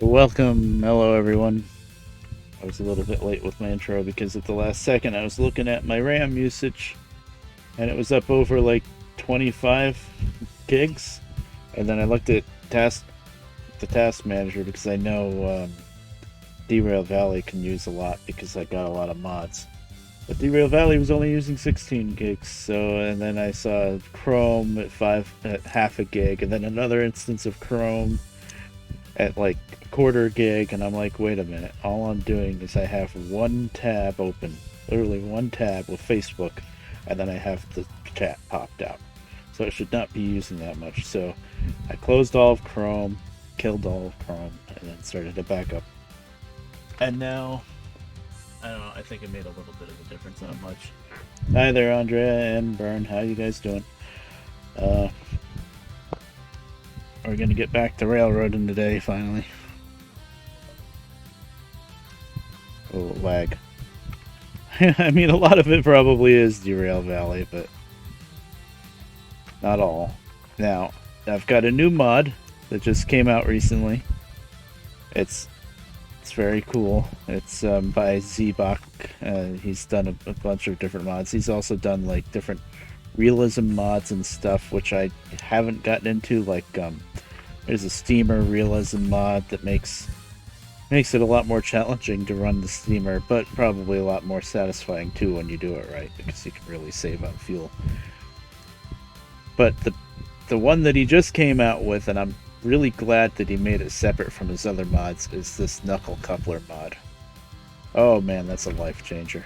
Welcome, hello everyone. I was a little bit late with my intro because at the last second I was looking at my RAM usage and it was up over like 25 gigs. And then I looked at the task manager because I know Derail Valley can use a lot because I got a lot of mods. But Derail Valley was only using 16 gigs, so and then I saw Chrome at half a gig, and then another instance of Chrome at like a quarter gig, and I'm like, wait a minute, all I'm doing is I have one tab open, literally one tab with Facebook, and then I have the chat popped out. So it should not be using that much. So I closed all of Chrome, killed all of Chrome, and then started to back up. And now, I don't know, I think it made a little bit of a difference, not much. Hi there, Andrea and Bern, how you guys doing? We're gonna get back to Railroadin today, finally. Oh, lag. I mean, a lot of it probably is Derail Valley, but not all. Now, I've got a new mod that just came out recently. It's very cool. It's by Zbach. He's done a bunch of different mods. He's also done like different realism mods and stuff, which I haven't gotten into. Like, there's a steamer realism mod that makes it a lot more challenging to run the steamer, but probably a lot more satisfying too when you do it right, because you can really save on fuel. But the one that he just came out with, and I'm really glad that he made it separate from his other mods, is this knuckle coupler mod. Oh man, that's a life changer.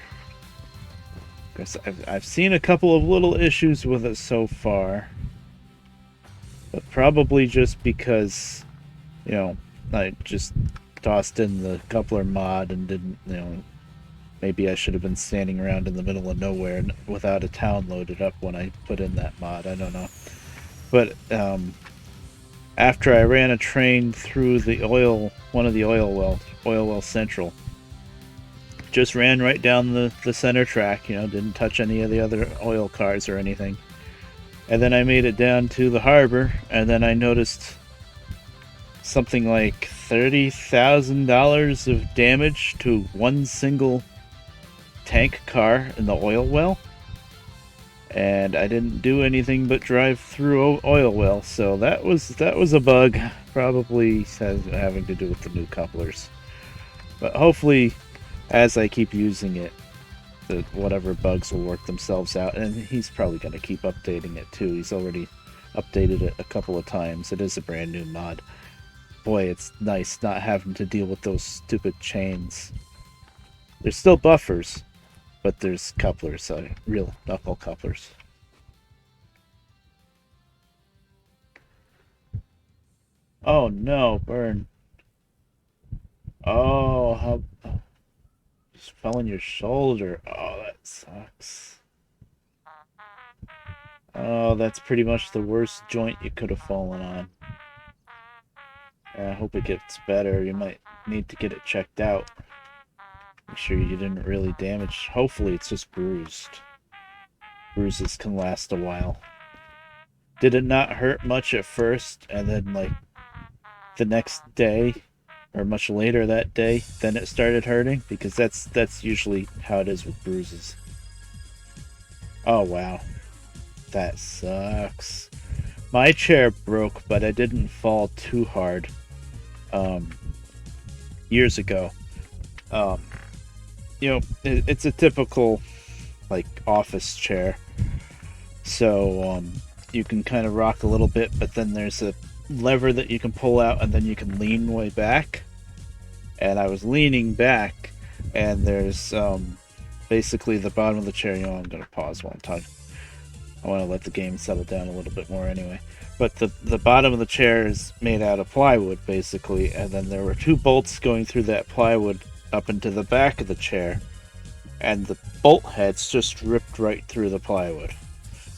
Because I've seen a couple of little issues with it so far, but probably just because, you know, I just tossed in the coupler mod and didn't, you know, maybe I should have been standing around in the middle of nowhere without a town loaded up when I put in that mod. I don't know. But after I ran a train through one of the oil well central, just ran right down the center track, you know, didn't touch any of the other oil cars or anything. And then I made it down to the harbor, and then I noticed something like $30,000 of damage to one single tank car in the oil well. And I didn't do anything but drive through oil well, so that was a bug. Probably having to do with the new couplers. But hopefully, as I keep using it, whatever bugs will work themselves out. And he's probably going to keep updating it too. He's already updated it a couple of times. It is a brand new mod. Boy, it's nice not having to deal with those stupid chains. There's still buffers, but there's couplers, real knuckle couplers. Oh no, burn. Oh, how just fell on your shoulder. Oh, that sucks. Oh, that's pretty much the worst joint you could have fallen on. I hope it gets better. You might need to get it checked out. Make sure you didn't really damage. Hopefully, it's just bruised. Bruises can last a while. Did it not hurt much at first, and then, like, the next day, or much later that day, then it started hurting? Because that's usually how it is with bruises. Oh, wow. That sucks. My chair broke, but I didn't fall too hard. Um, Years ago. Um, it's a typical, like, office chair. So, you can kind of rock a little bit, but then there's a lever that you can pull out, and then you can lean way back. And I was leaning back, and there's basically the bottom of the chair. I'm going to pause while I'm talking. I want to let the game settle down a little bit more anyway. But the bottom of the chair is made out of plywood, basically, and then there were two bolts going through that plywood up into the back of the chair, and the bolt heads just ripped right through the plywood.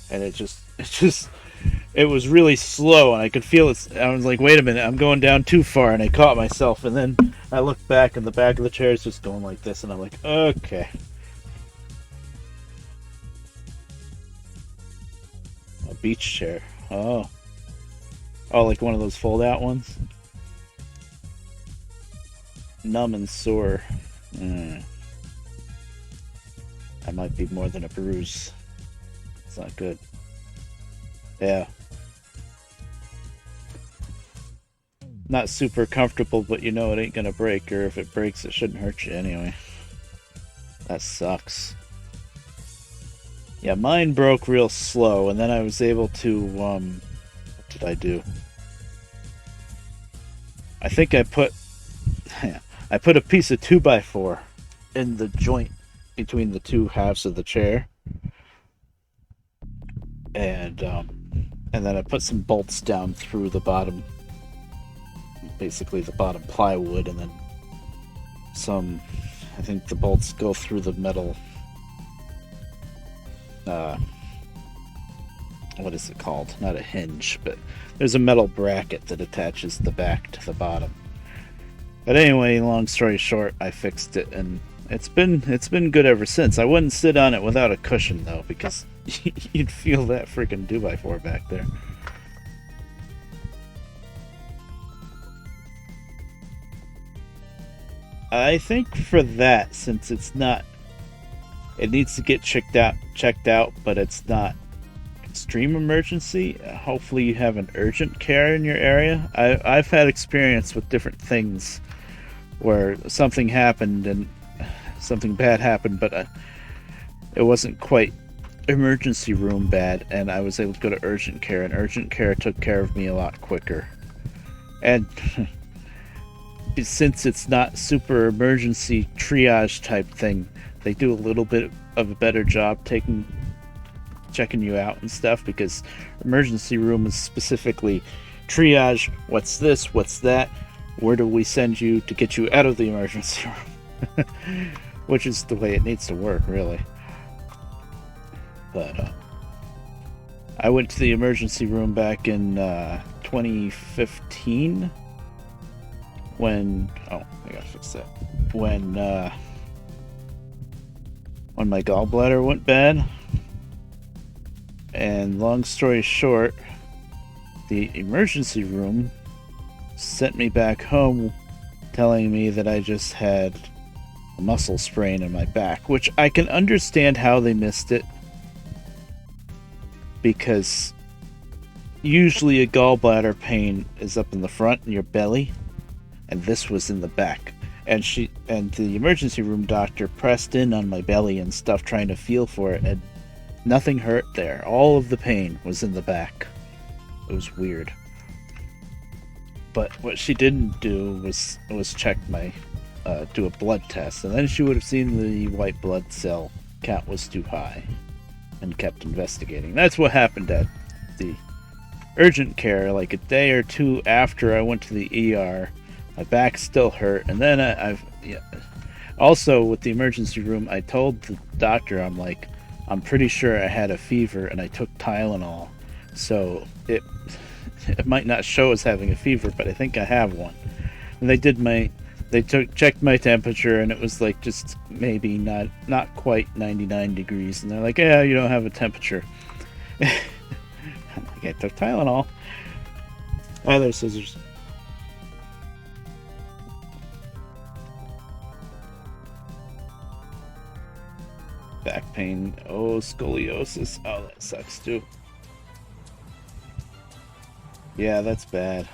And it was really slow, and I could feel it. I was like, wait a minute, I'm going down too far, and I caught myself, and then I looked back, and the back of the chair is just going like this, and I'm like, okay. A beach chair. Oh, like one of those fold-out ones? Numb and sore. That might be more than a bruise. It's not good. Yeah. Not super comfortable, but it ain't gonna break, or if it breaks, it shouldn't hurt you anyway. That sucks. Yeah, mine broke real slow, and then I was able to, what did I do? I think I put a piece of 2x4 in the joint between the two halves of the chair. And then I put some bolts down through the bottom, basically the bottom plywood, and then I think the bolts go through the metal, what is it called? Not a hinge, but there's a metal bracket that attaches the back to the bottom. But anyway, long story short, I fixed it, and it's been good ever since. I wouldn't sit on it without a cushion, though, because you'd feel that freaking 2x4 back there. I think for that, since it needs to get checked out, but it's not extreme emergency. Hopefully you have an urgent care in your area. I've had experience with different things where something happened and something bad happened, but it wasn't quite emergency room bad, and I was able to go to urgent care, and urgent care took care of me a lot quicker. And since it's not super emergency triage type thing, they do a little bit of a better job checking you out and stuff, because emergency room is specifically triage. What's this? What's that? Where do we send you to get you out of the emergency room? Which is the way it needs to work, really. But I went to the emergency room back in 2015 when I gotta fix that. When my gallbladder went bad. And long story short, the emergency room sent me back home telling me that I just had a muscle sprain in my back, which I can understand how they missed it, because usually a gallbladder pain is up in the front in your belly, and this was in the back. And the emergency room doctor pressed in on my belly and stuff, trying to feel for it, and nothing hurt there. All of the pain was in the back. It was weird. But what she didn't do was check do a blood test, and then she would have seen the white blood cell count was too high, and kept investigating. That's what happened at the urgent care like a day or two after I went to the ER. My back still hurt, and then I've yeah. Also with the emergency room, I told the doctor I'm pretty sure I had a fever, and I took Tylenol, so it might not show as having a fever, but I think I have one. And they checked my temperature, and it was like just maybe not quite 99 degrees, and they're like, yeah, you don't have a temperature. I'm like, I took Tylenol. Oh, there's scissors. Back pain. Oh, scoliosis. Oh, that sucks too. Yeah, that's bad.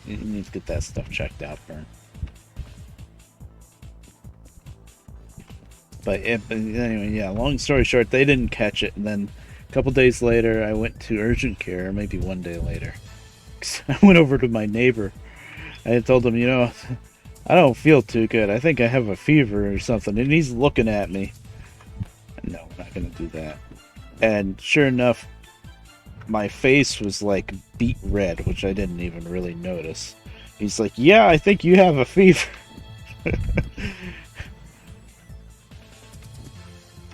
You need to get that stuff checked out, Bern. But anyway, yeah, long story short, they didn't catch it. And then a couple days later, I went to urgent care, maybe one day later. I went over to my neighbor. I had told him, I don't feel too good. I think I have a fever or something. And he's looking at me. No, we're not going to do that. And sure enough, my face was like beet red, which I didn't even really notice. He's like, yeah, I think you have a fever.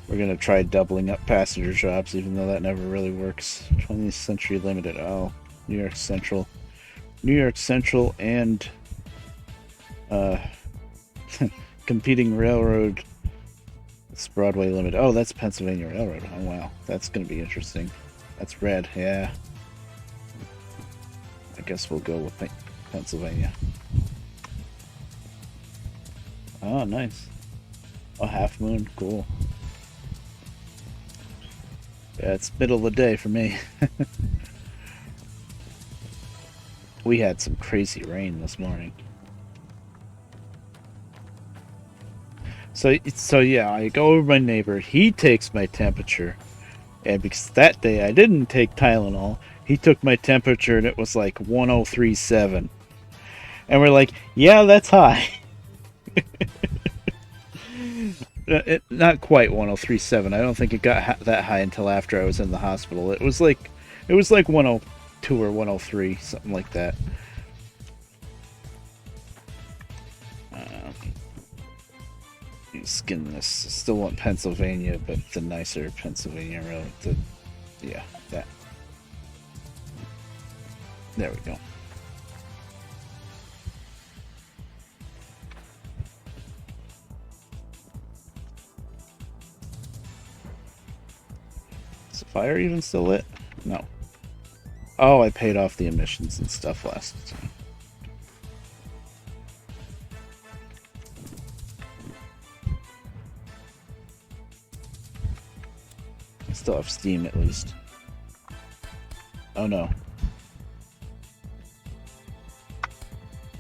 We're going to try doubling up passenger jobs, even though that never really works. 20th Century Limited. Oh, New York Central. New York Central and competing railroad. It's Broadway Limited. Oh, that's Pennsylvania Railroad. Oh, wow. That's going to be interesting. That's red, yeah. I guess we'll go with Pennsylvania. Oh, nice. Oh, Half Moon. Cool. Yeah, it's middle of the day for me. We had some crazy rain this morning. So yeah, I go over to my neighbor. He takes my temperature. And because that day I didn't take Tylenol, he took my temperature and it was like 1037. And we're like, yeah, that's high. Not quite 1037. I don't think it got that high until after I was in the hospital. It was like 102 or 103, something like that. Skin this. I still want Pennsylvania, but the nicer Pennsylvania road. Yeah, that. There we go. Is the fire even still lit? No. Oh, I paid off the emissions and stuff last time. I still have steam at least. Oh no.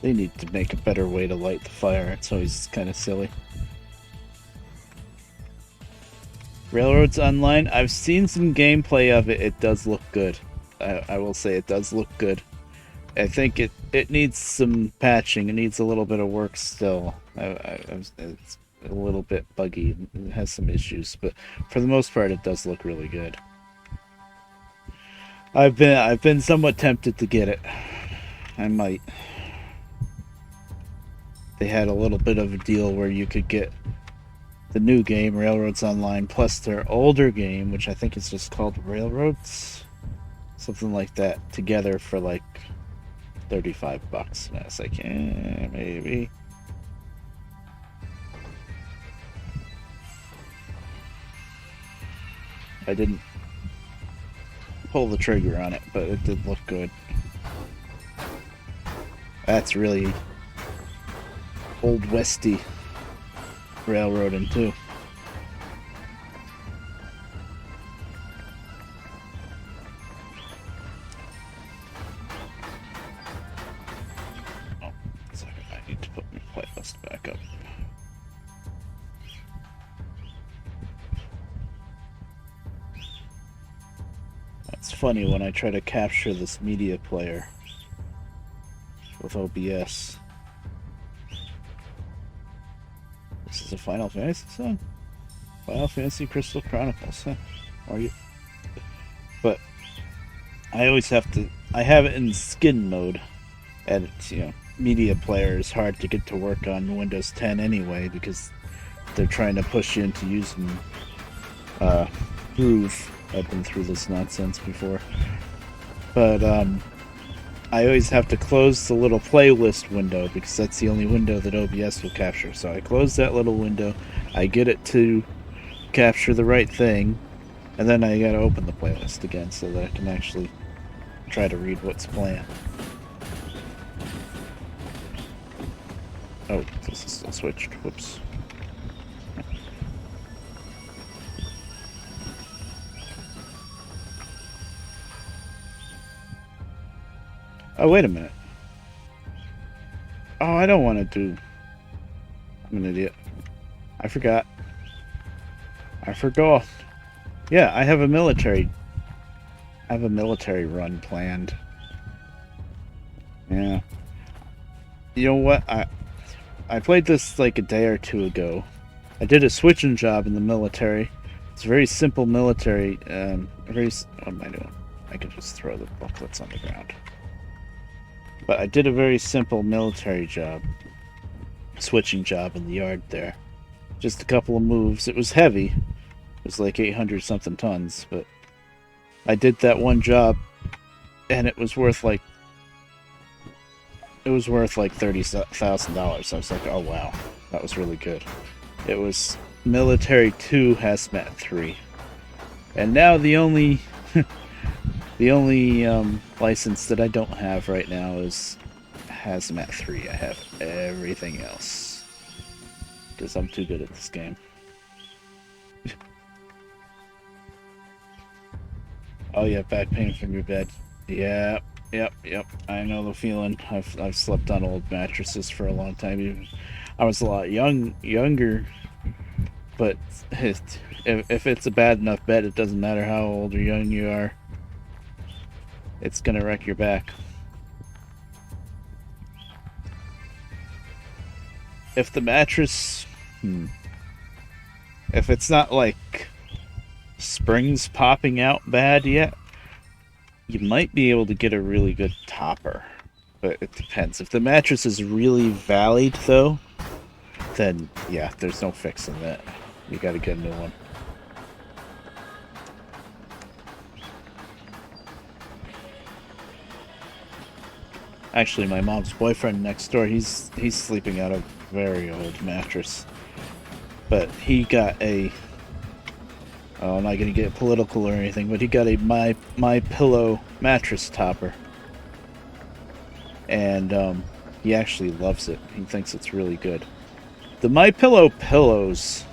They need to make a better way to light the fire. It's always kind of silly. Railroads Online. I've seen some gameplay of it. It does look good. I will say it does look good. I think it needs some patching. It needs a little bit of work still. It's a little bit buggy. It has some issues, but for the most part, it does look really good. I've been somewhat tempted to get it. I might. They had a little bit of a deal where you could get the new game, Railroads Online, plus their older game, which I think is just called Railroads, something like that, together for like $35. And I was like, maybe. I didn't pull the trigger on it, but it did look good. That's really old westy Railroadin too. Oh, sorry, I need to put my playlist back up. That's funny when I try to capture this media player with OBS. This is a Final Fantasy song? Final Fantasy Crystal Chronicles, huh? Are you? But I always have to. I have it in skin mode, and it's, media player is hard to get to work on Windows 10 anyway because they're trying to push you into using uh, Groove. I've been through this nonsense before, but I always have to close the little playlist window because that's the only window that OBS will capture. So I close that little window, I get it to capture the right thing, and then I gotta open the playlist again so that I can actually try to read what's playing. Oh, this is still switched. Whoops. Oh, wait a minute. Oh, I don't want to do... I'm an idiot. I forgot. I forgot. Yeah, I have a military run planned. Yeah. You know what? I played this like a day or two ago. I did a switching job in the military. It's a very simple military. What am I doing? I could just throw the booklets on the ground. But I did a very simple military job, switching job in the yard there. Just a couple of moves. It was heavy. It was like 800 something tons, but I did that one job, and it was worth like $30,000. I was like, oh wow, that was really good. It was Military 2 Hazmat 3, and now the only license that I don't have right now is Hazmat 3. I have everything else because I'm too good at this game. Oh yeah, back pain from your bed. Yeah, yep. I know the feeling. I've slept on old mattresses for a long time. Even I was a lot younger, but if it's a bad enough bed, it doesn't matter how old or young you are. It's gonna wreck your back. If the mattress, if it's not like springs popping out bad yet, you might be able to get a really good topper. But it depends. If the mattress is really valleyed, though, then yeah, there's no fixing that. You gotta get a new one. Actually, my mom's boyfriend next door, he's sleeping out a very old mattress. But he got a... Oh, I'm not gonna get political or anything, but he got a My Pillow mattress topper. And he actually loves it. He thinks it's really good. The My Pillow pillows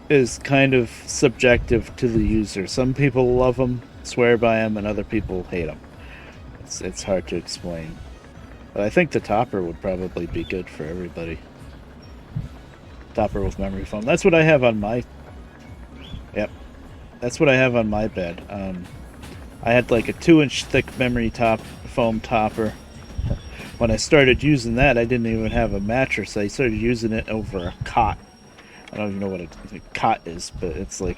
is kind of subjective to the user. Some people love them, swear by them, and other people hate them. It's hard to explain. But I think the topper would probably be good for everybody. Topper with memory foam. That's what I have on my... Yep. That's what I have on my bed. I had like a 2-inch thick memory foam topper. When I started using that, I didn't even have a mattress. I started using it over a cot. I don't even know what a cot is, but it's like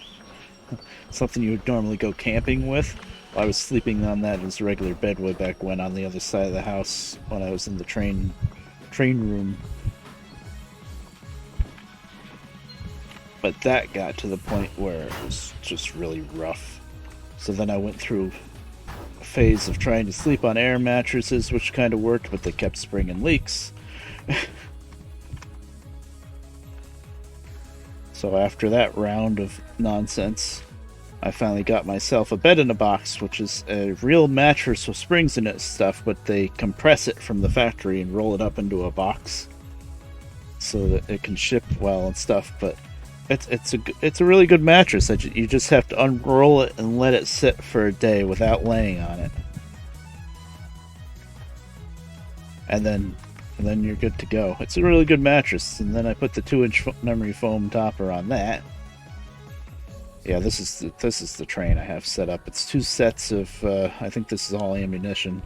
something you would normally go camping with. I was sleeping on that as a regular bed way back when on the other side of the house when I was in the train room. But that got to the point where it was just really rough. So then I went through a phase of trying to sleep on air mattresses, which kind of worked, but they kept springing leaks. So after that round of nonsense, I finally got myself a bed-in-a-box, which is a real mattress with springs in it and stuff, but they compress it from the factory and roll it up into a box so that it can ship well and stuff. But it's a really good mattress. You just have to unroll it and let it sit for a day without laying on it, and then you're good to go. It's a really good mattress. And then I put the 2-inch memory foam topper on that. Yeah, this is the train I have set up. It's 2 sets of, I think this is all ammunition.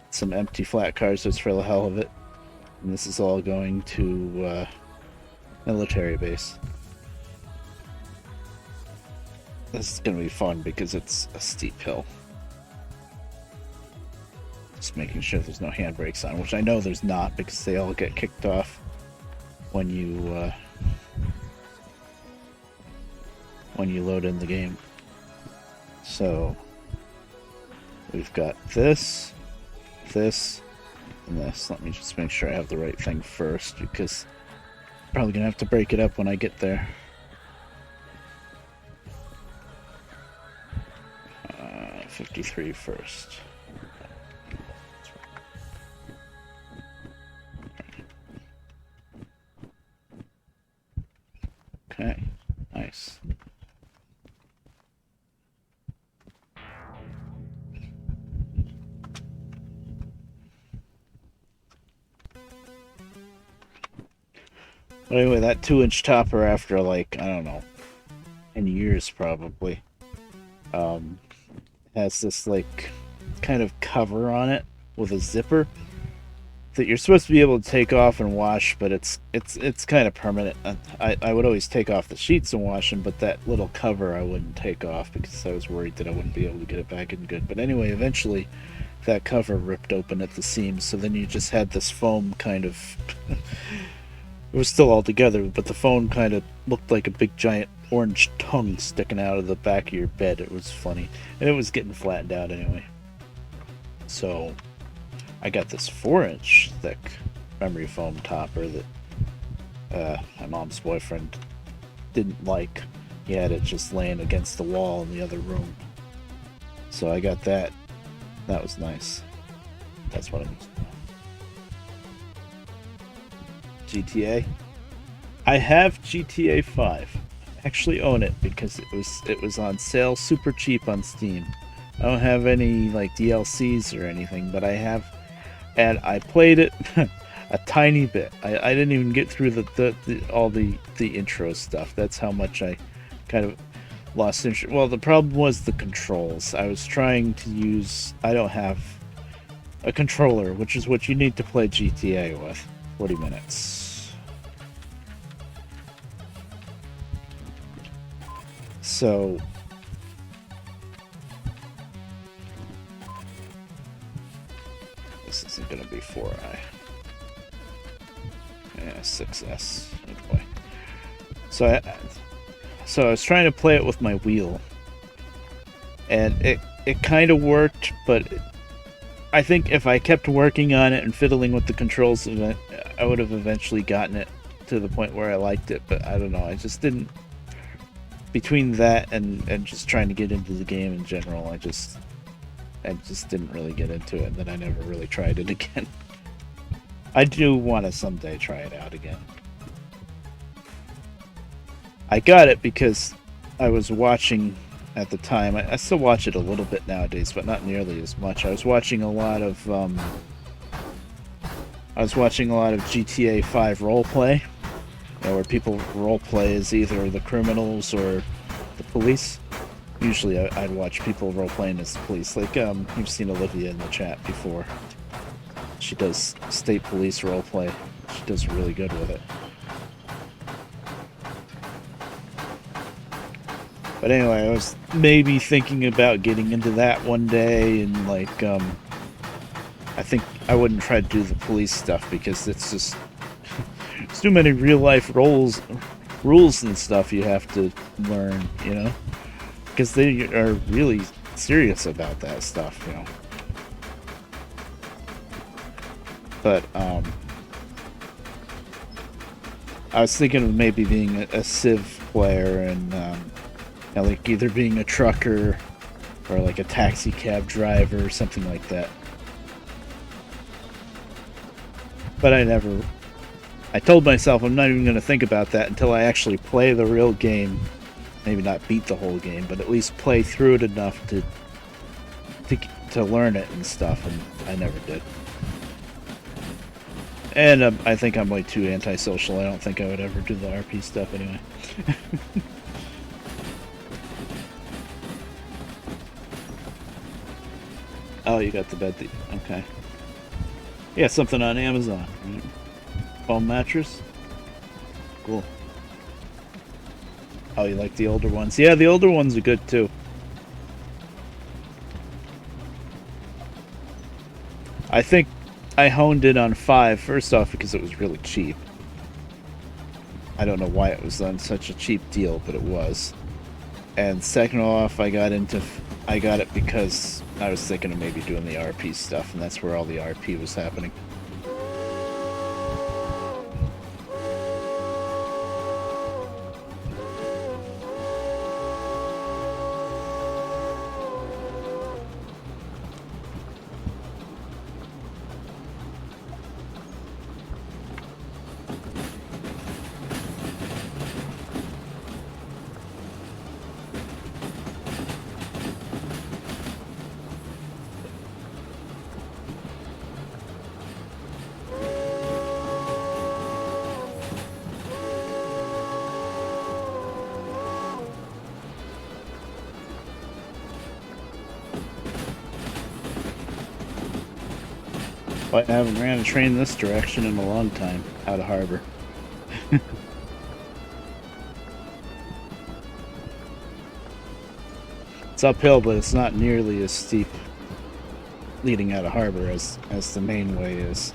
Some empty flat cars just for the hell of it. And this is all going to military base. This is gonna be fun because it's a steep hill. Just making sure there's no handbrakes on, which I know there's not because they all get kicked off when you load in the game. So we've got this, this, and this. Let me just make sure I have the right thing first because I'm probably gonna have to break it up when I get there. 53 first. Okay, nice. But anyway, that 2-inch topper, after like, I don't know, 10 years probably, has this like kind of cover on it with a zipper that you're supposed to be able to take off and wash, but it's kind of permanent. I would always take off the sheets and wash them, but that little cover I wouldn't take off because I was worried that I wouldn't be able to get it back in good. But anyway, eventually that cover ripped open at the seams, so then you just had this foam kind of it was still all together, but the foam kind of looked like a big giant orange tongue sticking out of the back of your bed. It was funny, and it was getting flattened out anyway. So I got this 4-inch thick memory foam topper that my mom's boyfriend didn't like. He had it just laying against the wall in the other room. So I got that. That was nice. That's what I'm using now. GTA. I have GTA 5. I actually own it because it was on sale super cheap on Steam. I don't have any like DLCs or anything, but I have, and I played it a tiny bit. I didn't even get through all the intro stuff. That's how much I kind of lost interest. Well, the problem was the controls. I was trying to use. I don't have a controller, which is what you need to play GTA with. 40 minutes. So this isn't going to be 4i. Yeah, 6S. Oh boy. So I was trying to play it with my wheel, and it kind of worked, but I think if I kept working on it and fiddling with the controls, I would have eventually gotten it to the point where I liked it. But I don't know. I just didn't. Between that and just trying to get into the game in general, I just didn't really get into it, and then I never really tried it again. I do want to someday try it out again. I got it because I was watching at the time. I still watch it a little bit nowadays, but not nearly as much. I was watching a lot of GTA 5 roleplay. Where people roleplay as either the criminals or the police. Usually I'd watch people roleplaying as the police. Like, you've seen Olivia in the chat before. She does state police roleplay. She does really good with it. But anyway, I was maybe thinking about getting into that one day, and like, I think I wouldn't try to do the police stuff because it's just... There's too many real-life rules and stuff you have to learn, you know? Because they are really serious about that stuff, you know? But, I was thinking of maybe being a Civ player and, like either being a trucker or like a taxi cab driver or something like that. But I told myself I'm not even going to think about that until I actually play the real game. Maybe not beat the whole game, but at least play through it enough to learn it and stuff, and I never did. And I think I'm way too antisocial. I don't think I would ever do the RP stuff anyway. Oh, you got the bed. Okay. Yeah, something on Amazon. Foam mattress. Cool. Oh, you like the older ones? Yeah, the older ones are good too. I think I honed in on 5, first off because it was really cheap. I don't know why it was on such a cheap deal, but it was. And second off, I got it because I was thinking of maybe doing the RP stuff, and that's where all the RP was happening. But I haven't ran a train this direction in a long time, out of harbor. It's uphill, but it's not nearly as steep leading out of harbor as the main way is.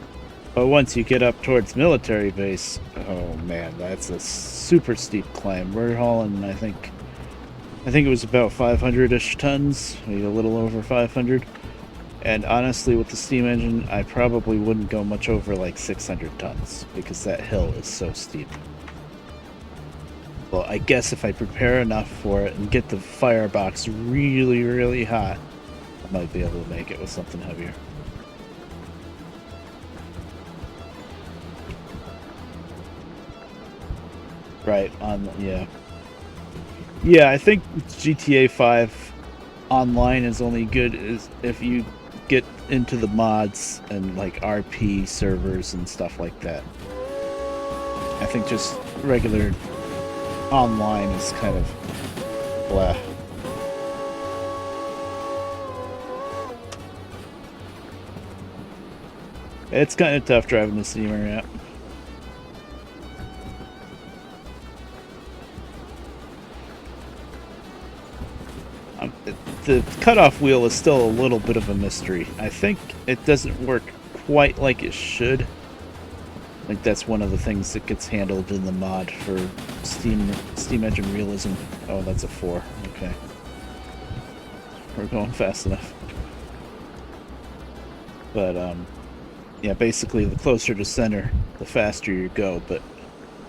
But once you get up towards military base, oh man, that's a super steep climb. We're hauling, I think it was about 500-ish tons, maybe a little over 500. And honestly, with the steam engine, I probably wouldn't go much over like 600 tons because that hill is so steep. Well, I guess if I prepare enough for it and get the firebox really, really hot, I might be able to make it with something heavier. Right, yeah, I think GTA 5 online is only good if you get into the mods and like RP servers and stuff like that. I think just regular online is kind of blah. It's kind of tough driving the steamer, yeah. The cutoff wheel is still a little bit of a mystery. I think it doesn't work quite like it should. Like that's one of the things that gets handled in the mod for steam engine realism. Oh, that's a 4. Okay. We're going fast enough. But yeah, basically the closer to center, the faster you go, but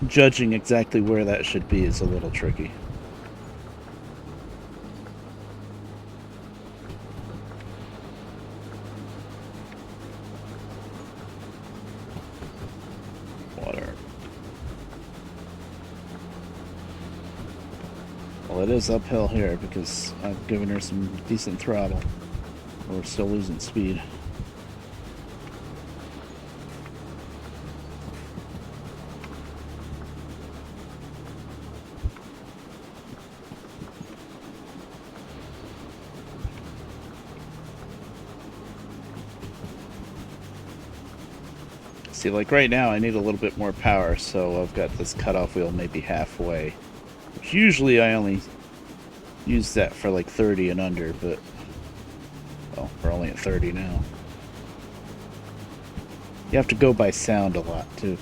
judging exactly where that should be is a little tricky. Well, it is uphill here because I've given her some decent throttle. We're still losing speed. See, like right now I need a little bit more power, so I've got this cutoff wheel maybe halfway. Usually I only use that for like 30 and under, but well, we're only at 30 now. You have to go by sound a lot too.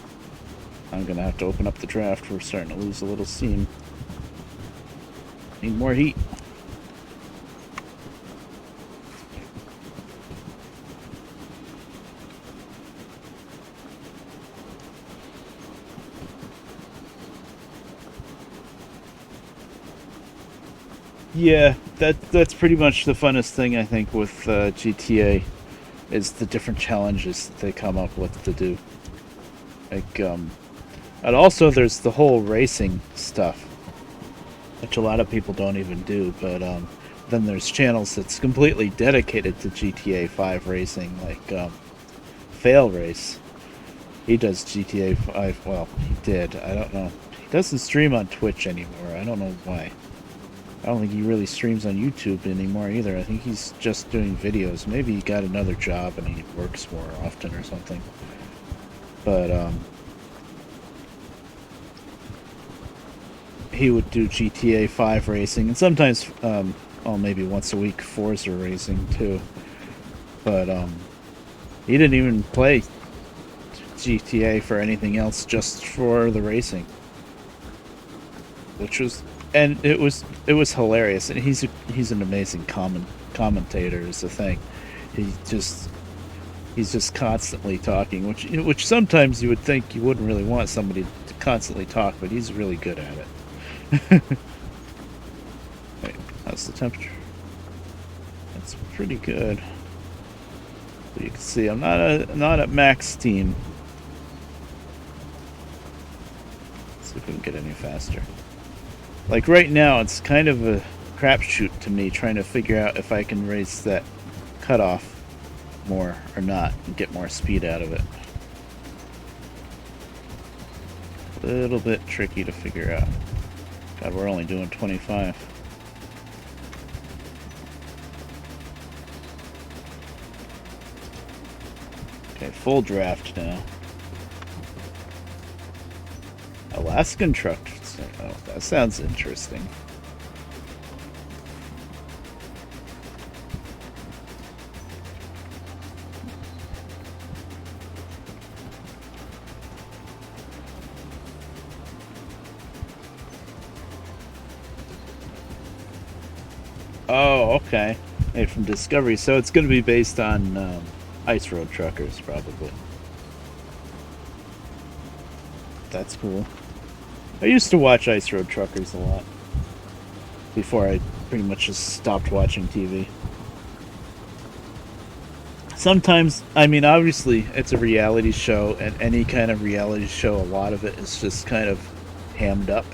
I'm gonna have to open up the draft. We're starting to lose a little steam. Need more heat. Yeah, that's pretty much the funnest thing I think with GTA is the different challenges that they come up with to do. Like, and also there's the whole racing stuff, which a lot of people don't even do. But then there's channels that's completely dedicated to GTA 5 racing, like Fail Race. He does GTA 5. Well, he did. I don't know. He doesn't stream on Twitch anymore. I don't know why. I don't think he really streams on YouTube anymore either. I think he's just doing videos. Maybe he got another job and he works more often or something. But he would do GTA 5 racing, and sometimes, well, maybe once a week Forza racing too. But he didn't even play GTA for anything else, just for the racing, which was, and it was hilarious. And he's an amazing commentator is the thing. He's just constantly talking, which sometimes you would think you wouldn't really want somebody to constantly talk, but he's really good at it. Wait, how's the temperature? That's pretty good. You can see I'm not at max steam. Let's see if we can get any faster. Like right now, it's kind of a crapshoot to me trying to figure out if I can raise that cutoff more or not and get more speed out of it. A little bit tricky to figure out. God, we're only doing 25. Okay, full draft now. Alaskan truck. Oh, that sounds interesting. Oh, okay. Hey, from Discovery. So it's going to be based on Ice Road Truckers, probably. That's cool. I used to watch Ice Road Truckers a lot before I pretty much just stopped watching TV. Sometimes, I mean, obviously, it's a reality show, and any kind of reality show, a lot of it is just kind of hammed up.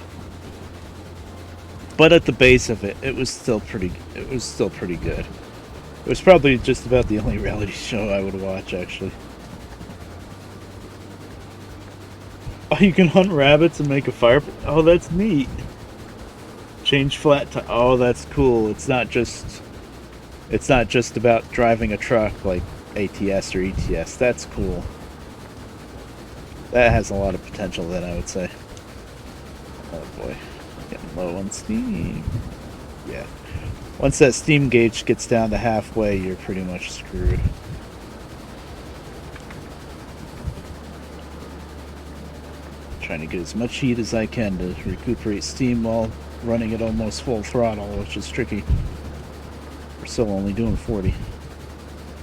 But at the base of it, it was still pretty good. It was probably just about the only reality show I would watch, actually. Oh, you can hunt rabbits and make a fire. Oh, that's neat. Change flat to. Oh, that's cool. It's not just about driving a truck like ATS or ETS. That's cool. That has a lot of potential, then, I would say. Oh boy, getting low on steam. Yeah. Once that steam gauge gets down to halfway, you're pretty much screwed. Trying to get as much heat as I can to recuperate steam while running at almost full throttle, which is tricky. We're still only doing 40.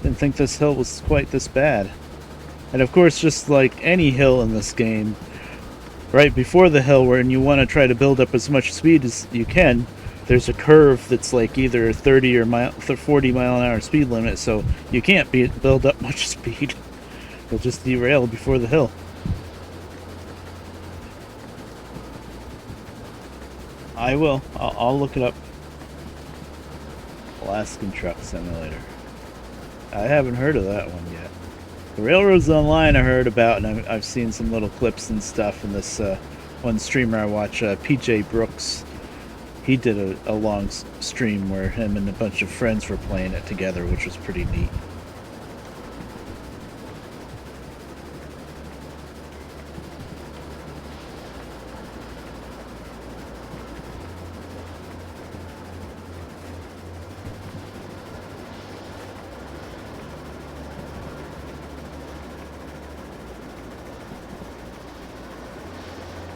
Didn't think this hill was quite this bad. And of course, just like any hill in this game, right before the hill, when you want to try to build up as much speed as you can, there's a curve that's like either 30 or 40 mile an hour speed limit, so you can't build up much speed. You'll just derail before the hill. I will. I'll look it up. Alaskan Truck Simulator. I haven't heard of that one yet. The Railroads Online I heard about, and I've seen some little clips and stuff. And this one streamer I watch, PJ Brooks, he did a long stream where him and a bunch of friends were playing it together, which was pretty neat.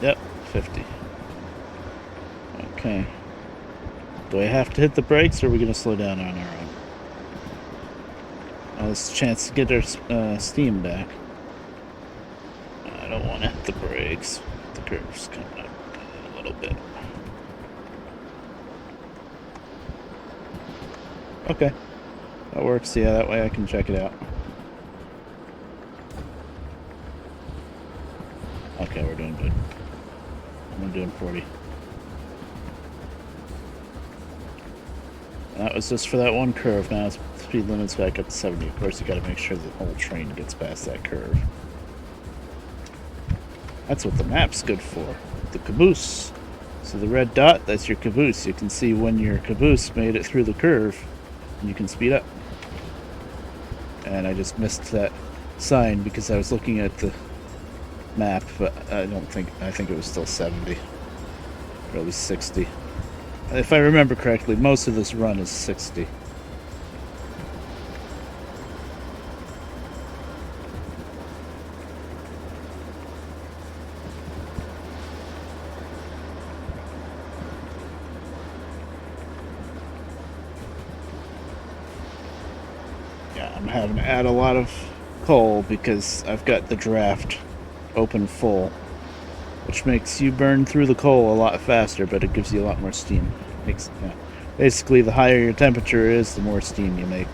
Yep, 50. Okay. Do I have to hit the brakes, or are we going to slow down on our own? Oh, this is a chance to get our steam back. I don't want to hit the brakes. The curve's coming up a little bit. Okay. That works, yeah, that way I can check it out. Okay, we're doing good. I'm doing 40. That was just for that one curve. Now speed limit's back up to 70. Of course, you got to make sure the whole train gets past that curve. That's what the map's good for. The caboose. So the red dot, that's your caboose. You can see when your caboose made it through the curve, and you can speed up. And I just missed that sign because I was looking at the map, but I think it was still 70. Or at least 60. If I remember correctly, most of this run is 60. Yeah, I'm having to add a lot of coal because I've got the draft open full, which makes you burn through the coal a lot faster, but it gives you a lot more steam. Yeah. Basically, the higher your temperature is, the more steam you make.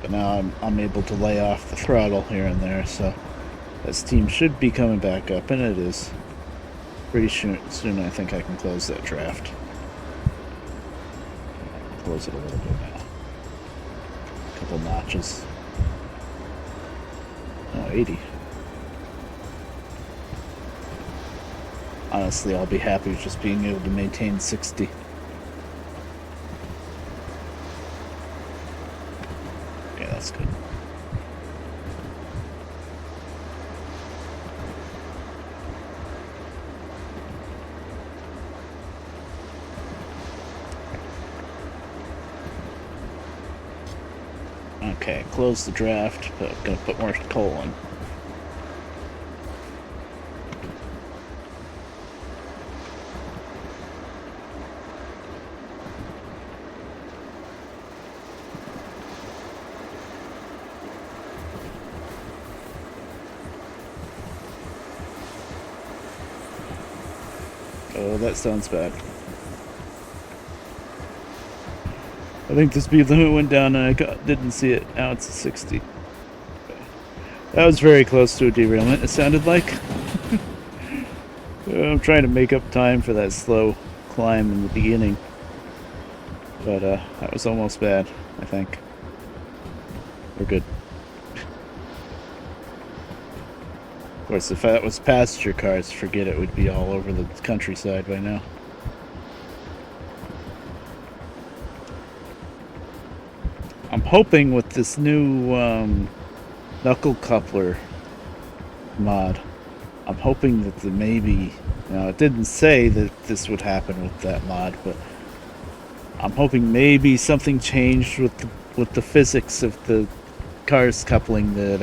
But now I'm able to lay off the throttle here and there, so that steam should be coming back up, and it is. Pretty soon I think I can close that draft. Close it a little bit now. A couple notches. Oh, 80. Honestly, I'll be happy with just being able to maintain 60. Yeah, that's good. Okay, close the draft, but I'm gonna put more coal in. Oh, that sounds bad. I think the speed limit went down and I didn't see it. Now it's 60. That was very close to a derailment, it sounded like. I'm trying to make up time for that slow climb in the beginning. But that was almost bad, I think. We're good. Of course, if that was passenger cars, forget it, would be all over the countryside by now. I'm hoping with this new knuckle coupler mod, I'm hoping that maybe, it didn't say that this would happen with that mod, but I'm hoping maybe something changed with the physics of the cars coupling, that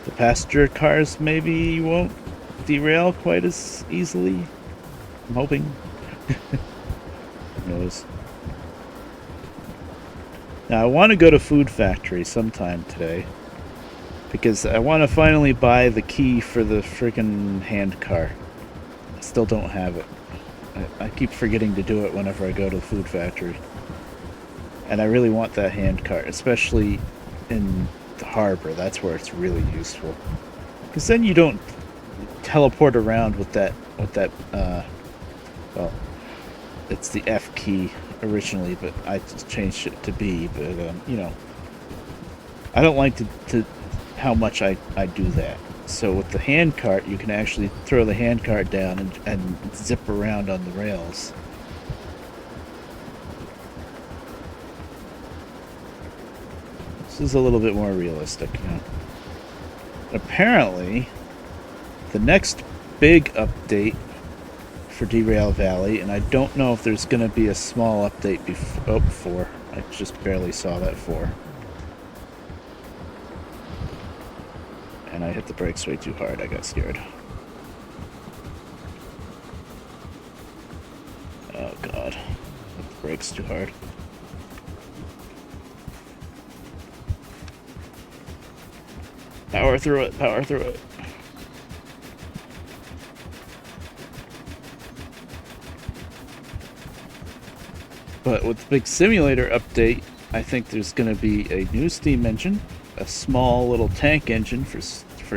the passenger cars maybe won't derail quite as easily. I'm hoping. Who knows? Now, I want to go to Food Factory sometime today, because I want to finally buy the key for the friggin' hand car. I still don't have it. I keep forgetting to do it whenever I go to the Food Factory. And I really want that hand car, especially in the harbor. That's where it's really useful. Because then you don't teleport around with that, well, it's the F key originally, but I just changed it to B, but, I don't like to how much I do that. So with the hand cart, you can actually throw the hand cart down and zip around on the rails. This is a little bit more realistic, Apparently, the next big update for Derail Valley, and I don't know if there's going to be a small update before. I just barely saw that 4. And I hit the brakes way too hard. I got scared. Oh god. Hit the brakes too hard. Power through it. Power through it. But with the big simulator update, I think there's going to be a new steam engine, a small little tank engine for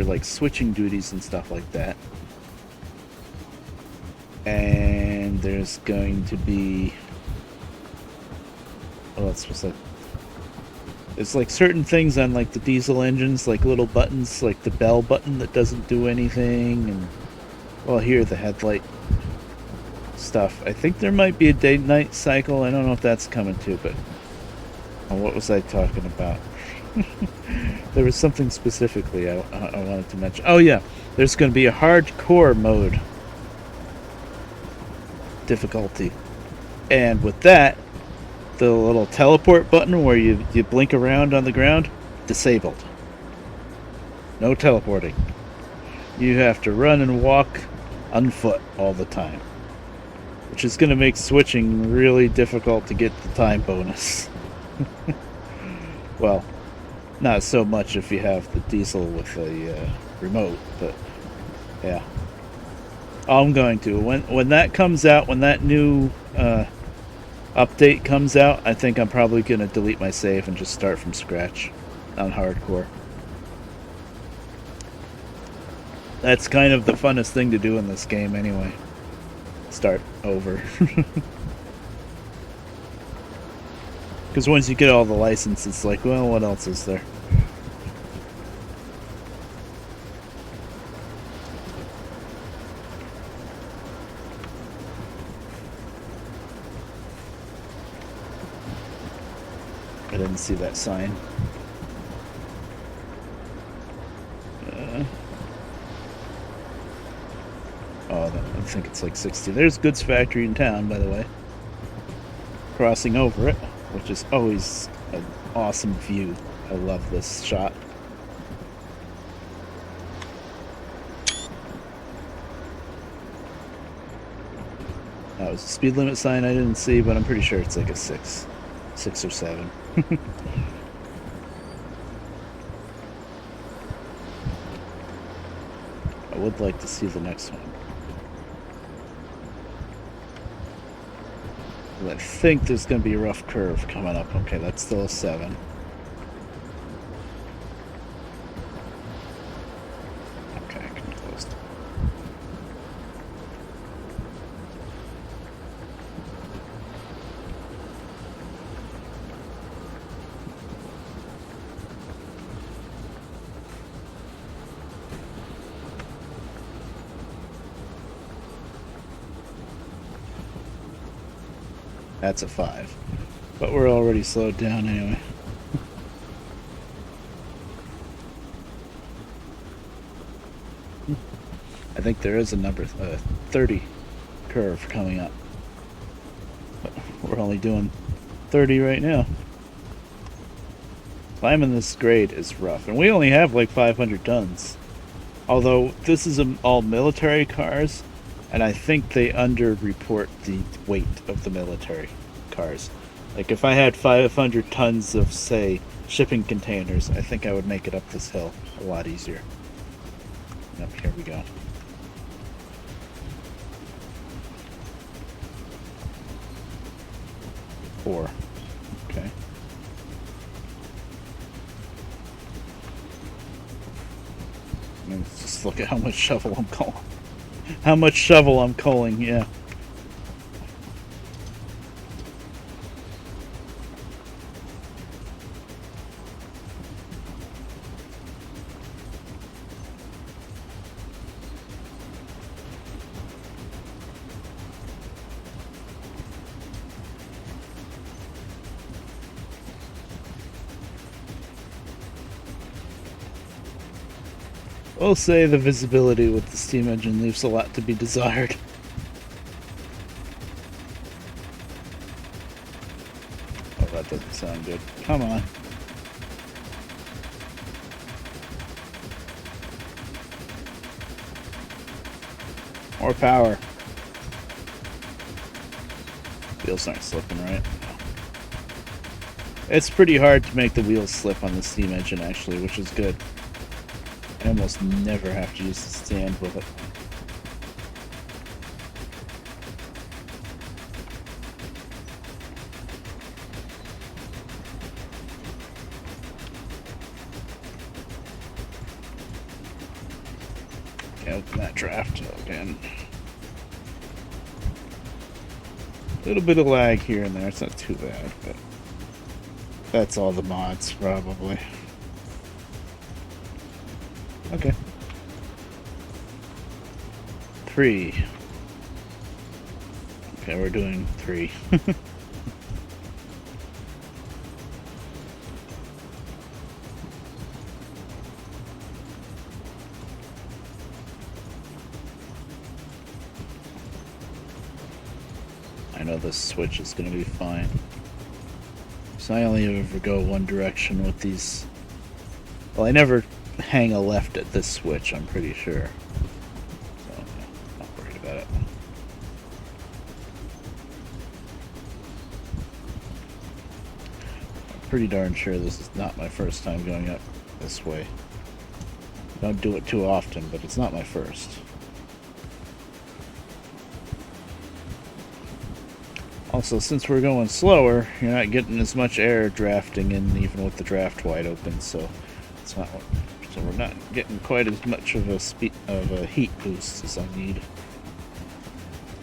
like switching duties and stuff like that. And there's going to be, it's like certain things on like the diesel engines, like little buttons, like the bell button that doesn't do anything, and well, here the headlight stuff. I think there might be a day-night cycle. I don't know if that's coming too, but Oh, what was I talking about? There was something specifically I wanted to mention. Oh yeah, there's going to be a hardcore mode difficulty, and with that, the little teleport button where you blink around on the ground, disabled. No teleporting. You have to run and walk on foot all the time, which is going to make switching really difficult to get the time bonus. Well, not so much if you have the diesel with a remote, but yeah. I'm going to. When that comes out, when that new update comes out, I think I'm probably going to delete my save and just start from scratch on hardcore. That's kind of the funnest thing to do in this game anyway. Start over. Because once you get all the licenses, it's like, well, what else is there? I didn't see that sign. I think it's like 60. There's Goods Factory in town, by the way. Crossing over it, which is always an awesome view. I love this shot. That was a speed limit sign I didn't see, but I'm pretty sure it's like a 6 or 7. I would like to see the next one. I think there's going to be a rough curve coming up. Okay, that's still a 7. Okay, I can close it. That's a 5. But we're already slowed down anyway. I think there is a number 30 curve coming up. But we're only doing 30 right now. Climbing this grade is rough. And we only have like 500 tons. Although this is all military cars. And I think they under-report the weight of the military cars. Like, if I had 500 tons of, say, shipping containers, I think I would make it up this hill a lot easier. Yep, here we go. Four. Okay. Let's just look at how much shovel I'm calling. How much shovel I'm culling, yeah. We'll say the visibility with the steam engine leaves a lot to be desired. Oh, that doesn't sound good. Come on. More power. Wheels aren't slipping, right? No. It's pretty hard to make the wheels slip on the steam engine, actually, which is good. I almost never have to use the stand with it. Okay, open that draft again. A little bit of lag here and there, it's not too bad, but that's all the mods, probably. Okay. 3. Okay, we're doing 3. I know this switch is going to be fine. So I only ever go one direction with these. Well, I never hang a left at this switch, I'm pretty sure. So, not worried about it. I'm pretty darn sure this is not my first time going up this way. Don't do it too often, but it's not my first. Also, since we're going slower, you're not getting as much air drafting in, even with the draft wide open. So it's not. So we're not getting quite as much of a heat boost as I need.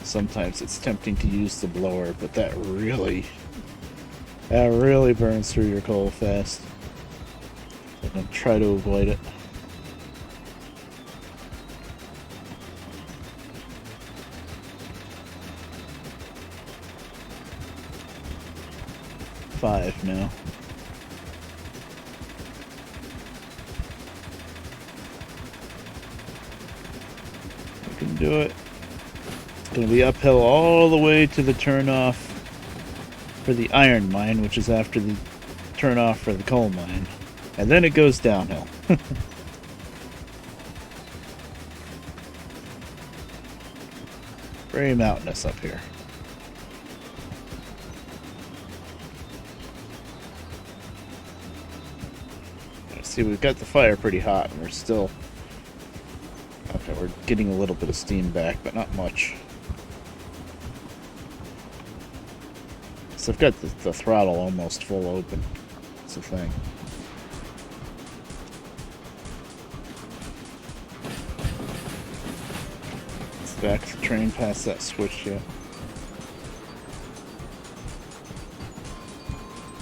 Sometimes it's tempting to use the blower, but that really burns through your coal fast. So I'm gonna try to avoid it. Five now. We can do it. It's going to be uphill all the way to the turnoff for the iron mine, which is after the turnoff for the coal mine. And then it goes downhill. Very mountainous up here. See, we've got the fire pretty hot, and we're still... Okay, we're getting a little bit of steam back, but not much. So I've got the throttle almost full open. That's the thing. Let's back the train past that switch, yeah.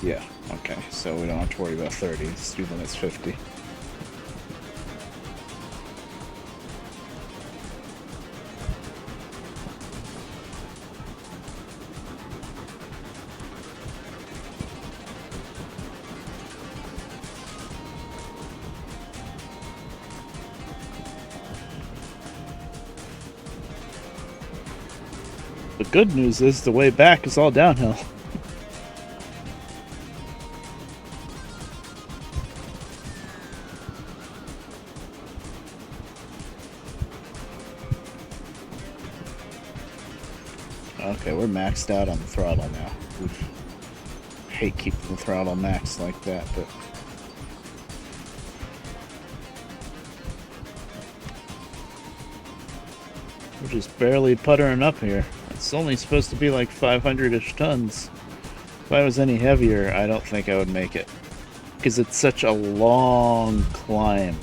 Yeah. Okay, so we don't have to worry about 30. The speed limit's 50. The good news is the way back is all downhill. Okay, we're maxed out on the throttle now. Oof. I hate keeping the throttle maxed like that, but... We're just barely puttering up here. It's only supposed to be like 500-ish tons. If I was any heavier, I don't think I would make it. Because it's such a long climb.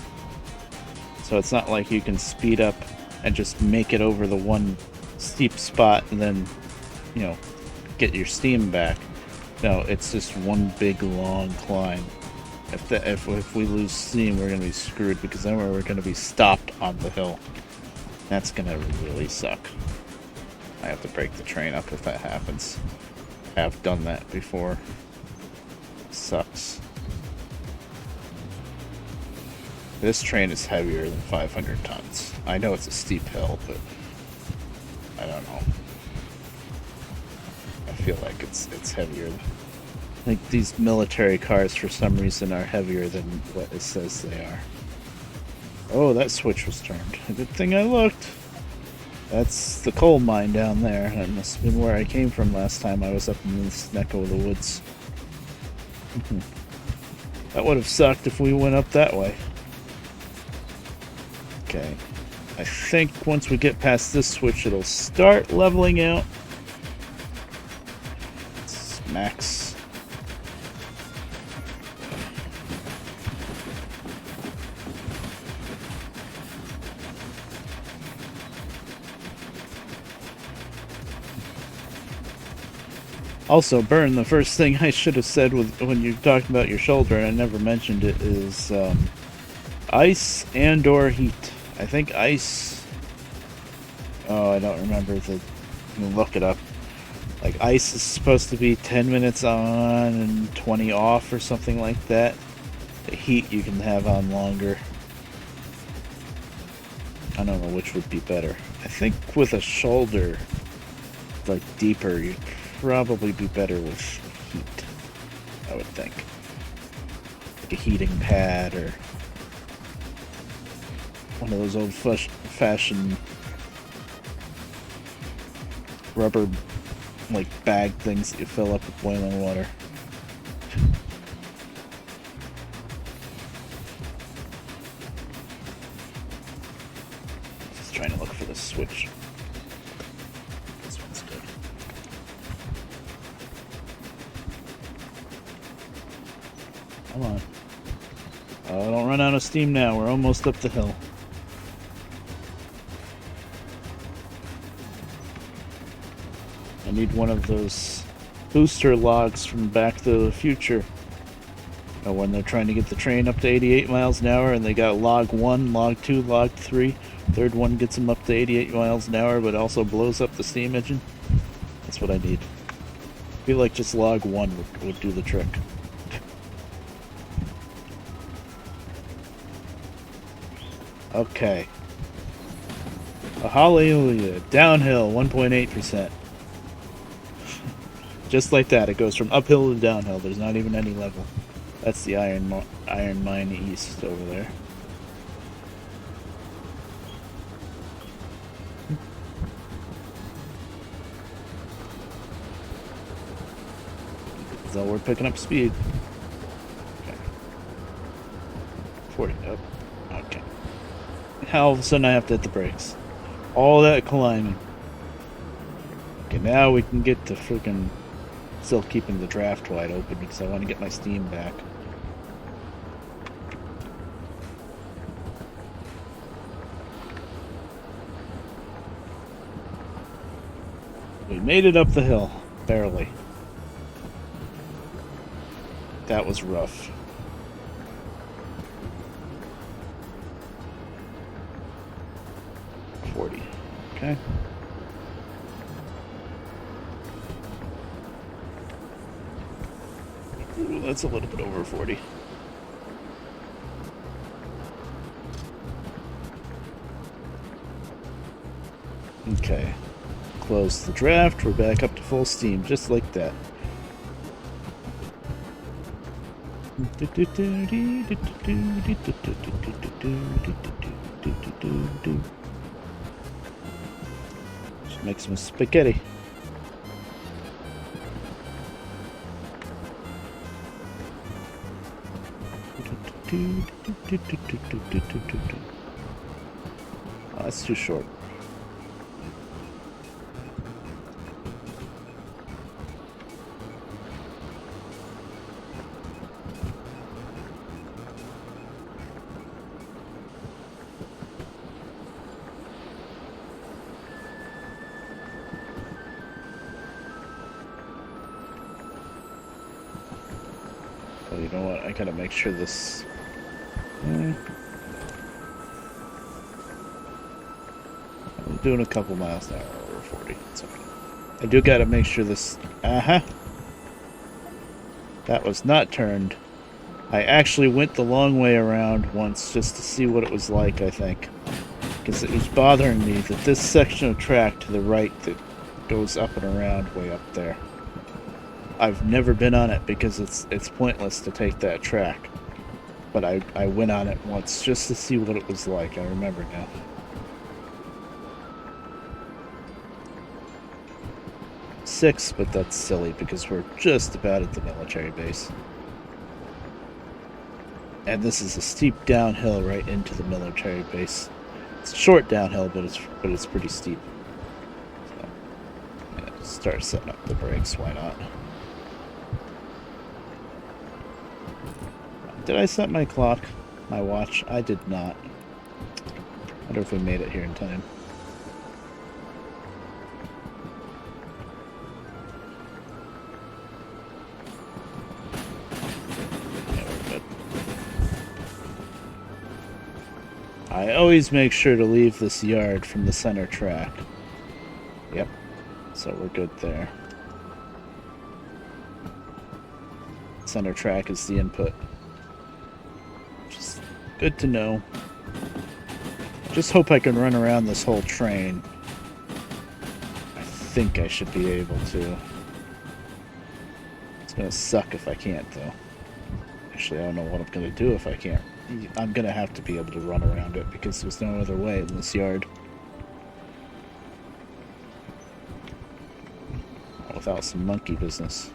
So it's not like you can speed up and just make it over the one steep spot and then, you know, get your steam back. No, it's just one big long climb. If we lose steam, we're going to be screwed, because then we're going to be stopped on the hill. That's going to really suck. I have to break the train up if that happens. I have done that before. Sucks. This train is heavier than 500 tons. I know it's a steep hill, but I don't know. I feel like it's heavier. Like these military cars, for some reason, are heavier than what it says they are. Oh, that switch was turned. A good thing I looked. That's the coal mine down there. That must have been where I came from last time I was up in this neck of the woods. That would have sucked if we went up that way. Okay. I think once we get past this switch, it'll start leveling out. It's max. Also, Burn, the first thing I should have said when you talked about your shoulder, and I never mentioned it, is ice and or heat. I think ice... Oh, I don't remember the... Look it up. Like, ice is supposed to be 10 minutes on and 20 off or something like that. The heat you can have on longer. I don't know which would be better. I think with a shoulder... like deeper, you'd probably be better with heat, I would think. Like a heating pad or one of those old-fashioned rubber like bag things that you fill up with boiling water. Just trying to look for the switch. This one's good. Come on. Oh, don't run out of steam now. We're almost up the hill. I need one of those booster logs from Back to the Future. When they're trying to get the train up to 88 miles an hour and they got log 1, log 2, log 3. Third one gets them up to 88 miles an hour but also blows up the steam engine. That's what I need. I feel like just log 1 would do the trick. Okay. Oh, hallelujah. Downhill, 1.8%. Just like that, it goes from uphill to downhill. There's not even any level. That's the iron mine east over there. So we're picking up speed. Okay. 40 up. Okay. Now all of a sudden I have to hit the brakes. All that climbing. Okay, now we can get to freaking still keeping the draft wide open because I want to get my steam back. We made it up the hill, barely. That was rough. Okay. Ooh, that's a little bit over 40. Okay. Close the draft. We're back up to full steam, just like that. Just make some spaghetti. Oh, that's too short. Well, you know what? I gotta make sure this. I'm doing a couple miles an hour over 40. It's okay. I do gotta make sure this. That was not turned. I actually went the long way around once just to see what it was like, I think. Because it was bothering me that this section of track to the right that goes up and around way up there. I've never been on it because it's pointless to take that track. But I went on it once just to see what it was like. I remember now. Six, but that's silly because we're just about at the military base. And this is a steep downhill right into the military base. It's a short downhill, but it's pretty steep. So, yeah, start setting up the brakes. Why not? Did I set my clock? My watch? I did not. I wonder if we made it here in time. I always make sure to leave this yard from the center track. Yep. So we're good there. Center track is the input. Just good to know. Just hope I can run around this whole train. I think I should be able to. It's gonna suck if I can't, though. Actually, I don't know what I'm gonna do if I can't. I'm gonna have to be able to run around it because there's no other way in this yard. Without some monkey business.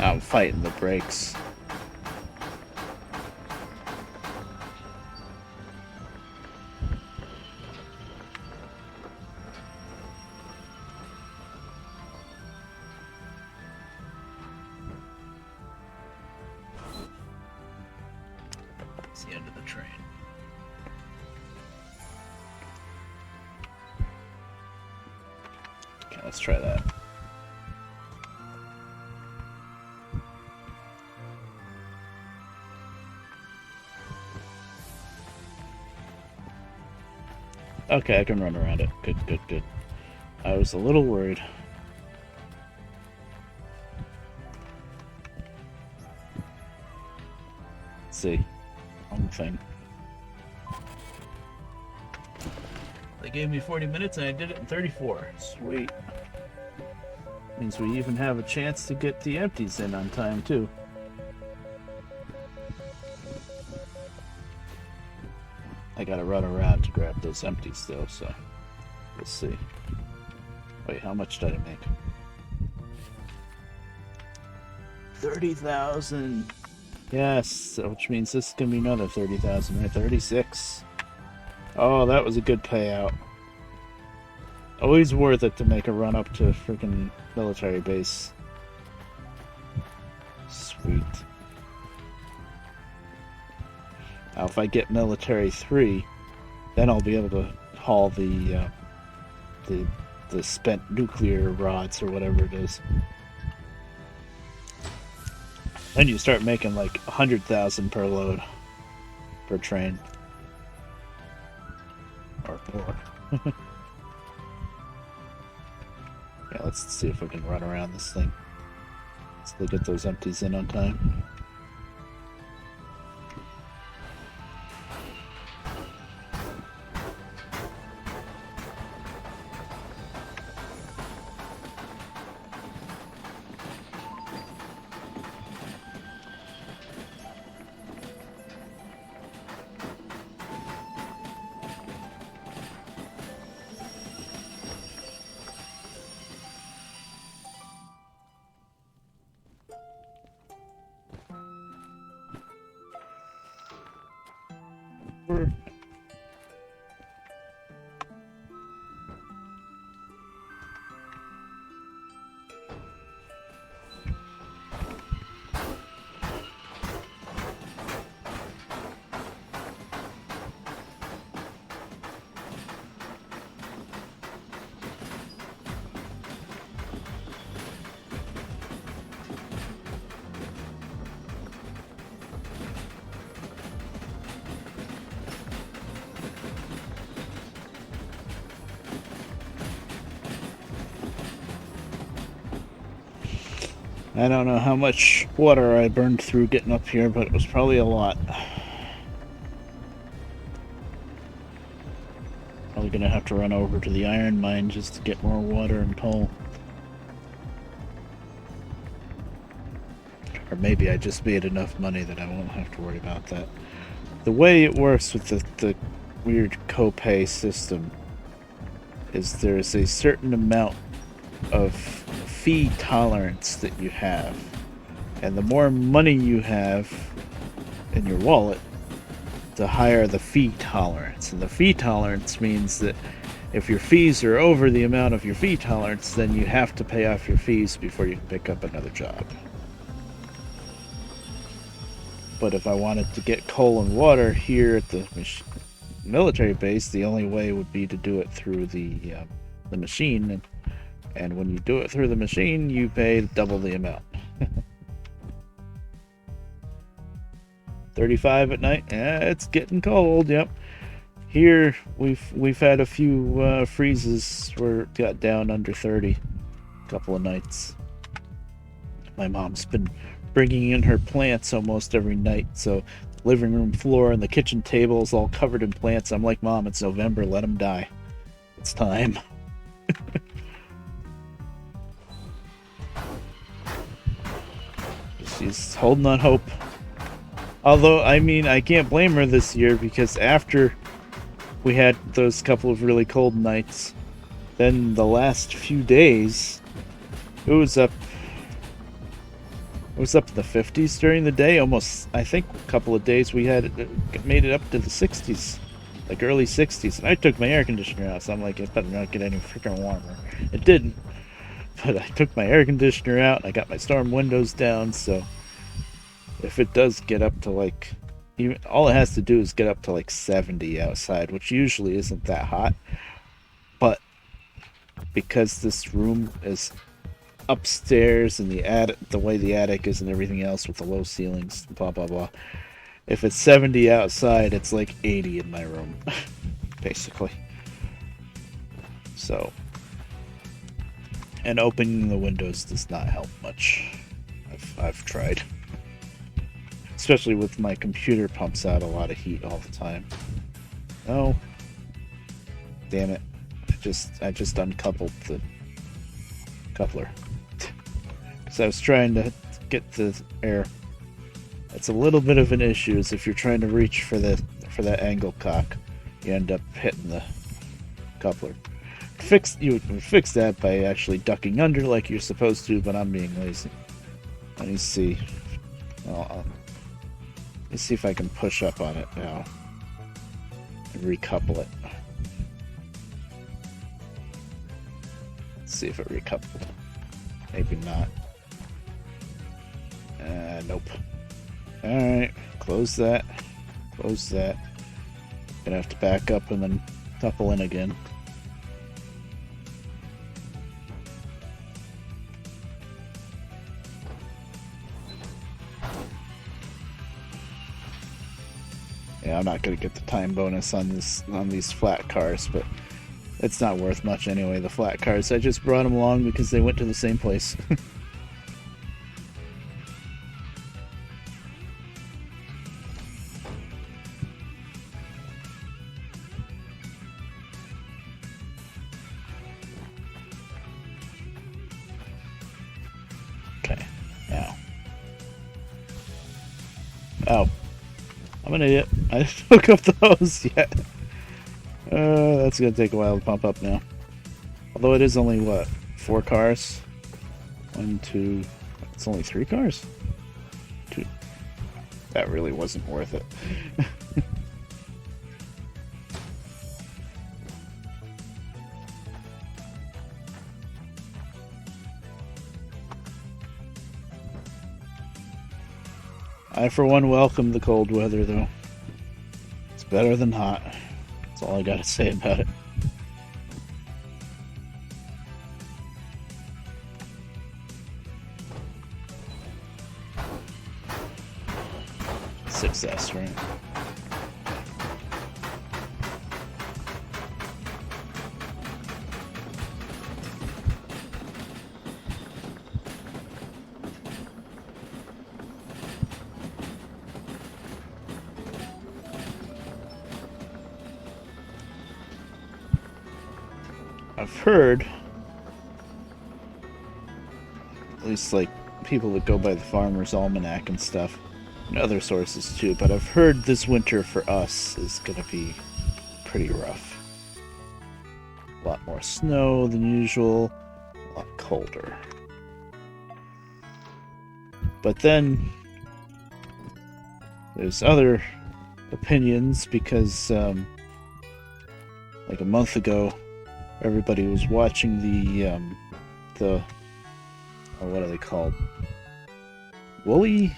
I'm fighting the brakes. It's the end of the train. Okay, let's try that. Okay, I can run around it. Good, good, good. I was a little worried. Let's see. Wrong thing. They gave me 40 minutes and I did it in 34. Sweet. Means we even have a chance to get the empties in on time, too. I gotta run around to grab those empties though, so let's see. Wait, how much did I make? 30,000. Yes, which means this is gonna be another 30,000, right? 36. Oh, that was a good payout. Always worth it to make a run up to a freaking military base. Sweet. Now, if I get military 3, then I'll be able to haul the spent nuclear rods or whatever it is. Then you start making like 100,000 per load per train or more. Yeah, let's see if we can run around this thing. Let's get those empties in on time. I don't know how much water I burned through getting up here, but it was probably a lot. Probably gonna have to run over to the iron mine just to get more water and coal. Or maybe I just made enough money that I won't have to worry about that. The way it works with the weird copay system is there's a certain amount of fee tolerance that you have, and the more money you have in your wallet, the higher the fee tolerance. And the fee tolerance means that if your fees are over the amount of your fee tolerance, then you have to pay off your fees before you can pick up another job. But if I wanted to get coal and water here at the military base, the only way would be to do it through the machine, and when you do it through the machine, you pay double the amount. 35 at night? Yeah, it's getting cold, yep. Here we've had a few freezes where it got down under 30 a couple of nights. My mom's been bringing in her plants almost every night, so the living room floor and the kitchen table is all covered in plants. I'm like, Mom, it's November, let them die. It's time. She's holding on hope. Although, I mean, I can't blame her this year because after we had those couple of really cold nights, then the last few days, it was up in the 50s during the day. Almost, I think a couple of days we had made it up to the 60s, like early 60s. And I took my air conditioner out, so I'm like, it better not get any freaking warmer. It didn't. But I took my air conditioner out and I got my storm windows down, so if it does get up to like, even all it has to do is get up to like 70 outside, which usually isn't that hot. But because this room is upstairs and the attic, the way the attic is and everything else with the low ceilings, blah blah blah. If it's 70 outside, it's like 80 in my room, basically. So, and opening the windows does not help much. I've tried. Especially with my computer pumps out a lot of heat all the time. Oh. Damn it. I just uncoupled the coupler. Because I was trying to get the air. It's a little bit of an issue is if you're trying to reach for that angle cock, you end up hitting the coupler. You would fix that by actually ducking under like you're supposed to, but I'm being lazy. Let me see. Let's see if I can push up on it now and recouple it. Let's see if it recoupled. Maybe not. Nope. Alright, close that. Close that. Gonna have to back up and then couple in again. Yeah, I'm not gonna get the time bonus on these flat cars, but it's not worth much anyway. The flat cars, I just brought them along because they went to the same place. Okay, now. Oh. I'm an idiot. I didn't hook up the hose yet. That's gonna take a while to pump up now. Although it is only, what, 4 cars? 1, 2... It's only 3 cars? 2. That really wasn't worth it. I, for one, welcome the cold weather, though. It's better than hot. That's all I gotta say about it. Success, right? I've heard, at least like people that go by the Farmer's Almanac and stuff, and other sources too, but I've heard this winter for us is gonna be pretty rough. A lot more snow than usual, a lot colder. But then there's other opinions because like a month ago everybody was watching the what are they called? Woolly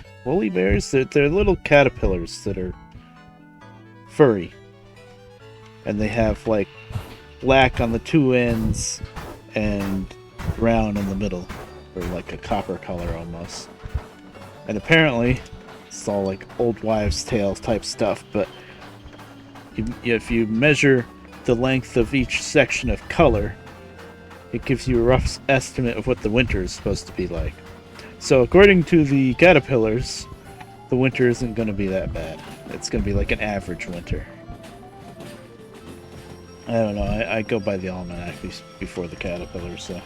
bears? They're little caterpillars that are furry. And they have like black on the 2 ends and brown in the middle. Or like a copper color almost. And apparently it's all like old wives' tale type stuff, but if you measure the length of each section of color, it gives you a rough estimate of what the winter is supposed to be like. So according to the caterpillars, the winter isn't going to be that bad. It's going to be like an average winter. I don't know. I go by the almanac before the caterpillars, so.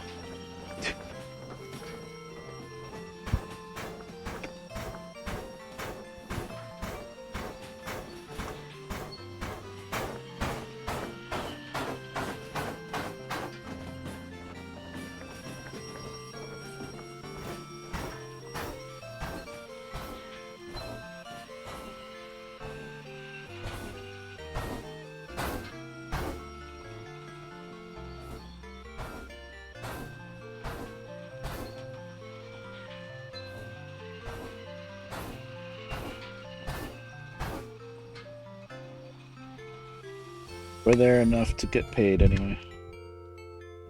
We're there enough to get paid anyway.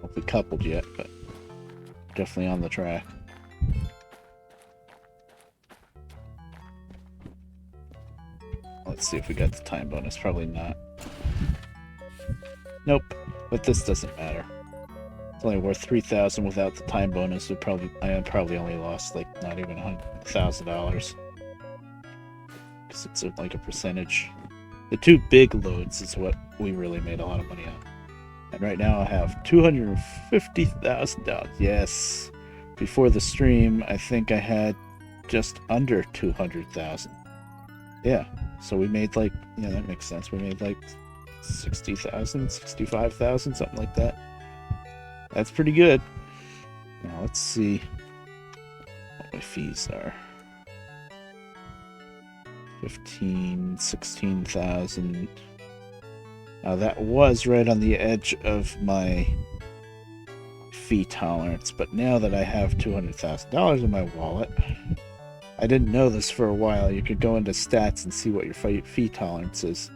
Won't be coupled yet, but definitely on the track. Let's see if we got the time bonus. Probably not. Nope. But this doesn't matter. It's only worth 3,000 without the time bonus. I probably only lost like not even $1,000 because it's like a percentage. The two big loads is what we really made a lot of money on. And right now I have $250,000. Yes. Before the stream, I think I had just under 200,000. Yeah. So we made like, yeah, that makes sense. We made like 60,000, 65,000, something like that. That's pretty good. Now let's see what my fees are. 16,000. That was right on the edge of my fee tolerance, but now that I have $200,000 in my wallet, I didn't know this for a while. You could go into stats and see what your fee tolerance is.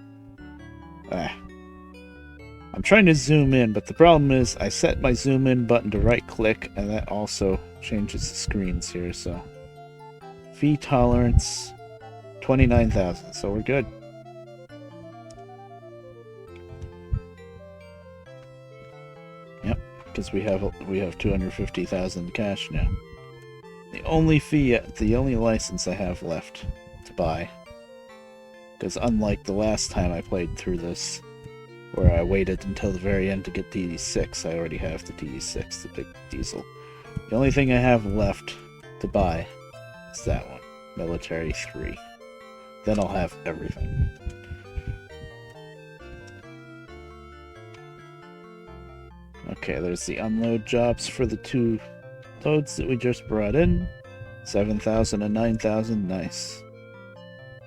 I'm trying to zoom in, but the problem is I set my zoom in button to right click, and that also changes the screens here, so fee tolerance 29,000, so we're good. Yep, because we have 250,000 cash now. The only license I have left to buy, because unlike the last time I played through this, where I waited until the very end to get DD6, I already have the DD6, the big diesel. The only thing I have left to buy is that one, Military 3. Then I'll have everything. Okay, there's the unload jobs for the two loads that we just brought in. 7,000 and 9,000, nice.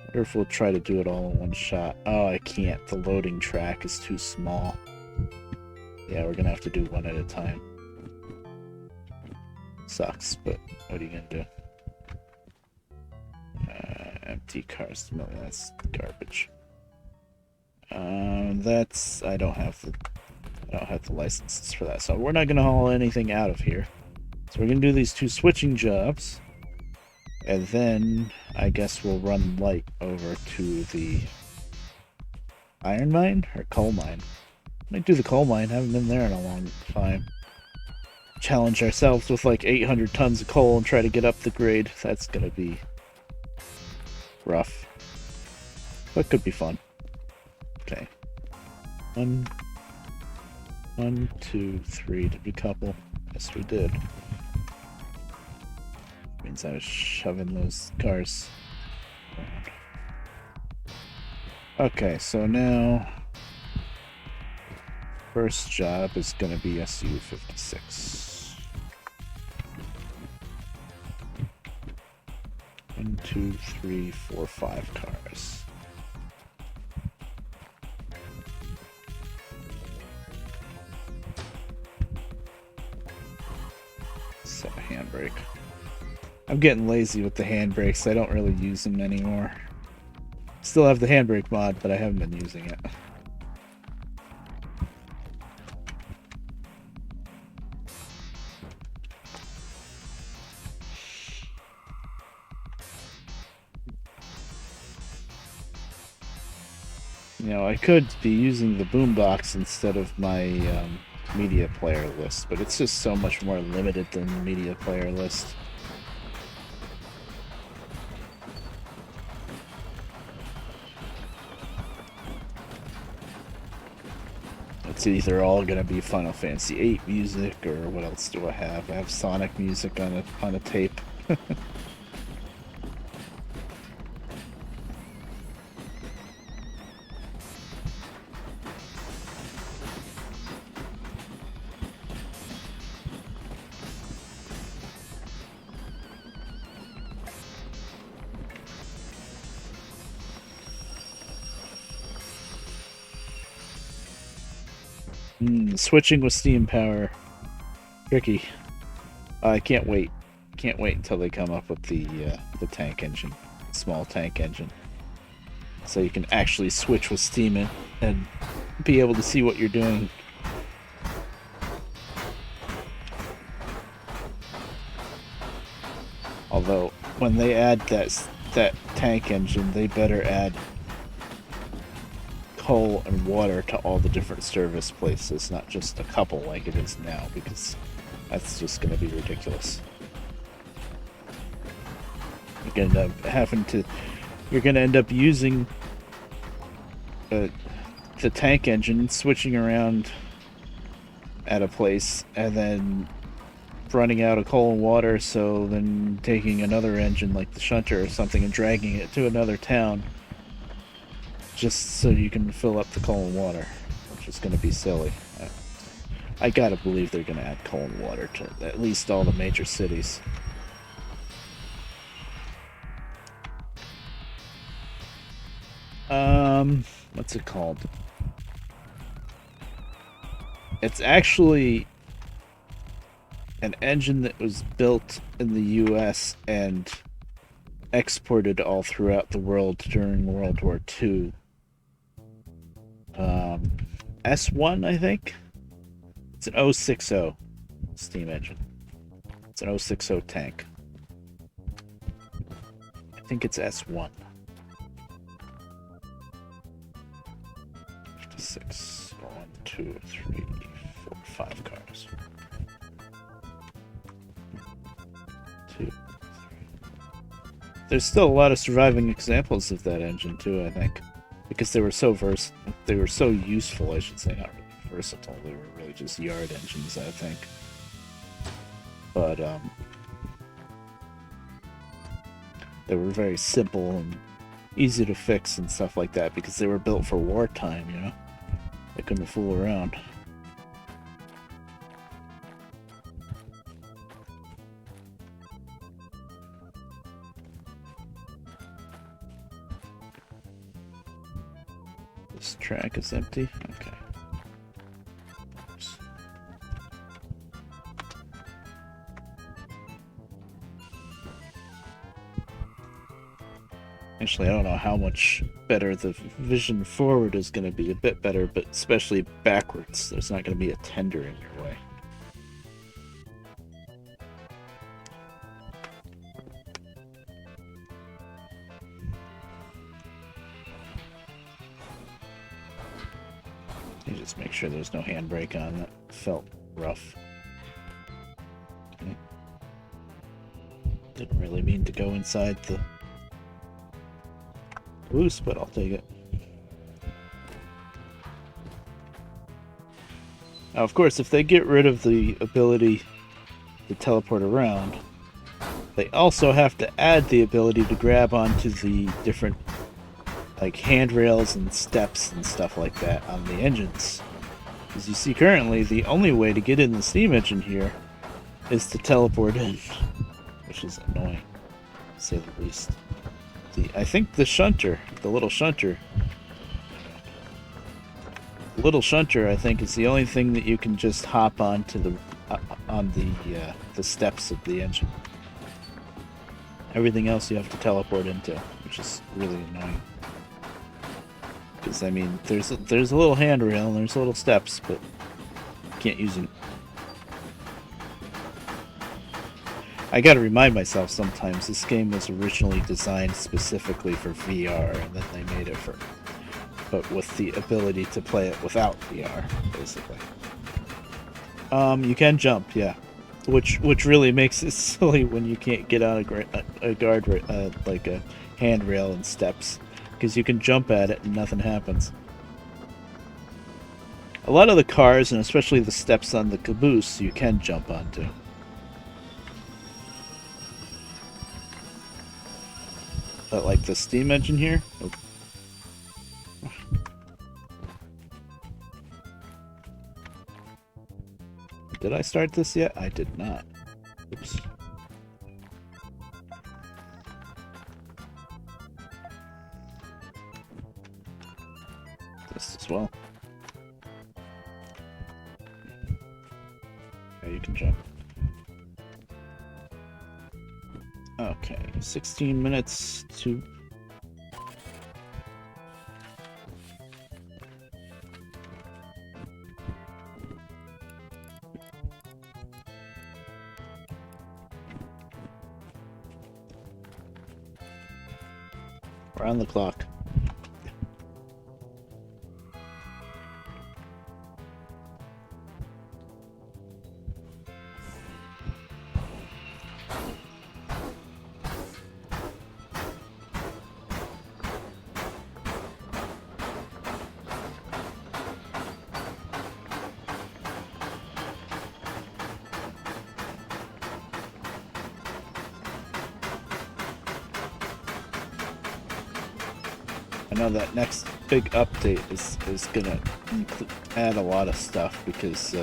Wonder if we'll try to do it all in one shot. Oh, I can't. The loading track is too small. Yeah, we're gonna have to do one at a time. Sucks, but what are you gonna do? Empty cars, no, that's garbage. I don't have the licenses for that, so we're not gonna haul anything out of here. So we're gonna do these two switching jobs, and then I guess we'll run light over to the iron mine or coal mine. Might do the coal mine. Haven't been there in a long time. Challenge ourselves with like 800 tons of coal and try to get up the grade. That's gonna be rough, but could be fun. Okay. 1, 2, 3. Did we couple? Yes, we did. Means I was shoving those cars around. Okay, so now first job is gonna be SU-56. 1, 2, 3, 4, 5 cars. Set a handbrake. I'm getting lazy with the handbrakes. I don't really use them anymore. Still have the handbrake mod, but I haven't been using it. I could be using the boombox instead of my media player list, but it's just so much more limited than the media player list. It's either all going to be Final Fantasy VIII music, or what else do I have? I have Sonic music on a tape. Switching with Steam power. Tricky. I can't wait. Can't wait until they come up with the tank engine. Small tank engine. So you can actually switch with Steam and be able to see what you're doing. Although, when they add that tank engine, they better add coal and water to all the different service places, not just a couple like it is now, because that's just going to be ridiculous. You're going to end up using the tank engine, switching around at a place, and then running out of coal and water, so then taking another engine like the shunter or something and dragging it to another town just so you can fill up the coal and water, which is going to be silly. I gotta believe they're going to add coal and water to at least all the major cities. What's it called? It's actually an engine that was built in the US and exported all throughout the world during World War II. S1, I think? It's an 060 steam engine. It's an 060 tank. I think it's S1. 56. 1, 2, 3, 4, 5 cars. 2, 3. There's still a lot of surviving examples of that engine too, I think, because they were so useful, I should say, not really versatile. They were really just yard engines, I think. But they were very simple and easy to fix and stuff like that because they were built for wartime, you know? They couldn't fool around. This track is empty? Okay. Oops. Actually, I don't know how much better the vision forward is going to be. A bit better, but especially backwards. There's not going to be a tender in your way. You just make sure there's no handbrake on. That felt rough. Okay. Didn't really mean to go inside the boost, but I'll take it. Now, of course, if they get rid of the ability to teleport around, they also have to add the ability to grab onto the different like handrails and steps and stuff like that on the engines. As you see currently, the only way to get in the steam engine here is to teleport in, which is annoying, to say the least. I think the shunter, the little shunter, I think, is the only thing that you can just hop onto the steps of the engine. Everything else you have to teleport into, which is really annoying. Because, I mean, there's a little handrail and there's little steps, but you can't use them. I gotta remind myself sometimes, this game was originally designed specifically for VR, and then they made it for but with the ability to play it without VR, basically. You can jump, yeah, which really makes it silly when you can't get on a guard like a handrail and steps, because you can jump at it and nothing happens. A lot of the cars, and especially the steps on the caboose, you can jump onto. But like the steam engine here, nope. Did I start this yet? I did not. Oops. This as well. Yeah, you can jump. Okay, 16 minutes to... Around the clock. I know that next big update is gonna add a lot of stuff, because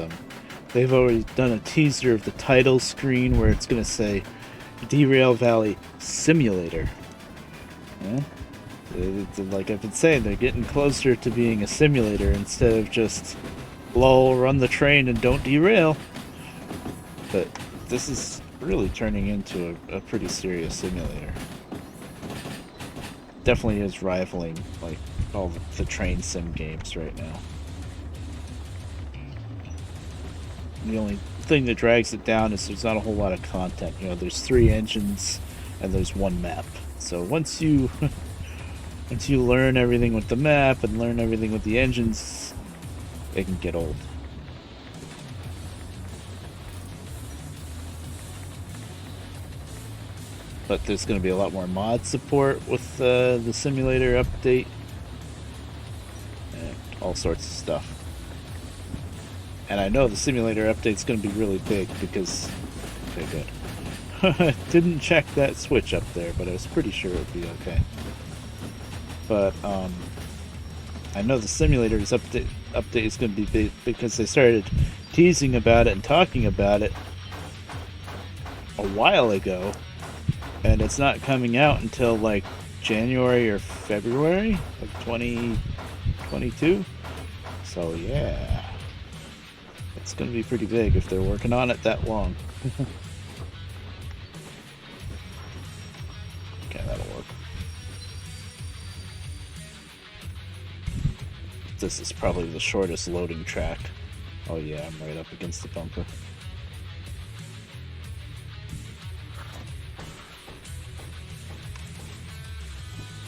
they've already done a teaser of the title screen where it's gonna say Derail Valley Simulator. Yeah? Like I've been saying, they're getting closer to being a simulator instead of just lol, run the train and don't derail. But this is really turning into a pretty serious simulator. Definitely is rivaling like all the train sim games right now. The only thing that drags it down is there's not a whole lot of content. You know, there's 3 engines and there's 1 map. So once you once you learn everything with the map and learn everything with the engines, it can get old. But there's going to be a lot more mod support with the simulator update. And all sorts of stuff. And I know the simulator update's going to be really big because... Okay, good. Didn't check that switch up there, but I was pretty sure it would be okay. But, I know the simulator's update is going to be big because they started teasing about it and talking about it a while ago. And it's not coming out until like January or February of 2022. So yeah, it's going to be pretty big if they're working on it that long. Okay, that'll work. This is probably the shortest loading track. Oh yeah, I'm right up against the bumper.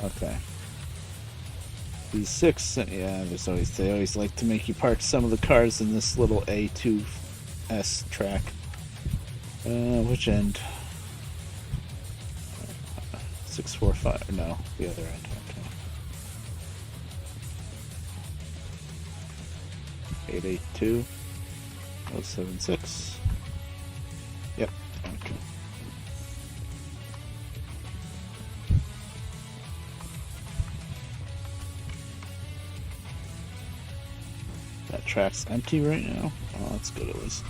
Okay. These 6, yeah, they always like to make you park some of the cars in this little A2S track. Which end? 645, no, the other end, okay. 882, 076. Yep, okay. That track's empty right now. Oh, that's good at least.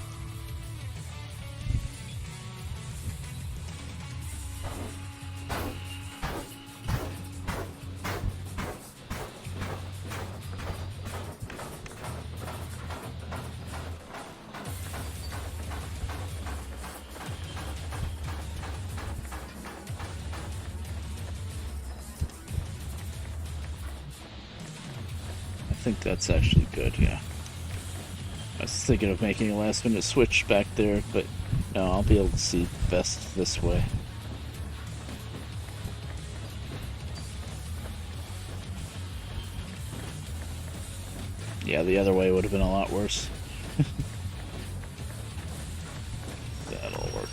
I think that's actually good, yeah. I was thinking of making a last minute switch back there, but no, I'll be able to see best this way. Yeah, the other way would have been a lot worse. That'll work.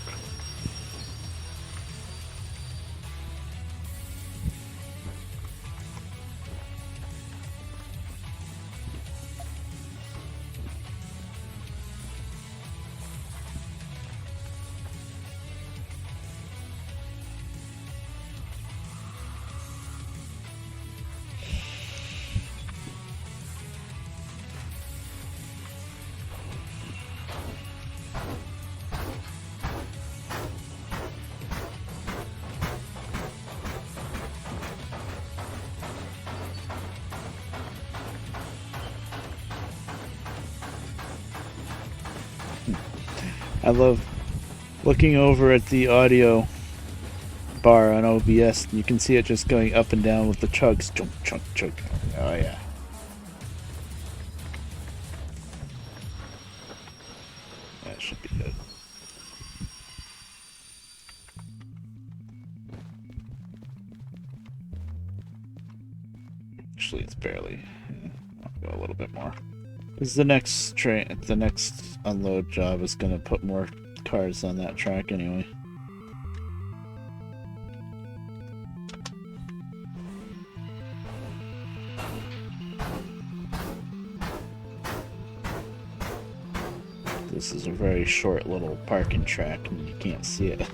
I love looking over at the audio bar on OBS. And you can see it just going up and down with the chugs. Chunk, chunk, chunk. Oh, yeah. That should be good. Actually, it's barely. I'll go a little bit more. Because the next unload job is going to put more cars on that track anyway. This is a very short little parking track and you can't see it.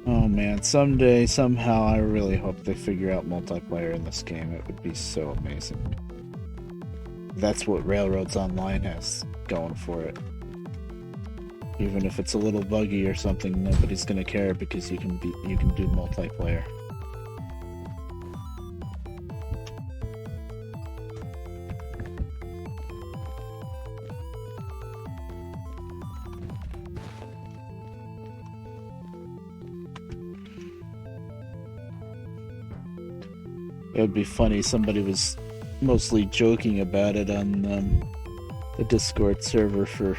Oh man, someday, somehow, I really hope they figure out multiplayer in this game. It would be so amazing. That's what Railroads Online has going for it. Even if it's a little buggy or something, nobody's gonna care because you can do multiplayer. It would be funny. Somebody was mostly joking about it on the Discord server for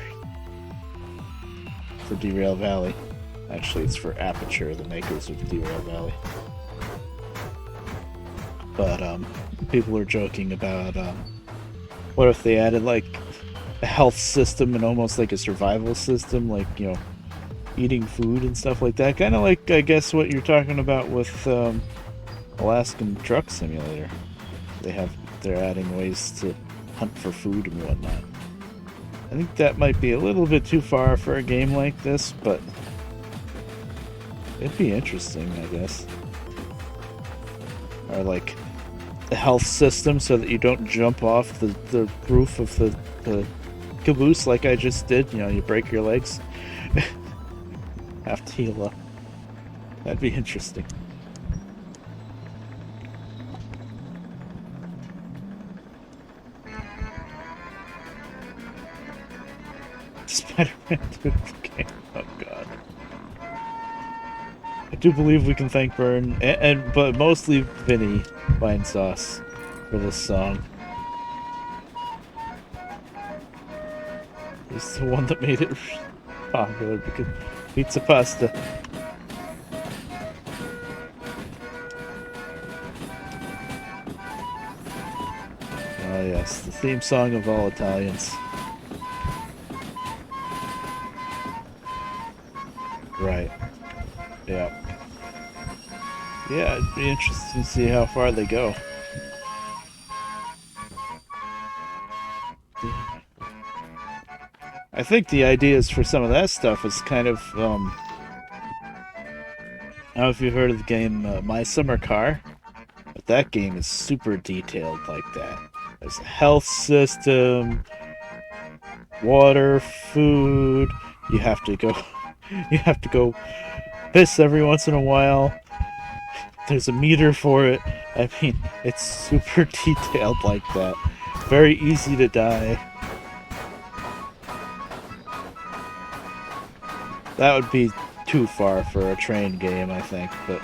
Derail Valley. Actually, it's for Aperture, the makers of Derail Valley. But people are joking about what if they added like a health system and almost like a survival system, like, you know, eating food and stuff like that. Kind of like, I guess, what you're talking about with Alaskan Truck Simulator. They're adding ways to hunt for food and whatnot. I think that might be a little bit too far for a game like this, but it'd be interesting, I guess. Or like a health system so that you don't jump off the roof of the caboose like I just did. You know, you break your legs. Have to heal up. That'd be interesting. Spider-Man 2 game. Oh god. I do believe we can thank Burn but mostly Vinny Vinesauce for this song. He's the one that made it popular because pizza pasta. Oh yes, the theme song of all Italians. Right. Yeah. Yeah, it'd be interesting to see how far they go. I think the ideas for some of that stuff is kind of, I don't know if you've heard of the game My Summer Car, but that game is super detailed like that. There's a health system, water, food, you have to go piss every once in a while. There's a meter for it. I mean, it's super detailed like that. Very easy to die. That would be too far for a train game, I think, but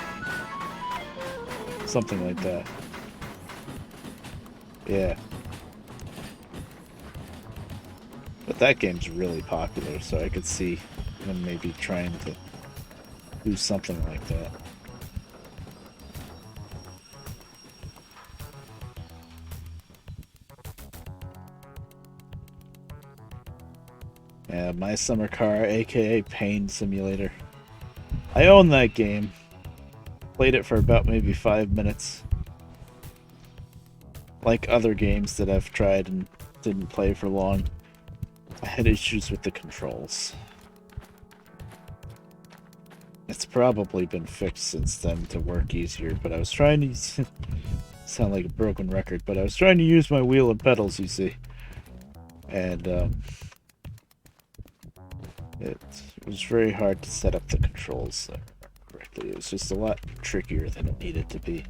something like that. Yeah. But that game's really popular, so I could see them maybe trying to do something like that. My Summer Car, aka Pain Simulator. I own that game. Played it for about maybe 5 minutes. Like other games that I've tried and didn't play for long, I had issues with the controls. It's probably been fixed since then to work easier, but I was trying to sound like a broken record, but I was trying to use my wheel and pedals, you see. And it was very hard to set up the controls correctly. It was just a lot trickier than it needed to be.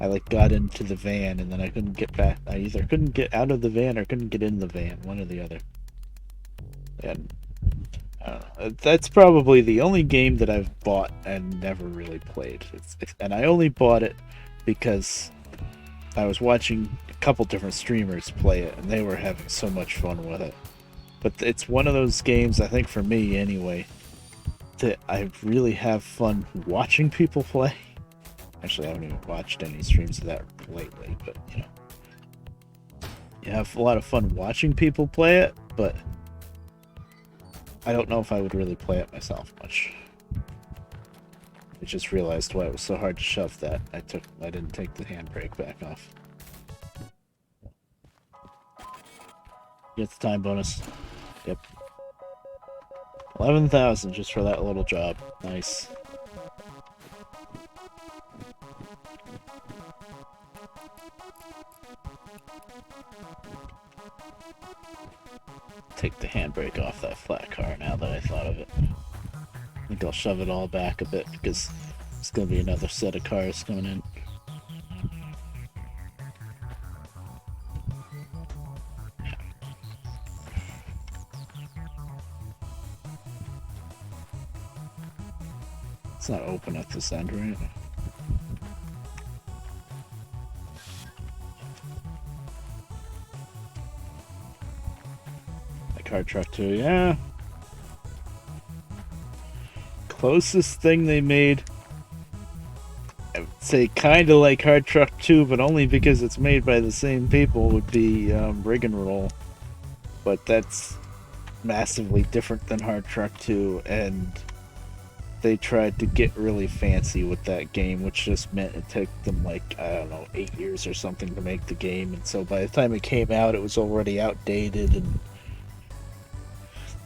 I like got into the van and then I couldn't get back. I either couldn't get out of the van or couldn't get in the van, one or the other. And that's probably the only game that I've bought and never really played. And I only bought it because I was watching a couple different streamers play it and they were having so much fun with it. But it's one of those games, I think for me anyway, that I really have fun watching people play. Actually, I haven't even watched any streams of that lately, but you know. You have a lot of fun watching people play it, but I don't know if I would really play it myself much. I just realized why it was so hard to shove that. I didn't take the handbrake back off. Get the time bonus. Yep. 11,000 just for that little job. Nice. Take the handbrake off that flat car now that I thought of it. I think I'll shove it all back a bit because it's going to be another set of cars coming in. It's not open at this end, right? Car Truck 2, yeah. Closest thing they made, I would say kind of like Hard Truck 2, but only because it's made by the same people, would be Rig and Roll. But that's massively different than Hard Truck 2, and they tried to get really fancy with that game, which just meant it took them like, I don't know, 8 years or something to make the game, and so by the time it came out, it was already outdated, and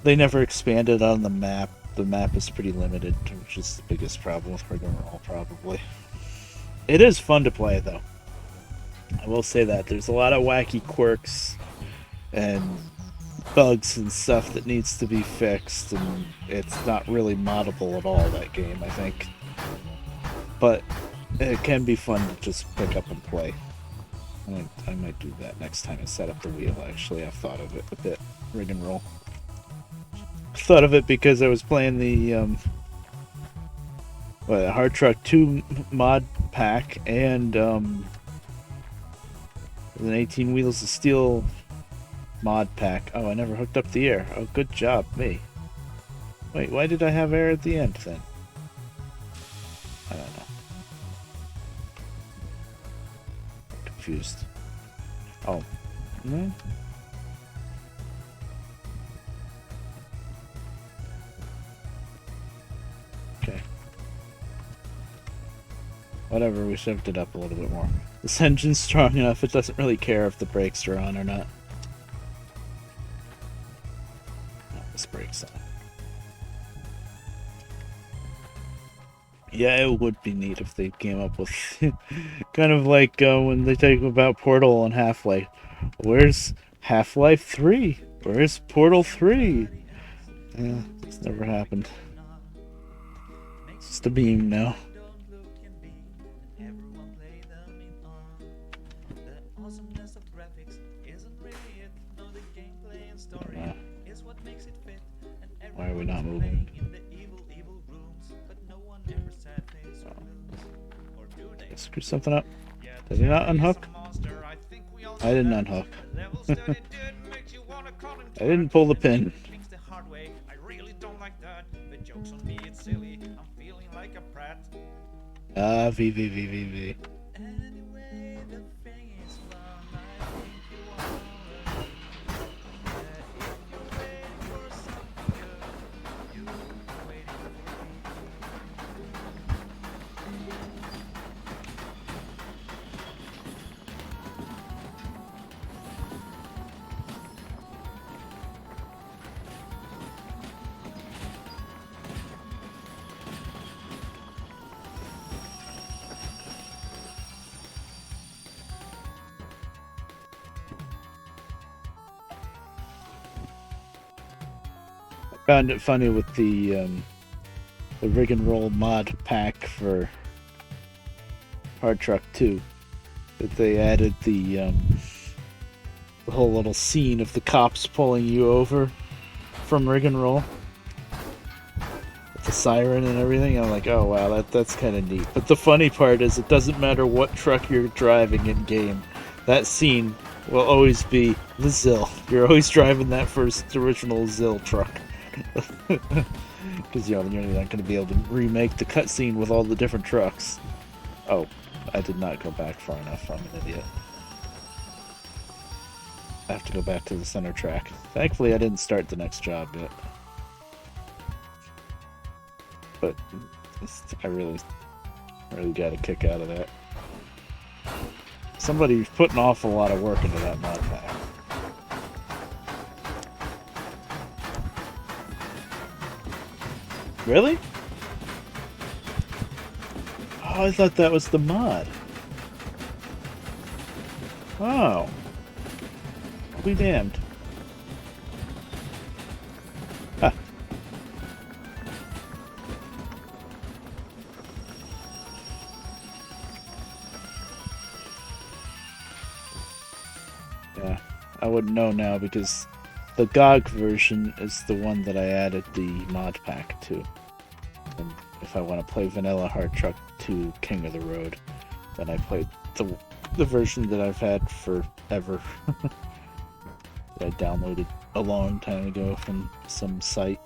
they never expanded on the map. The map is pretty limited, which is the biggest problem with Rig and Roll, probably. It is fun to play, though. I will say that. There's a lot of wacky quirks and bugs and stuff that needs to be fixed, and it's not really moddable at all, that game, I think. But it can be fun to just pick up and play. I might do that next time I set up the wheel, actually. I've thought of it a bit. Rig and Roll. Thought of it because I was playing the Hard Truck 2 mod pack and an 18 Wheels of Steel mod pack. Oh, I never hooked up the air. Oh, good job, me. Wait, why did I have air at the end then? I don't know. I'm confused. Oh. No? Okay. Whatever, we shoved it up a little bit more. This engine's strong enough, it doesn't really care if the brakes are on or not. No, this brake's on. Yeah, it would be neat if they came up with kind of like when they talk about Portal and Half-Life. Where's Half-Life 3? Where's Portal 3? Yeah, it's never happened. It's just a beam now. Why are we not moving? Screw something up. Did he not unhook? I didn't unhook. I didn't pull the pin. Ah, V. Found it funny with the rig and roll mod pack for Hard Truck 2 that they added the whole little scene of the cops pulling you over from rig and roll with the siren and everything. I'm like, oh wow, that's kind of neat. But the funny part is, it doesn't matter what truck you're driving in game, that scene will always be the Zill. You're always driving that first original Zill truck. Because you're not going to be able to remake the cutscene with all the different trucks. Oh, I did not go back far enough. I'm an idiot. I have to go back to the center track. Thankfully, I didn't start the next job yet. But I really got a kick out of that. Somebody's put an awful lot of work into that mod pack. Really? Oh, I thought that was the mod. Oh. I'll be damned. Huh. Yeah, I wouldn't know now because the GOG version is the one that I added the mod pack to. And if I want to play Vanilla Hard Truck 2 King of the Road, then I played the version that I've had forever. That I downloaded a long time ago from some site.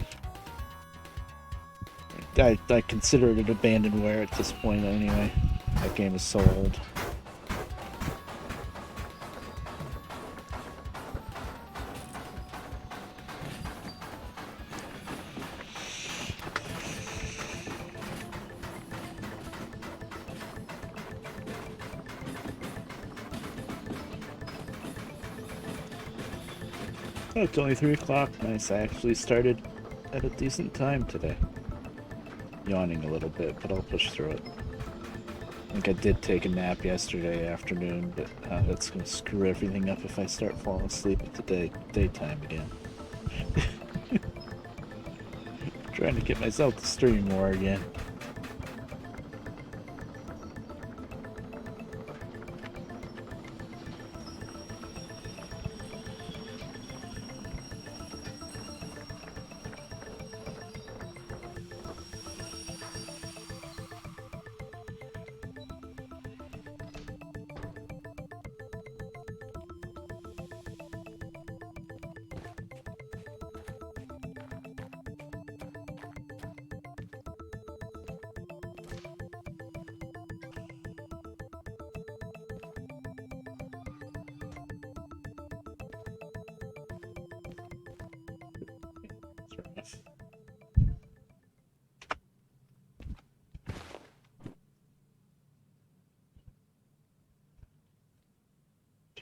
I consider it abandonware at this point anyway. That game is so old. Oh, it's only 3 o'clock. Nice. I actually started at a decent time today. Yawning a little bit, but I'll push through it. I think I did take a nap yesterday afternoon, but that's going to screw everything up if I start falling asleep at the daytime again. Trying to get myself to stream more again.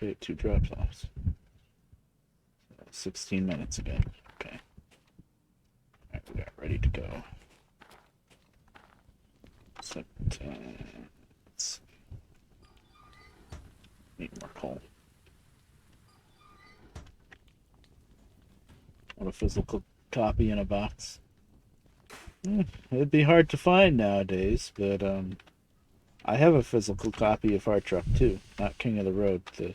Okay, 2 drop-offs. 16 minutes ago. Okay. Alright, we got ready to go. Except, let's need more coal. Want a physical copy in a box? It'd be hard to find nowadays, but I have a physical copy of Hard Truck 2, not King of the Road, the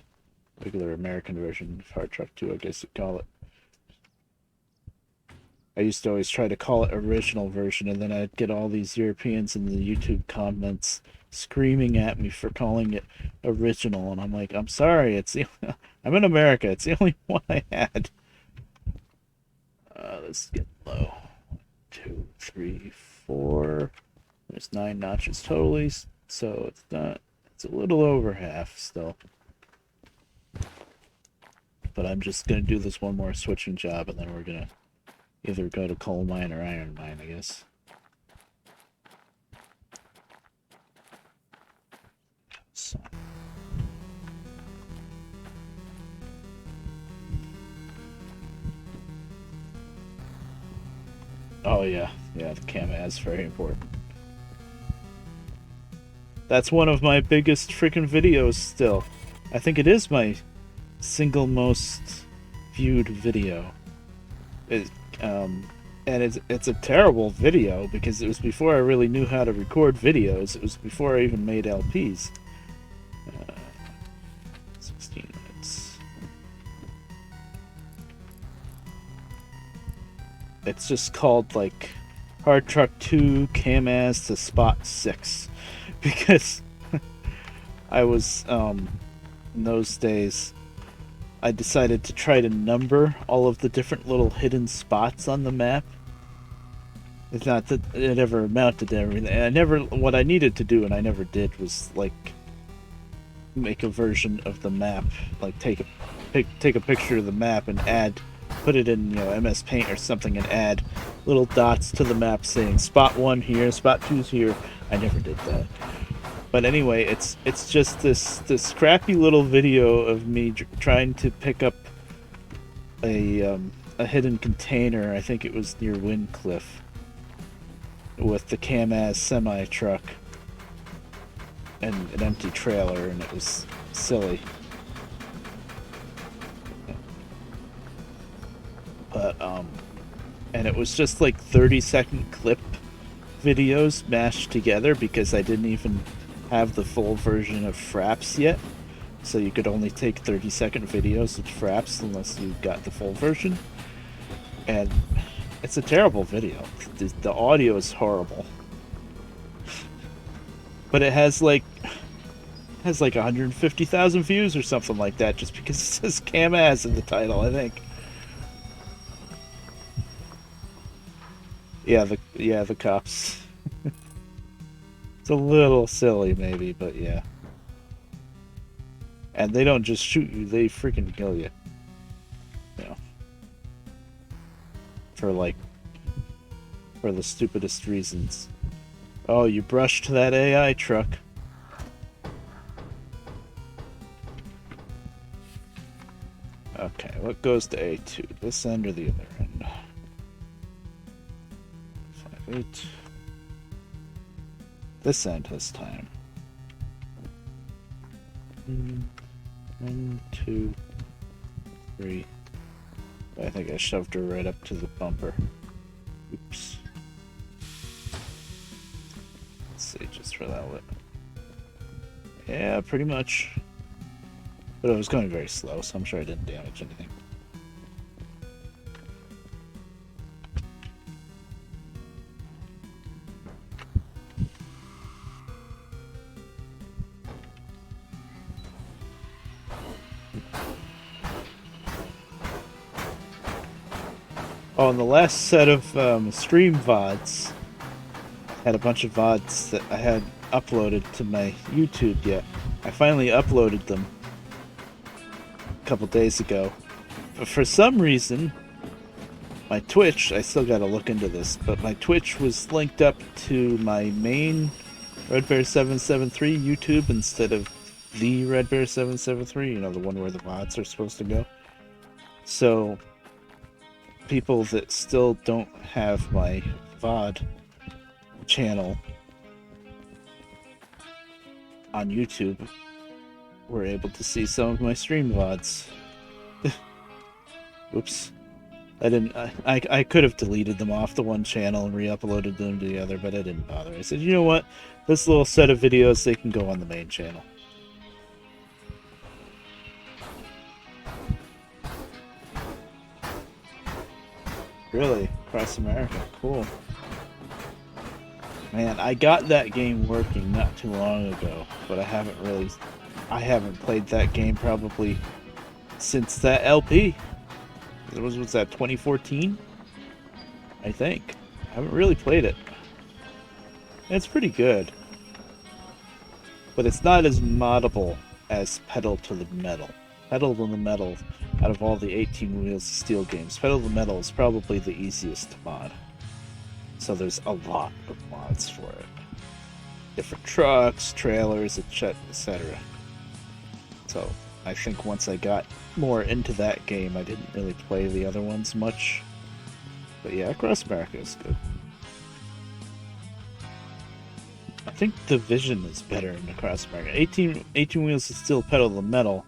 regular American version of Hard Truck 2, I guess you'd call it. I used to always try to call it original version, and then I'd get all these Europeans in the YouTube comments screaming at me for calling it original, and I'm like, I'm sorry, I'm in America, it's the only one I had. Let's get low. 2, 3, 4. There's 9 notches totally, so it's a little over half still. But I'm just gonna do this one more switching job, and then we're gonna either go to coal mine or iron mine, I guess. So. Oh yeah, the camera is very important. That's one of my biggest freaking videos still. I think it is my single most viewed video. and it's a terrible video because it was before I really knew how to record videos. It was before I even made LPs. 16 minutes. It's just called like Hard Truck 2 Cam-As to Spot 6 because I was in those days I decided to try to number all of the different little hidden spots on the map. It's not that it ever amounted to everything. What I needed to do, and I never did, was like make a version of the map, like take a picture of the map and put it in MS Paint or something and add little dots to the map saying spot 1 here, spot 2's here. I never did that. But anyway, it's just this crappy little video of me trying to pick up a hidden container. I think it was near Windcliff with the Cam-As semi truck and an empty trailer, and it was silly. But and it was just like 30-second clip videos mashed together because I didn't even have the full version of Fraps yet, so you could only take 30-second videos of Fraps unless you got the full version. And it's a terrible video. The audio is horrible, but it has like 150,000 views or something like that just because it says Cam-As in the title, I think. Yeah, the cops. It's a little silly, maybe, but yeah. And they don't just shoot you, they freaking kill you. You know. For the stupidest reasons. Oh, you brushed that AI truck. Okay, what goes to A2? This end or the other end? 5-8. This end this time. 1, 2, 3. I think I shoved her right up to the bumper. Oops. Let's see, just for that lit. Yeah, pretty much. But it was going very slow, so I'm sure I didn't damage anything. Oh, and the last set of stream VODs had a bunch of VODs that I had uploaded to my YouTube yet. I finally uploaded them a couple days ago. But for some reason, my Twitch, I still gotta look into this, but my Twitch was linked up to my main Redbear773 YouTube instead of the Redbear773, you know, the one where the VODs are supposed to go. So people that still don't have my VOD channel on YouTube were able to see some of my stream VODs. Oops. I could have deleted them off the one channel and re-uploaded them to the other, but I didn't bother. I said, you know what? This little set of videos, they can go on the main channel. Really? Across America. Cool. Man, I got that game working not too long ago, but I haven't played that game probably since that LP. Was that 2014? I think. I haven't really played it. It's pretty good. But it's not as moddable as Pedal to the Metal. Pedal to the Metal, out of all the 18 Wheels of Steel games, Pedal to the Metal is probably the easiest to mod. So there's a lot of mods for it. Different trucks, trailers, etc. So I think once I got more into that game, I didn't really play the other ones much. But yeah, Across America is good. I think the vision is better in Across America. 18 Wheels is still Pedal to the Metal.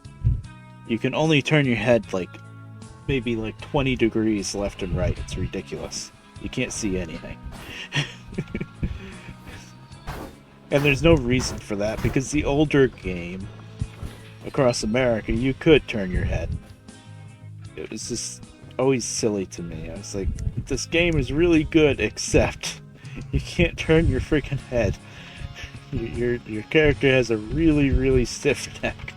You can only turn your head like maybe like 20 degrees left and right. It's ridiculous. You can't see anything. And there's no reason for that, because the older game, Across America, you could turn your head. It was just always silly to me. I was like, this game is really good, except you can't turn your freaking head. Your character has a really, really stiff neck.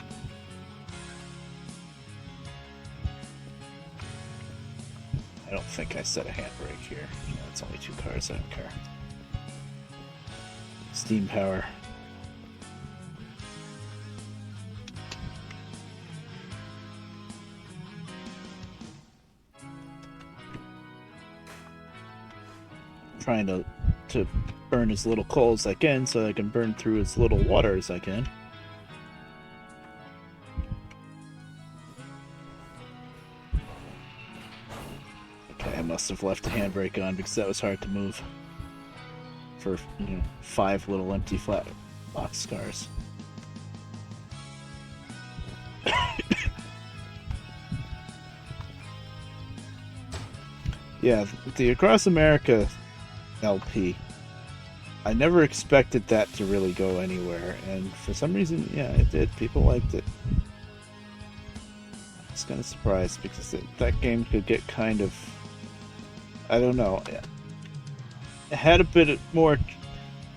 I don't think I set a handbrake here. No, it's only 2 cars, I don't care. Steam power. Trying to burn as little coal as I can so I can burn through as little water as I can. Okay, I must have left the handbrake on because that was hard to move for, 5 little empty flat box cars. Yeah, the Across America LP, I never expected that to really go anywhere, and for some reason, yeah, it did. People liked it. I was kind of surprised because that game could get kind of, I don't know, it had a bit more,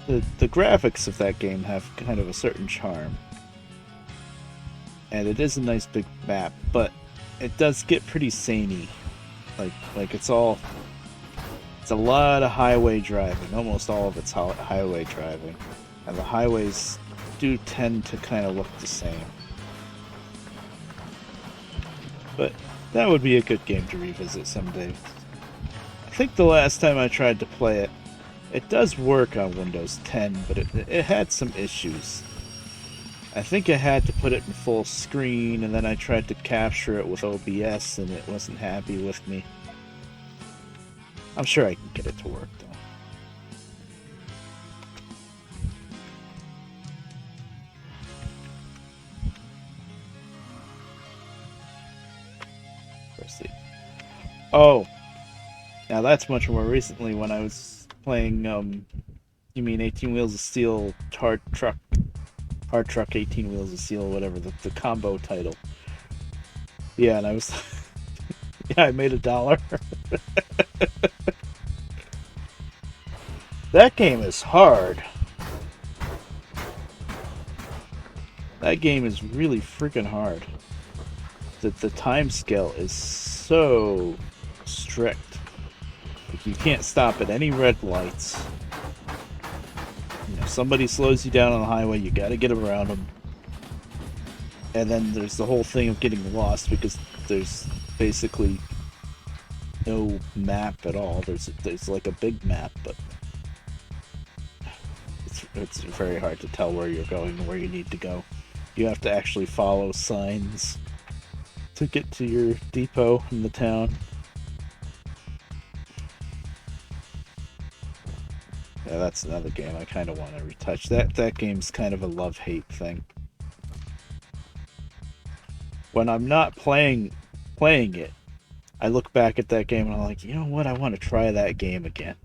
the graphics of that game have kind of a certain charm, and it is a nice big map, but it does get pretty samey. Like it's a lot of highway driving. Almost all of it's highway driving, and the highways do tend to kind of look the same. But that would be a good game to revisit someday. I think the last time I tried to play it, it does work on Windows 10, but it had some issues. I think I had to put it in full screen, and then I tried to capture it with OBS, and it wasn't happy with me. I'm sure I can get it to work, though. Oh! Now that's much more recently when I was playing, you mean 18 Wheels of Steel Hard Truck 18 Wheels of Steel, whatever, the combo title. Yeah, and I was... yeah, I made $1. That game is hard. That game is really freaking hard. The time scale is so strict. Like, you can't stop at any red lights. If somebody slows you down on the highway, you gotta get around them. And then there's the whole thing of getting lost because there's basically no map at all. There's like a big map, but it's very hard to tell where you're going and where you need to go. You have to actually follow signs to get to your depot in the town. Yeah, that's another game I kind of want to retouch. That game's kind of a love-hate thing. When I'm not playing it, I look back at that game and I'm like, you know what, I want to try that game again.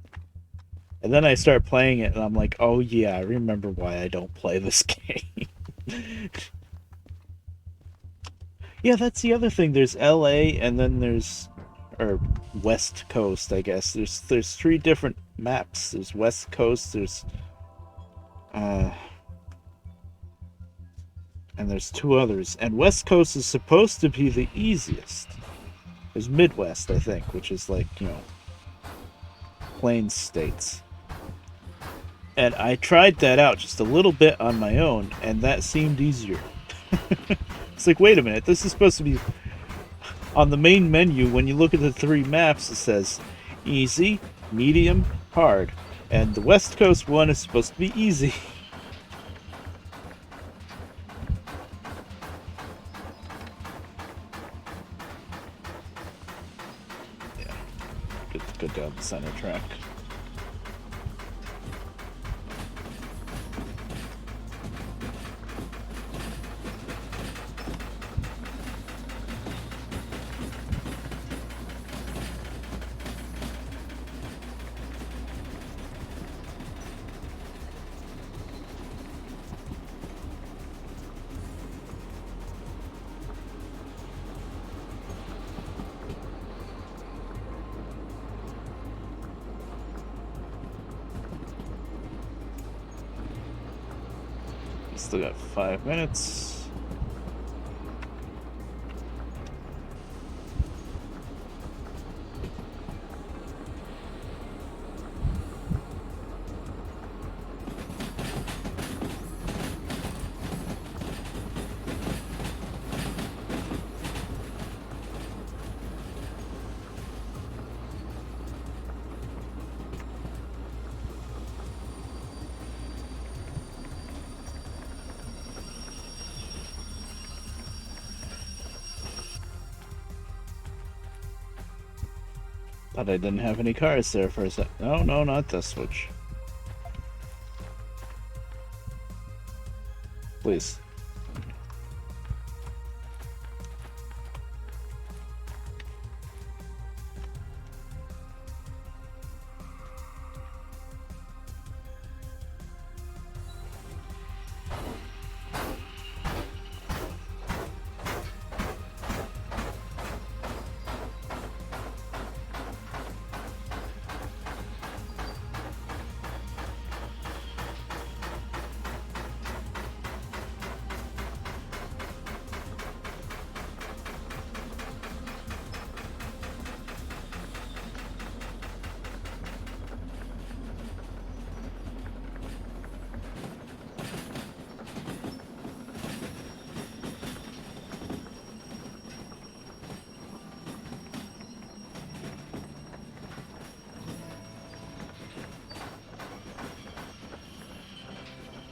And then I start playing it and I'm like, oh yeah, I remember why I don't play this game. Yeah, that's the other thing. There's LA and then there's, or West Coast, I guess. There's 3 different maps. There's West Coast, there's and there's 2 others. And West Coast is supposed to be the easiest. There's Midwest, I think, which is like, Plains states. And I tried that out just a little bit on my own, and that seemed easier. It's like, wait a minute, this is supposed to be... On the main menu, when you look at the 3 maps, it says easy, medium, hard. And the West Coast one is supposed to be easy. Yeah, good down the center track. Still got 5 minutes. Thought I didn't have any cars there for a sec. No, no, not this switch. Please.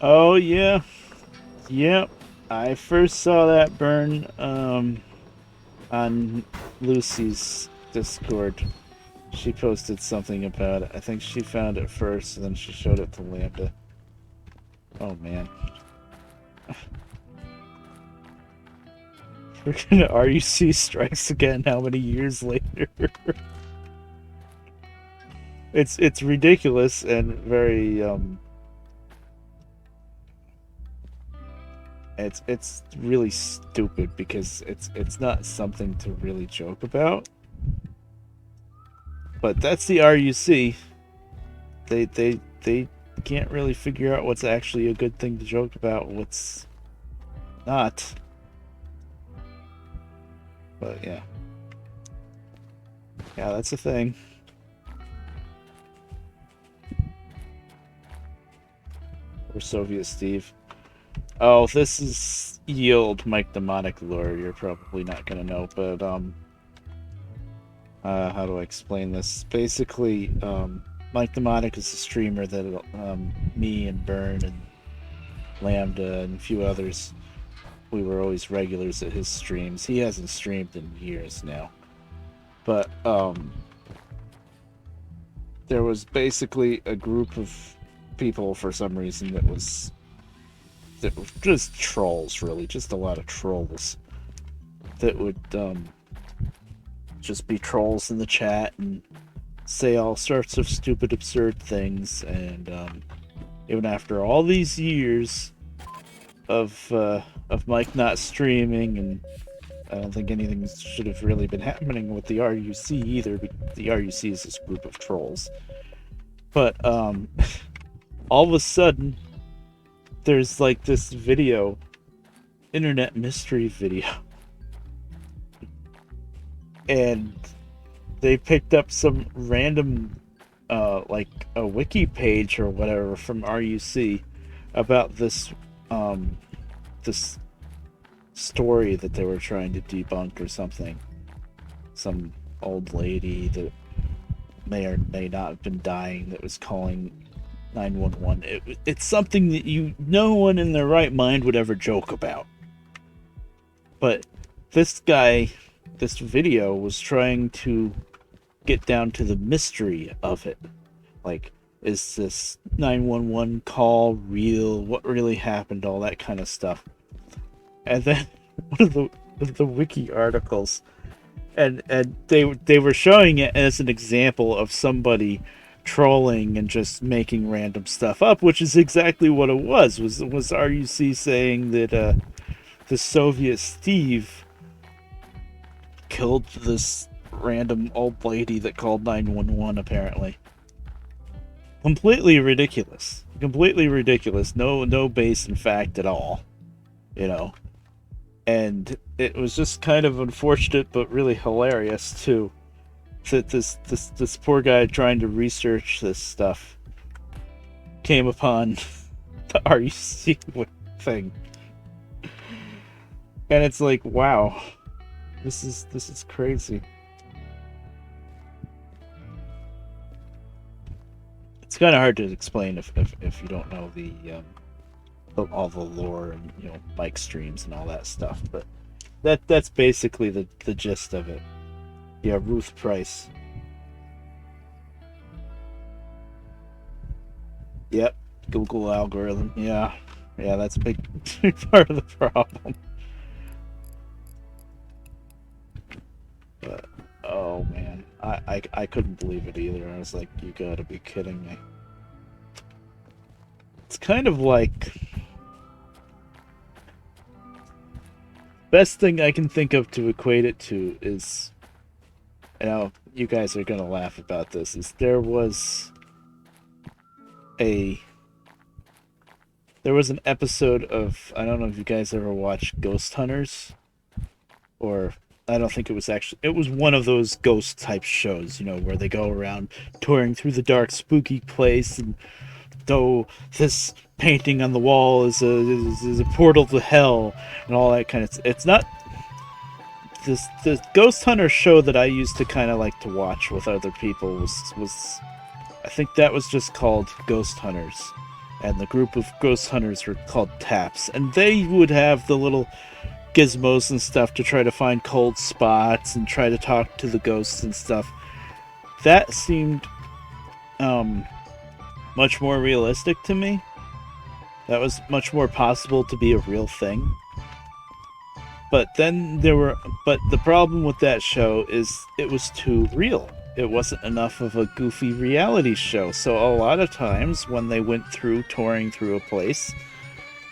Oh yeah, yep. I first saw that burn on Lucy's Discord. She posted something about it. I think she found it first, and then she showed it to Lambda. Oh man. Freaking RUC strikes again. How many years later? It's ridiculous and very it's really stupid because it's not something to really joke about. But that's the RUC. They can't really figure out what's actually a good thing to joke about, what's not. But yeah. Yeah, that's a thing. Or Soviet Steve. Oh, this is Yield Mike Demonic lore. You're probably not gonna know, but how do I explain this? Basically, Mike Demonic is a streamer that me and Burn and Lambda and a few others, we were always regulars at his streams. He hasn't streamed in years now, but there was basically a group of people for some reason that was just trolls, really, just a lot of trolls that would just be trolls in the chat and say all sorts of stupid, absurd things. And even after all these years of Mike not streaming, and I don't think anything should have really been happening with the RUC either, because the RUC is this group of trolls. But all of a sudden, there's like this video, internet mystery video, and they picked up some random like a wiki page or whatever from RUC about this this story that they were trying to debunk or something. Some old lady that may or may not have been dying that was calling 911. It's something that no one in their right mind would ever joke about. But this guy, this video was trying to get down to the mystery of it. Like, is this 911 call real? What really happened? All that kind of stuff. And then one of the wiki articles, and they were showing it as an example of somebody trolling and just making random stuff up, which is exactly what it was RUC saying that the Soviet Steve killed this random old lady that called 911 apparently. completely ridiculous. Completely ridiculous. No base in fact at all. You know. And it was just kind of unfortunate but really hilarious too. That this poor guy trying to research this stuff came upon the RUC thing. And it's like, wow. This is crazy. It's kind of hard to explain if you don't know all the lore and mic streams and all that stuff, but that's basically the gist of it. Yeah, Ruth Price. Yep, Google algorithm. Yeah, that's a big part of the problem. But oh man, I couldn't believe it either. I was like, you gotta be kidding me. It's kind of like best thing I can think of to equate it to is, you guys are gonna laugh about this, is there was an episode of, I don't know if you guys ever watched Ghost Hunters, or I don't think it was one of those ghost type shows, where they go around touring through the dark spooky place, and though this painting on the wall is a portal to hell and all that kind of. It's not this Ghost Hunter show that I used to kind of like to watch with other people was I think that was just called Ghost Hunters, and the group of Ghost Hunters were called Taps, and they would have the little gizmos and stuff to try to find cold spots and try to talk to the ghosts and stuff. That seemed much more realistic to me. That was much more possible to be a real thing. But the problem with that show is it was too real. It wasn't enough of a goofy reality show. So a lot of times when they went touring through a place,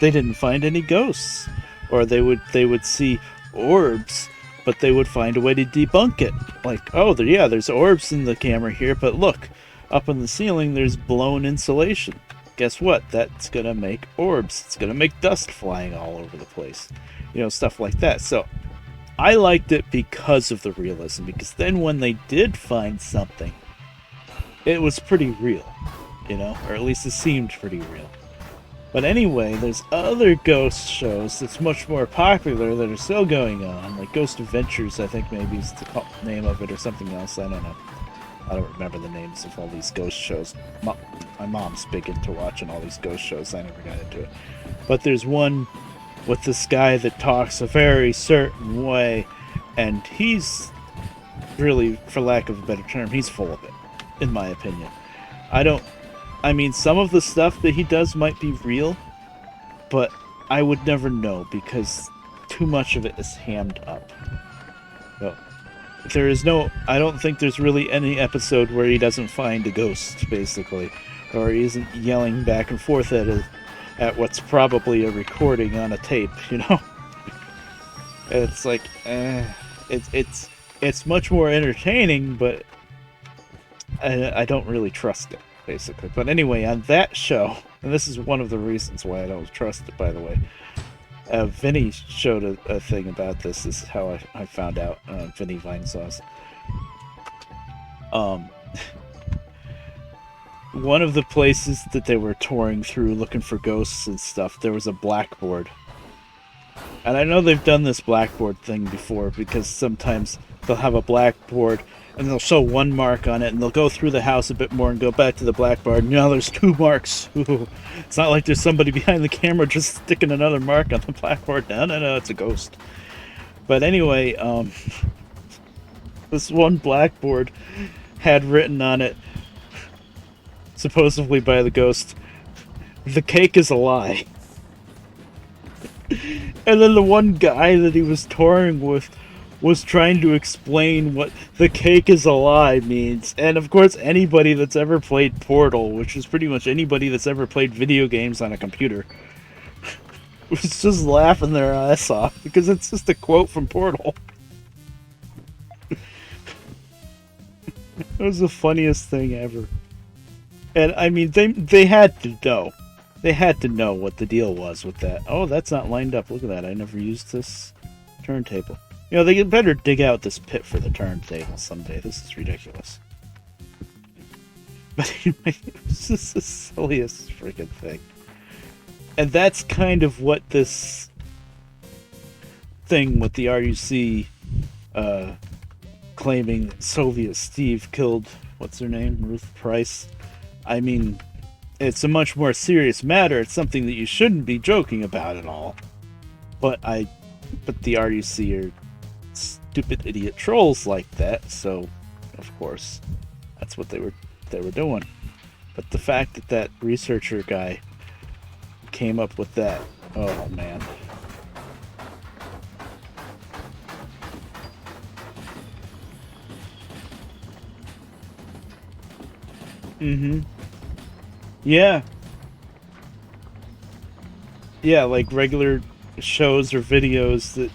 they didn't find any ghosts. Or they would see orbs, but they would find a way to debunk it. Like, oh, there's orbs in the camera here, but look, up in the ceiling there's blown insulation. Guess what? That's gonna make orbs. It's gonna make dust flying all over the place. Stuff like that. So I liked it because of the realism, because then when they did find something, it was pretty real, or at least it seemed pretty real. But anyway, there's other ghost shows that's much more popular that are still going on, like Ghost Adventures, I think maybe is the name of it, or something else, I don't know. I don't remember the names of all these ghost shows. My mom's big into watching all these ghost shows, I never got into it. But there's one with this guy that talks a very certain way, and he's really, for lack of a better term, he's full of it, in my opinion. Some of the stuff that he does might be real, but I would never know because too much of it is hammed up. So, I don't think there's really any episode where he doesn't find a ghost, basically, or he isn't yelling back and forth at what's probably a recording on a tape, It's like, it's much more entertaining, but I don't really trust it, basically. But anyway, on that show, and this is one of the reasons why I don't trust it, by the way, Vinny showed a thing about this. This is how I found out. Vinny Vinesauce. One of the places that they were touring through looking for ghosts and stuff, there was a blackboard. And I know they've done this blackboard thing before, because sometimes they'll have a blackboard and they'll show one mark on it, and they'll go through the house a bit more and go back to the blackboard, and there's two marks. Ooh. It's not like there's somebody behind the camera just sticking another mark on the blackboard. No, it's a ghost. But anyway, this one blackboard had written on it, supposedly by the ghost, "The cake is a lie." And then the one guy that he was touring with was trying to explain what "the cake is a lie" means. And of course, anybody that's ever played Portal, which is pretty much anybody that's ever played video games on a computer, was just laughing their ass off, because it's just a quote from Portal. It was the funniest thing ever. And I mean, they had to know. They had to know what the deal was with that. Oh, that's not lined up. Look at that. I never used this turntable. You know, they better dig out this pit for the turntable someday. This is ridiculous. But anyway, it was just the silliest freaking thing. And that's kind of what this thing with the RUC claiming that Soviet Steve killed, what's her name? Ruth Price. I mean, it's a much more serious matter. It's something that you shouldn't be joking about at all. But the RUC are stupid idiot trolls like that, so of course that's what they were doing. But the fact that that researcher guy came up with that, oh man. Mm-hmm. Yeah. Yeah, like regular shows or videos that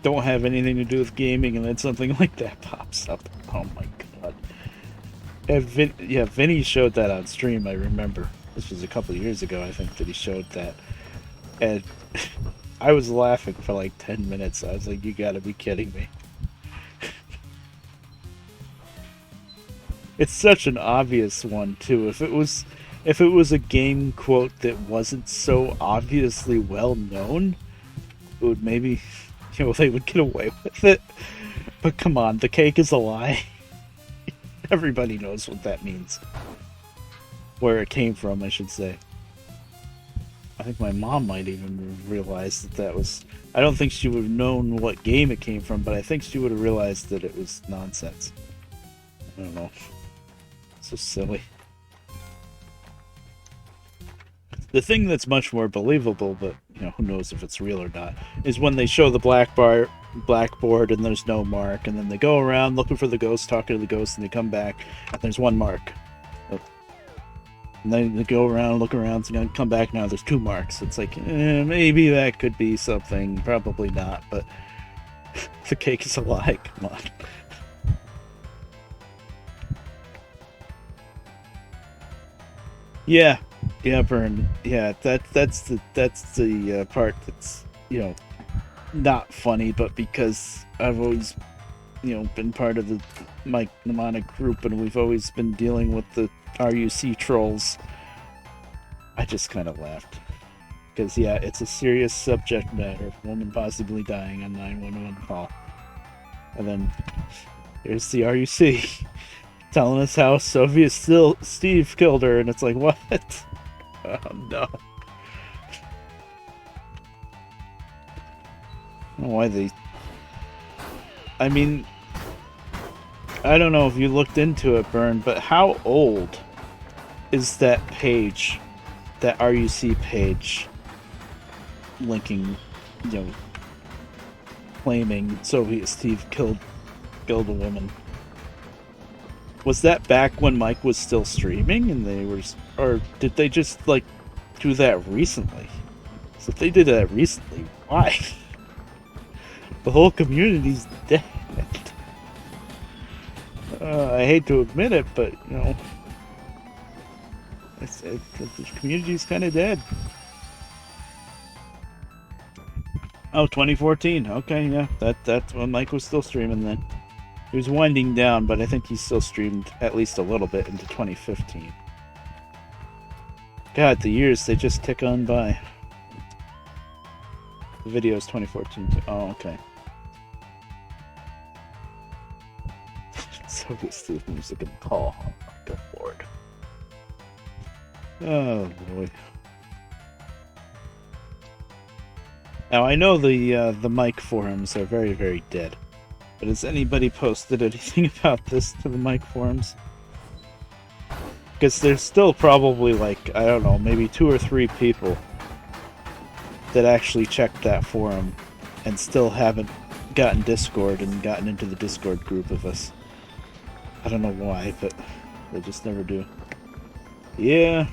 don't have anything to do with gaming, and then something like that pops up. Oh my god. And Vinny showed that on stream, I remember. This was a couple of years ago, I think, that he showed that. And I was laughing for like 10 minutes. I was like, you gotta be kidding me. It's such an obvious one too. If it was a game quote that wasn't so obviously well known, it would maybe, you know, they would get away with it. But come on, the cake is a lie. Everybody knows what that means. Where it came from, I should say. I think my mom might even realize that was... I don't think she would have known what game it came from, but I think she would have realized that it was nonsense. I don't know. So silly. The thing that's much more believable, but you know, who knows if it's real or not, is when they show the blackboard and there's no mark, and then they go around looking for the ghost, talking to the ghost, and they come back and there's one mark. And then they go around, look around, and come back, now there's 2 marks. It's like, maybe that could be something, probably not, but the cake is a lie, come on. Yeah, Burn. Yeah, that's the part that's, you know, not funny, but because I've always, you know, been part of the Mike Mnemonic group, and we've always been dealing with the RUC trolls, I just kind of laughed. Because, yeah, it's a serious subject matter. Woman possibly dying on 911 call. And then here's the RUC telling us how Soviet Steve killed her, and it's like, what? Oh, no. I don't know why they... I mean, I don't know if you looked into it, Burn, but how old is that page, that RUC page, linking, you know, claiming Soviet Steve killed a woman? Was that back when Mike was still streaming and they were, or did they just like do that recently? So if they did that recently, why? The whole community's dead. I hate to admit it, but you know, the community's kind of dead. Oh, 2014. Okay, yeah, that's when Mike was still streaming then. He was winding down, but I think he still streamed at least a little bit into 2015. God, the years, they just tick on by. The video is 2014 too. Oh, okay. Soviet Steve music and call. Good lord. Oh boy. Now I know the Mike forums are very, very dead. But has anybody posted anything about this to the Mike forums? Because there's still probably like, I don't know, maybe 2 or 3 people that actually checked that forum and still haven't gotten Discord and gotten into the Discord group of us. I don't know why, but they just never do. Yeah.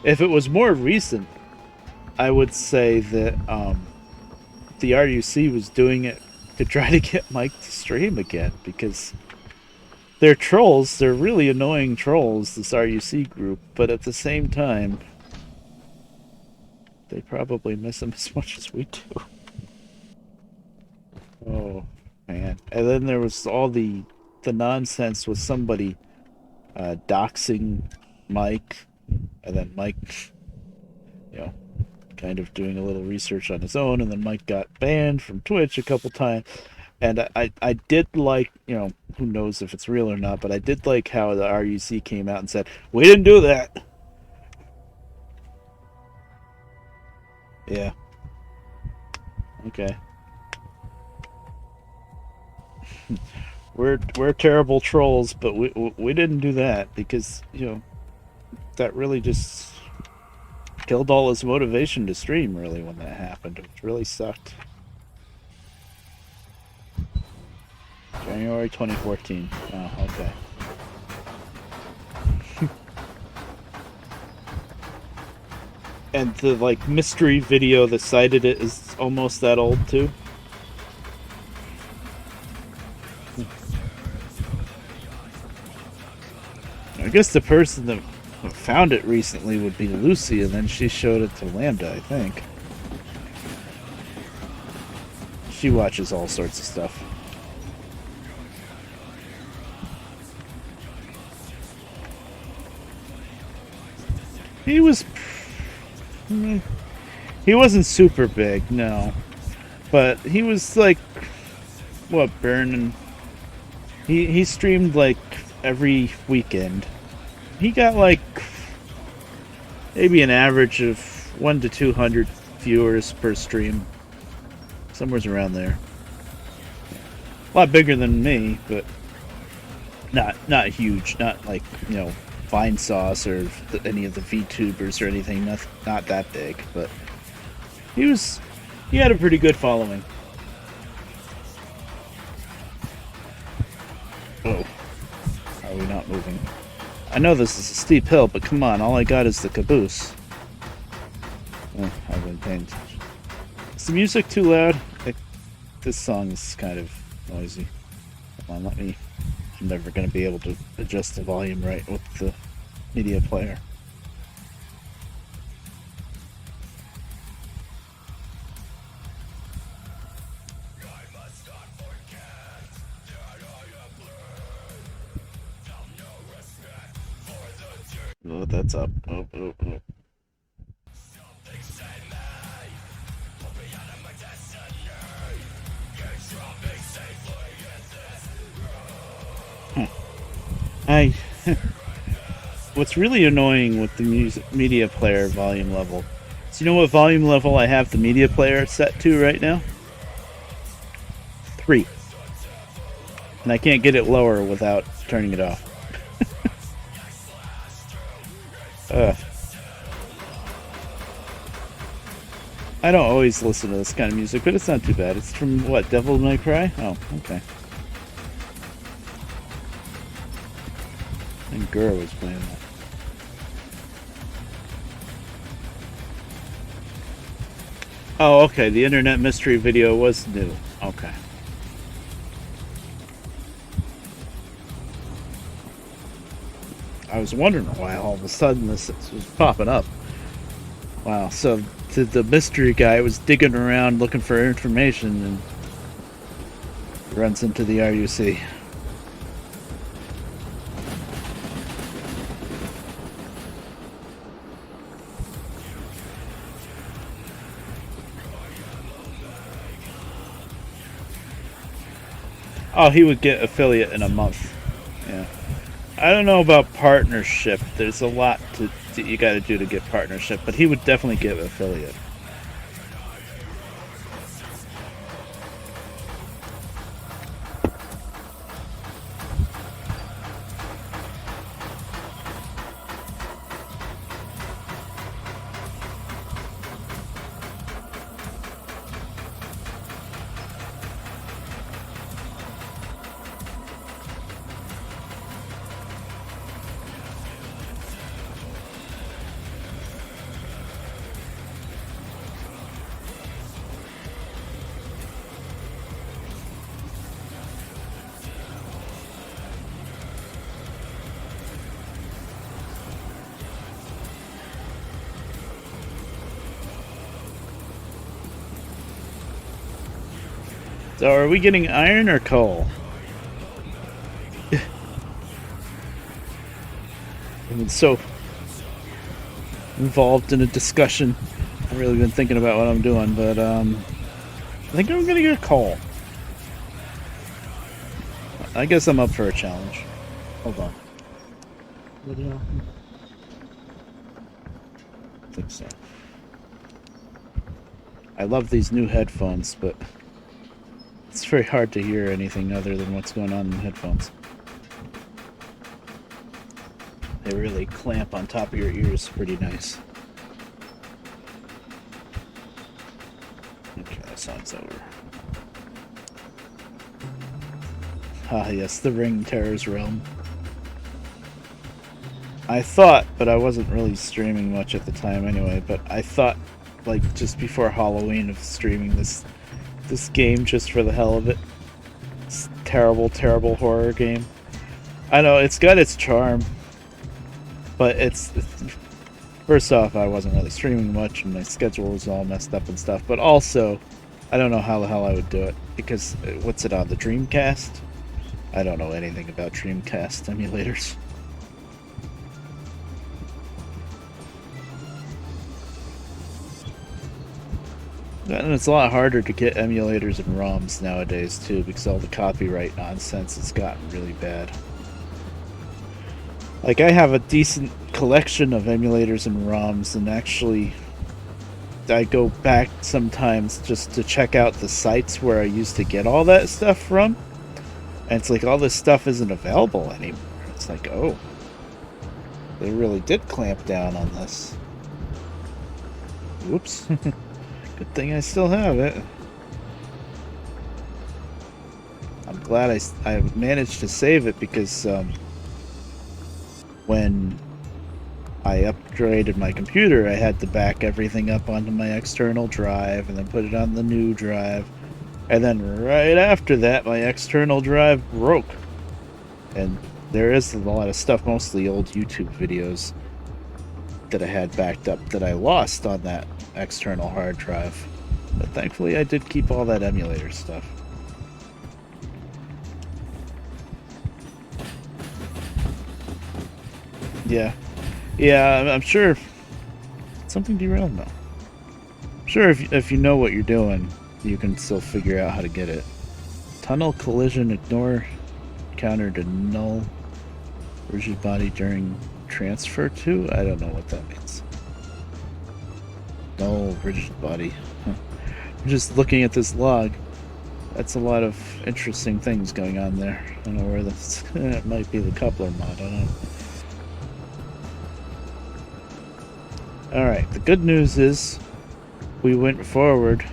If it was more recent, I would say that the RUC was doing it to try to get Mike to stream again, because they're trolls. They're really annoying trolls, this RUC group, but at the same time, they probably miss him as much as we do. Oh, man. And then there was all the nonsense with somebody doxing Mike, and then Mike, you know, kind of doing a little research on his own, and then Mike got banned from Twitch a couple times. And I did like, who knows if it's real or not, but I did like how the RUC came out and said, we didn't do that. Yeah. Okay. We're terrible trolls, but we didn't do that, because, that really just killed all his motivation to stream, really, when that happened. It really sucked. January 2014. Oh, okay. And the, mystery video that cited it is almost that old, too? I guess the person that found it recently would be Lucy, and then she showed it to Lambda, I think. She watches all sorts of stuff. He wasn't super big, no. But he was burning. He streamed every weekend. He got maybe an average of 1 to 200 viewers per stream. Somewhere's around there. A lot bigger than me, but not huge. Not Vine Sauce or any of the VTubers or anything. Not that big, but he had a pretty good following. Oh, are we not moving? I know this is a steep hill, but come on, all I got is the caboose. Oh, I've been paying attention. Is the music too loud? This song is kind of noisy. Come on, I'm never going to be able to adjust the volume right with the media player. Oh, that's up. Oh. What's really annoying with the media player volume level, so you know what volume level I have the media player set to right now? 3. And I can't get it lower without turning it off. I don't always listen to this kind of music, but it's not too bad. It's from, what, Devil May Cry? Oh, okay. And Gura was playing that. Oh, okay. The internet mystery video was new. Okay. I was wondering why all of a sudden this was popping up. Wow. So the mystery guy was digging around looking for information and runs into the RUC. Oh, he would get affiliate in a month. Yeah. I don't know about partnership. There's a lot to you got to do to get partnership, but he would definitely get affiliate. So are we getting iron or coal? I'm so involved in a discussion. I've really been thinking about what I'm doing, but I think I'm gonna get coal. I guess I'm up for a challenge. Hold on. Video. I think so. I love these new headphones, but it's very hard to hear anything other than what's going on in the headphones. They really clamp on top of your ears pretty nice. Okay, that sounds over. Ah, yes, the Ring Terror's Realm. I thought, but I wasn't really streaming much at the time anyway, but I thought, like, just before Halloween of streaming this game just for the hell of it. This terrible, terrible horror game. I know, it's got its charm, but it's first off, I wasn't really streaming much, and my schedule was all messed up and stuff, but also, I don't know how the hell I would do it, because what's it on, the Dreamcast? I don't know anything about Dreamcast emulators. And it's a lot harder to get emulators and ROMs nowadays, too, because all the copyright nonsense has gotten really bad. Like, I have a decent collection of emulators and ROMs, and actually, I go back sometimes just to check out the sites where I used to get all that stuff from, and it's like all this stuff isn't available anymore. It's like, oh, they really did clamp down on this. Whoops. Good thing I still have it. I'm glad I managed to save it because when I upgraded my computer, I had to back everything up onto my external drive and then put it on the new drive. And then right after that, my external drive broke. And there is a lot of stuff, mostly old YouTube videos, that I had backed up that I lost on that external hard drive. But thankfully I did keep all that emulator stuff. Yeah. Yeah, I'm sure something derailed now. I'm sure if you know what you're doing, you can still figure out how to get it. Tunnel collision, ignore counter to null rigid body during transfer to? I don't know what that means. Null rigid body. Huh. I'm just looking at this log. That's a lot of interesting things going on there. I don't know where this... it might be the coupler mod, I don't know. Alright, the good news is we went forward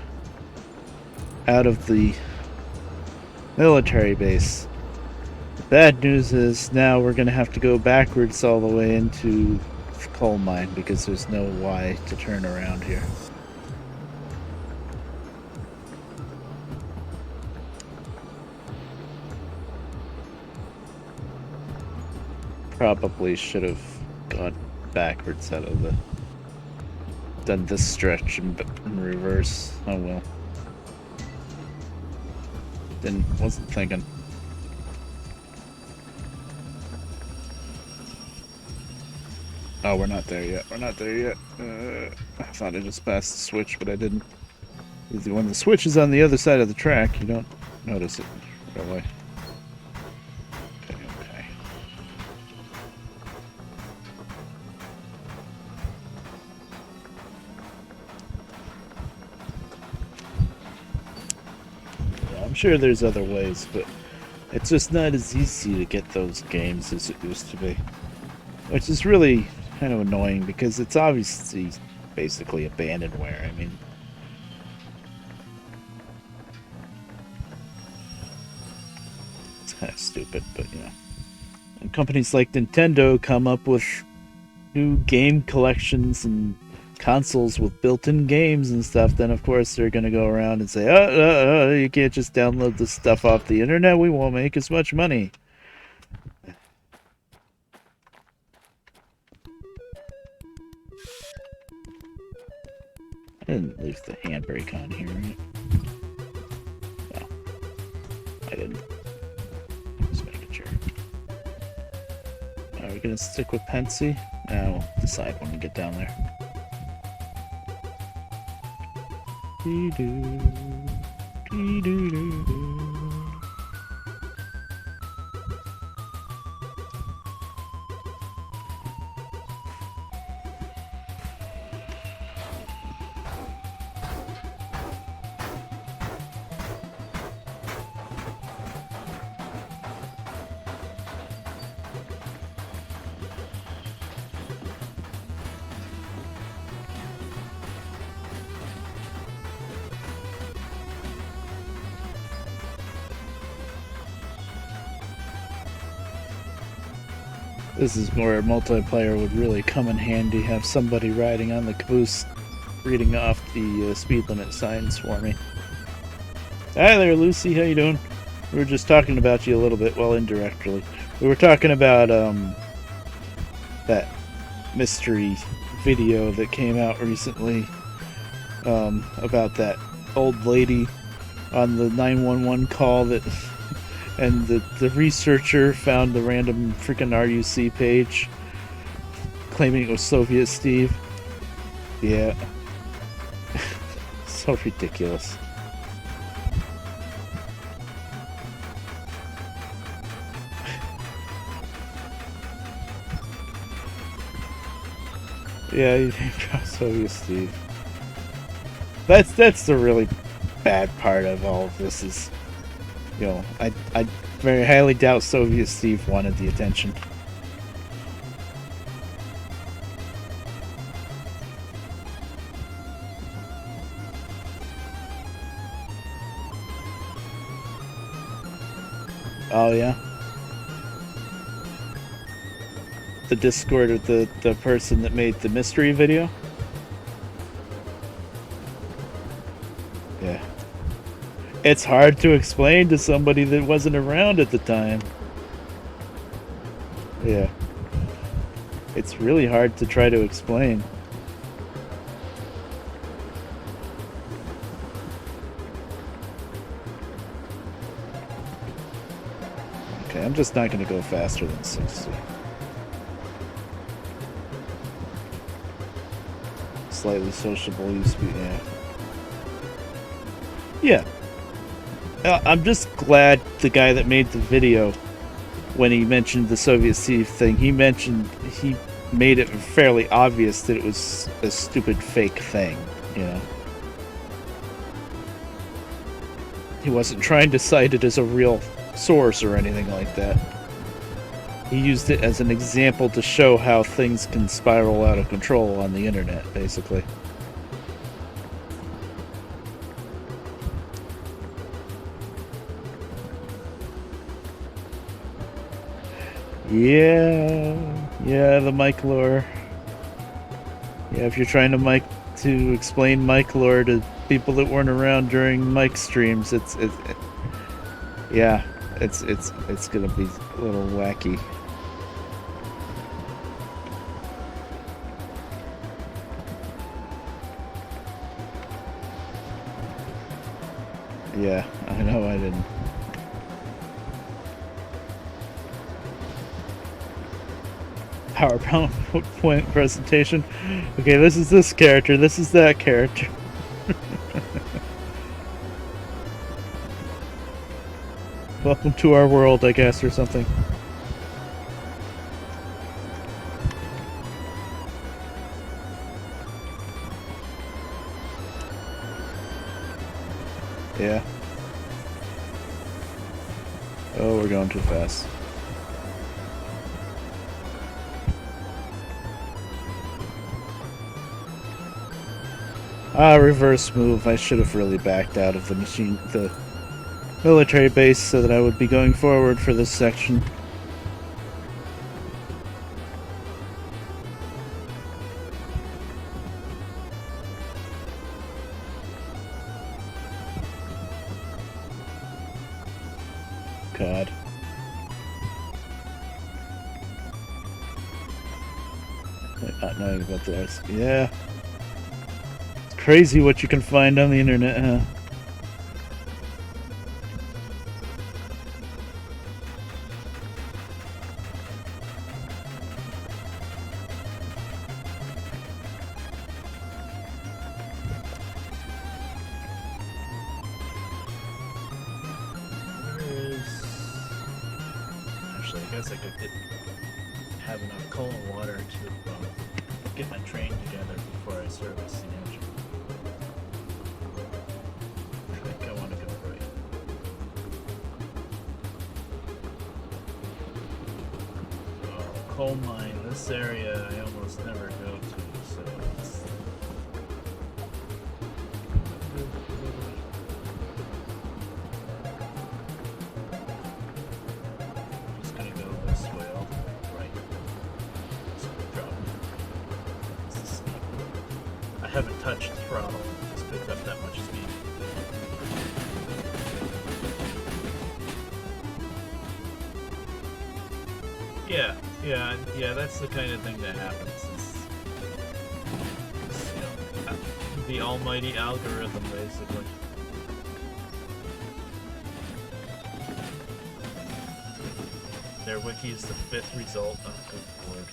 out of the military base. The bad news is now we're going to have to go backwards all the way into the coal mine because there's no Y to turn around here. Probably should have gone backwards out of the... done this stretch in reverse. Oh well. Wasn't thinking. Oh, we're not there yet. We're not there yet. I thought I just passed the switch, but I didn't. When the switch is on the other side of the track, you don't notice it right away. Okay, okay. Yeah, I'm sure there's other ways, but it's just not as easy to get those games as it used to be. Which is really kind of annoying because it's obviously basically abandonware. I mean, it's kind of stupid, but you know. And companies like Nintendo come up with new game collections and consoles with built-in games and stuff, then of course they're going to go around and say, you can't just download this stuff off the internet, we won't make as much money. I didn't leave the handbrake on here, right? No. I didn't. Just making sure. Are we gonna stick with Pensy? We'll decide when we get down there. Dee-doo, dee-doo-doo-doo. This is where multiplayer would really come in handy. Have somebody riding on the caboose reading off the speed limit signs for me. Hi there, Lucy. How you doing? We were just talking about you a little bit, well, indirectly. We were talking about that mystery video that came out recently about that old lady on the 911 call that... And the researcher found the random freaking RUC page claiming it was Soviet Steve. Yeah. So ridiculous. Yeah, you think Soviet Steve. That's the really bad part of all of this is... You know, I very highly doubt Soviet Steve wanted the attention. Oh yeah? The Discord with the person that made the mystery video? Yeah. It's hard to explain to somebody that wasn't around at the time. Yeah. It's really hard to try to explain. Okay, I'm just not going to go faster than 60. Slightly sociable use, yeah. Yeah. I'm just glad the guy that made the video, when he mentioned the Soviet Steve thing, he made it fairly obvious that it was a stupid fake thing, you know? He wasn't trying to cite it as a real source or anything like that. He used it as an example to show how things can spiral out of control on the internet, basically. Yeah, the Mike lore. Yeah, if you're trying to explain Mike lore to people that weren't around during Mike streams, it's gonna be a little wacky. Yeah, I know I didn't. PowerPoint presentation. Okay, this is this character, this is that character. Welcome to our world, I guess, or something. Yeah. Oh, we're going too fast. Reverse move. I should have really backed out of the military base so that I would be going forward for this section. God. Not knowing about this. Yeah. It's crazy what you can find on the internet, huh? guess I could have enough coal and water to get my train together before I service the engine. I think I want to go right. Oh, coal mine. This area I almost never go to, so it's... just gonna go this way all the way right. Just drop. I haven't touched the throttle, just picked up that much speed. Yeah, that's the kind of thing that happens. It's, you know, the almighty algorithm, basically. Their wiki is the 5th result. Oh, good lord.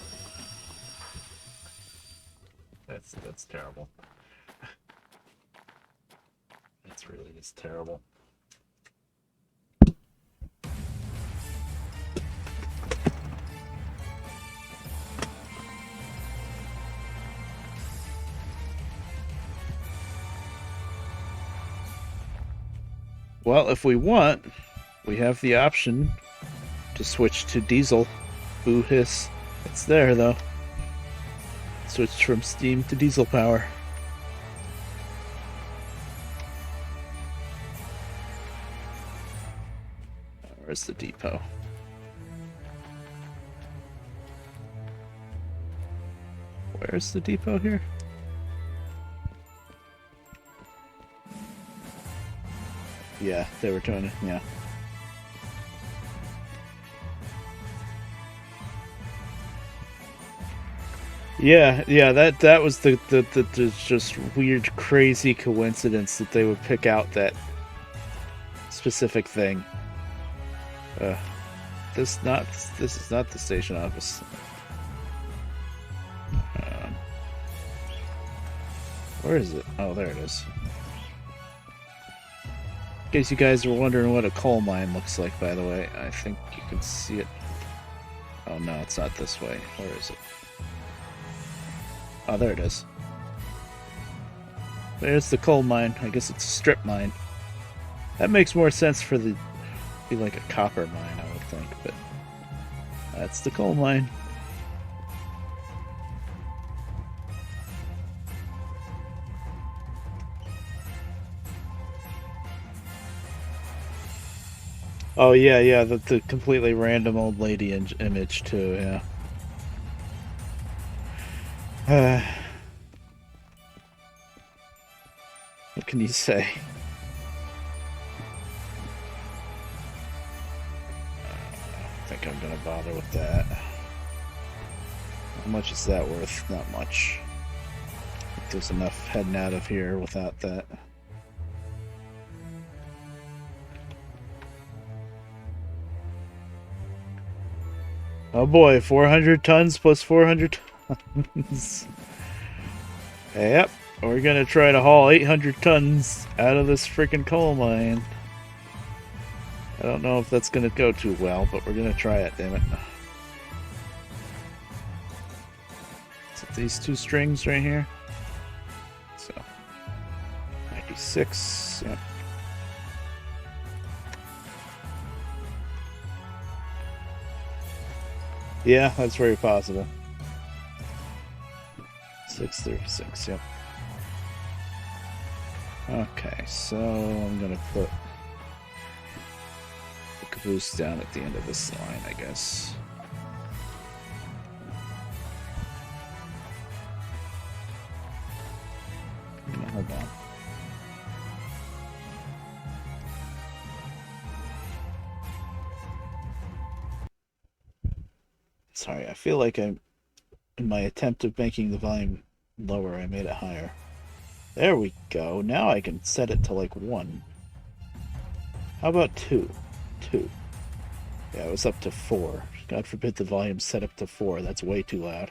That's terrible. That's really just terrible. Well, if we want, we have the option to switch to diesel. Boo hiss. It's there, though. Switch from steam to diesel power. Where's the depot? Where's the depot here? Yeah, they were trying to, yeah. Yeah, that was the just weird, crazy coincidence that they would pick out that specific thing. This is not the station office. Where is it? Oh, there it is. In case you guys were wondering what a coal mine looks like, by the way, I think you can see it. Oh no, it's not this way. Where is it? Oh, there it is. There's the coal mine. I guess it's a strip mine. That makes more sense for the be like a copper mine, I would think, but that's the coal mine. Oh yeah, the completely random old lady image too, yeah. What can you say? I think I'm gonna bother with that. How much is that worth? Not much. I think there's enough heading out of here without that. Oh boy, 400 tons plus 400 tons. Yep, we're gonna try to haul 800 tons out of this freaking coal mine. I don't know if that's gonna go too well, but we're gonna try it, damn it. Is it these two strings right here? So, 96, yep. Yeah, that's very possible. 636, yep. Okay, so I'm gonna put the caboose down at the end of this line, I guess. No, hold on. Sorry, I feel like in my attempt of making the volume lower, I made it higher. There we go. Now I can set it to like 1. How about 2? 2. Yeah, it was up to 4. God forbid the volume set up to 4. That's way too loud.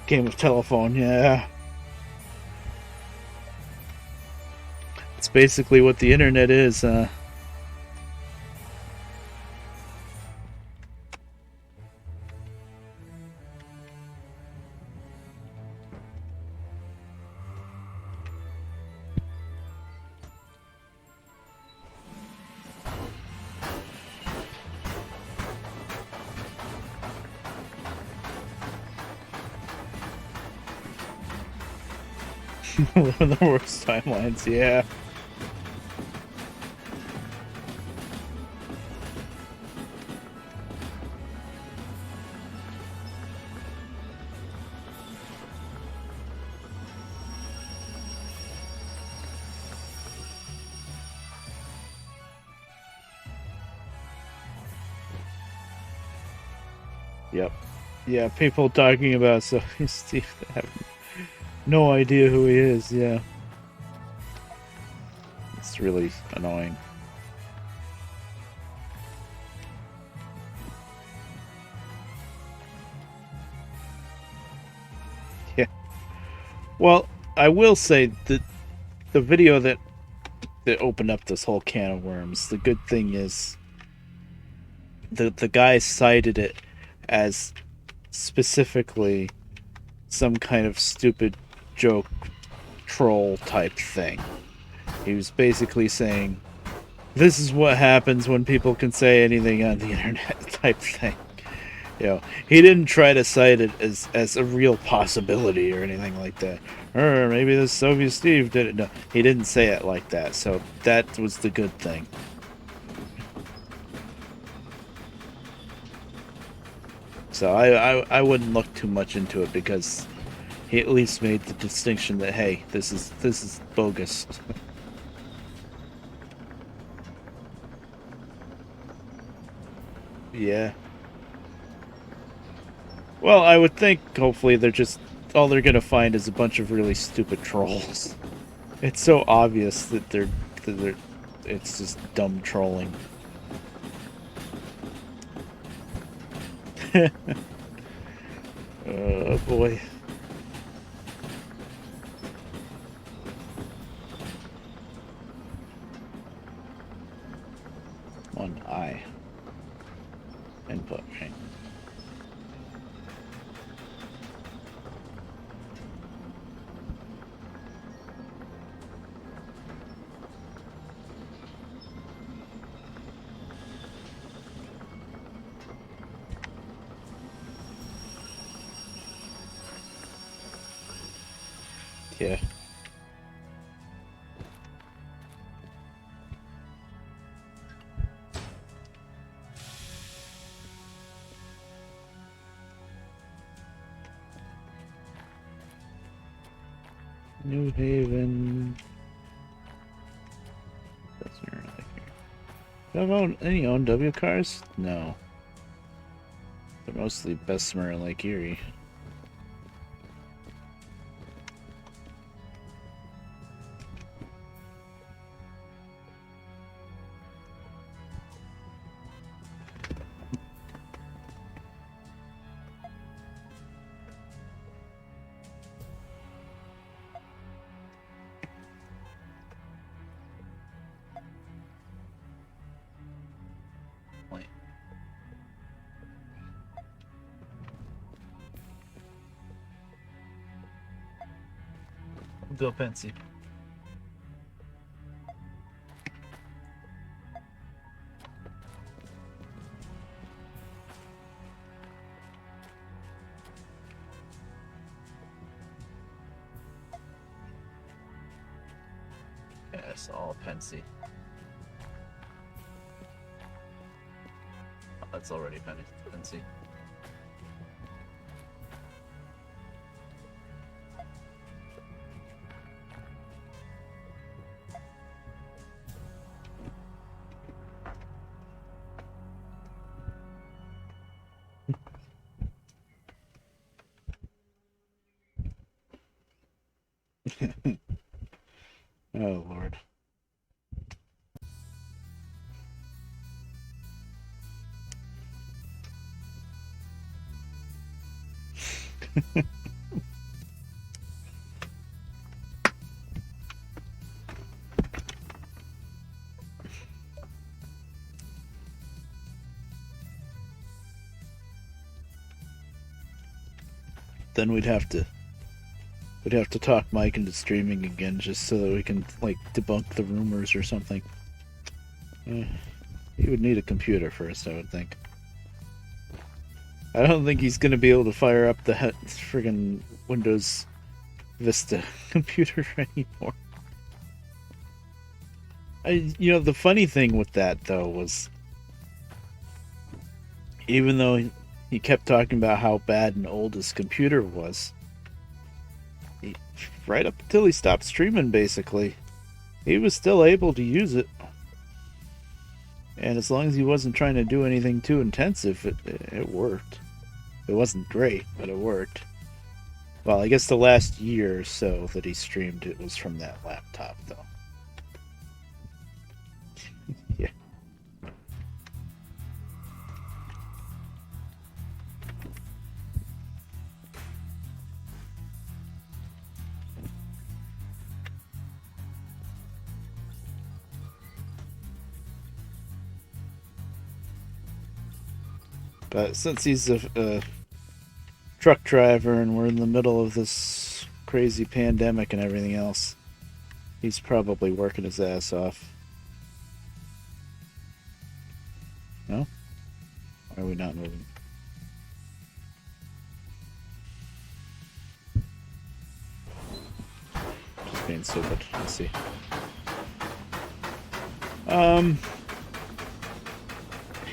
Game of telephone, yeah. It's basically what the internet is, One of the worst timelines, yeah. Yep. Yeah, people talking about Sophie Steve have no idea who he is, yeah. It's really annoying. Yeah. Well, I will say that the video that opened up this whole can of worms, the good thing is the guy cited it as specifically some kind of stupid joke troll type thing. He was basically saying, this is what happens when people can say anything on the internet type thing. You know, he didn't try to cite it as a real possibility or anything like that. Or maybe this Soviet Steve did it. No, he didn't say it like that. So that was the good thing. So I wouldn't look too much into it because he at least made the distinction that, hey, this is bogus. Yeah. Well, I would think hopefully they're just all they're gonna find is a bunch of really stupid trolls. It's so obvious that they're it's just dumb trolling. Oh boy. One eye. Input, right? Yeah. New Haven. Doesn't really care. Do I own any OW cars? No. They're mostly Bessemer and Lake Erie. Go Pensy. Yes, all Pensy. Oh, that's already Pensy. Oh Lord. Then we'd have to talk Mike into streaming again just so that we can like debunk the rumors or something. He would need a computer first, I would think. I don't think he's gonna be able to fire up the friggin' Windows Vista computer anymore. The funny thing with that though was, even though he kept talking about how bad and old his computer was, he, right up until he stopped streaming, basically, he was still able to use it. And as long as he wasn't trying to do anything too intensive, it worked. It wasn't great, but it worked. Well, I guess the last year or so that he streamed, it was from that laptop, though. Yeah. But since he's a truck driver and we're in the middle of this crazy pandemic and everything else, he's probably working his ass off. No? Why are we not moving? Just being stupid. Let's see.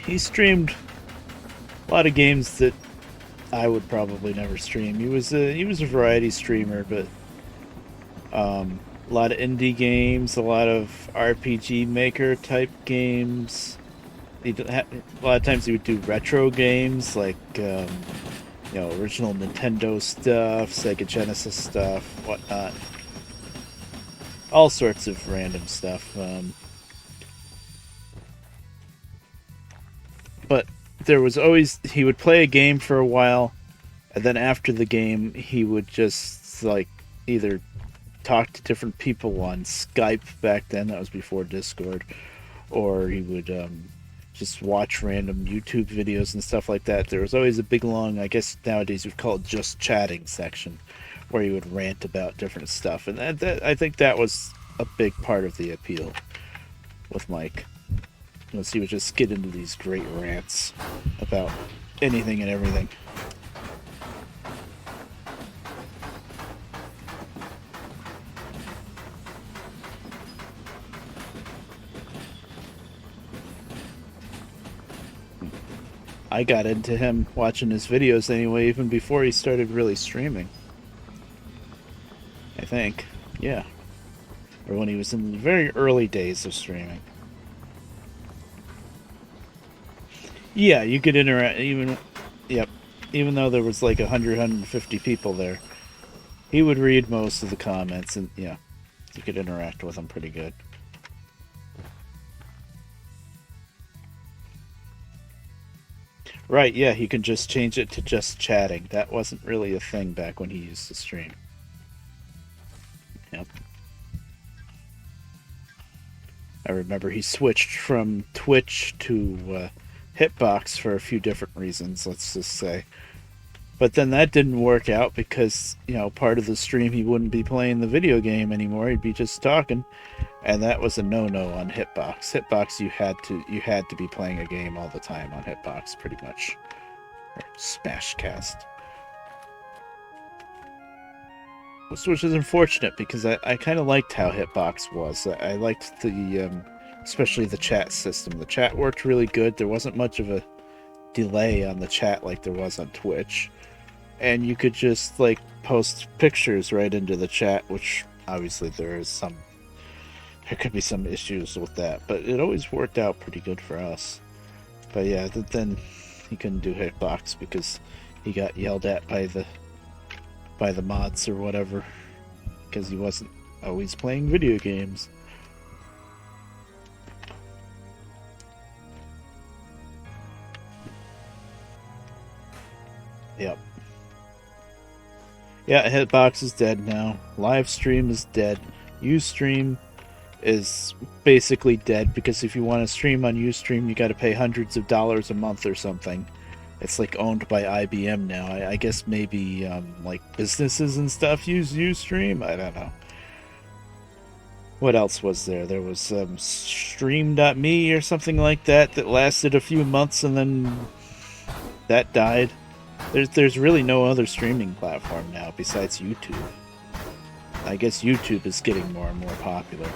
He streamed a lot of games that I would probably never stream. He was a variety streamer, but a lot of indie games, a lot of RPG Maker type games. A lot of times he would do retro games like original Nintendo stuff, Sega Genesis stuff, whatnot. All sorts of random stuff. But there was always, he would play a game for a while, and then after the game he would just like either talk to different people on Skype back then, that was before Discord, or he would just watch random YouTube videos and stuff like that. There was always a big long, I guess nowadays we'd call it just chatting section, where he would rant about different stuff, and that I think that was a big part of the appeal with Mike. He would just get into these great rants about anything and everything. I got into him watching his videos anyway, even before he started really streaming. I think. Yeah. Or when he was in the very early days of streaming. Yeah, you could interact even though there was like 150 people there. He would read most of the comments, and yeah, you could interact with them pretty good. Right, yeah, you can just change it to just chatting. That wasn't really a thing back when he used to stream. Yep. I remember he switched from Twitch to Hitbox for a few different reasons, let's just say. But then that didn't work out because, part of the stream he wouldn't be playing the video game anymore. He'd be just talking, and that was a no-no on Hitbox. Hitbox, you had to be playing a game all the time on Hitbox, pretty much. Or Smashcast. Which is unfortunate because I kind of liked how Hitbox was. I liked especially the chat system. The chat worked really good. There wasn't much of a delay on the chat like there was on Twitch. And you could just post pictures right into the chat, which obviously there could be some issues with that, but it always worked out pretty good for us. But yeah, then he couldn't do Hitbox because he got yelled at by the mods or whatever because he wasn't always playing video games. Yep. Yeah, Hitbox is dead now. Livestream is dead. Ustream is basically dead because if you want to stream on Ustream, you got to pay hundreds of dollars a month or something. It's owned by IBM now. I guess maybe businesses and stuff use Ustream. I don't know. What else was there? There was Stream.me or something like that lasted a few months and then that died. There's really no other streaming platform now besides YouTube. I guess YouTube is getting more and more popular.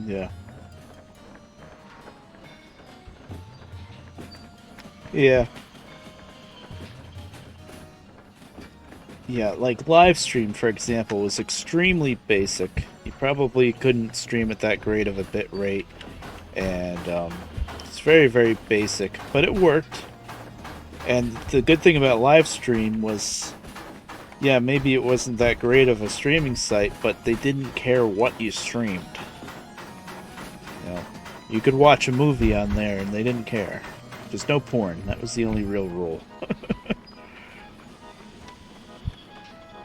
Yeah. Yeah. Yeah, like live stream, for example, was extremely basic. You probably couldn't stream at that great of a bit rate, and it's very, very basic, but it worked. And the good thing about live stream was, yeah, maybe it wasn't that great of a streaming site, but they didn't care what you streamed. You know, you could watch a movie on there, and they didn't care. There's no porn. That was the only real rule.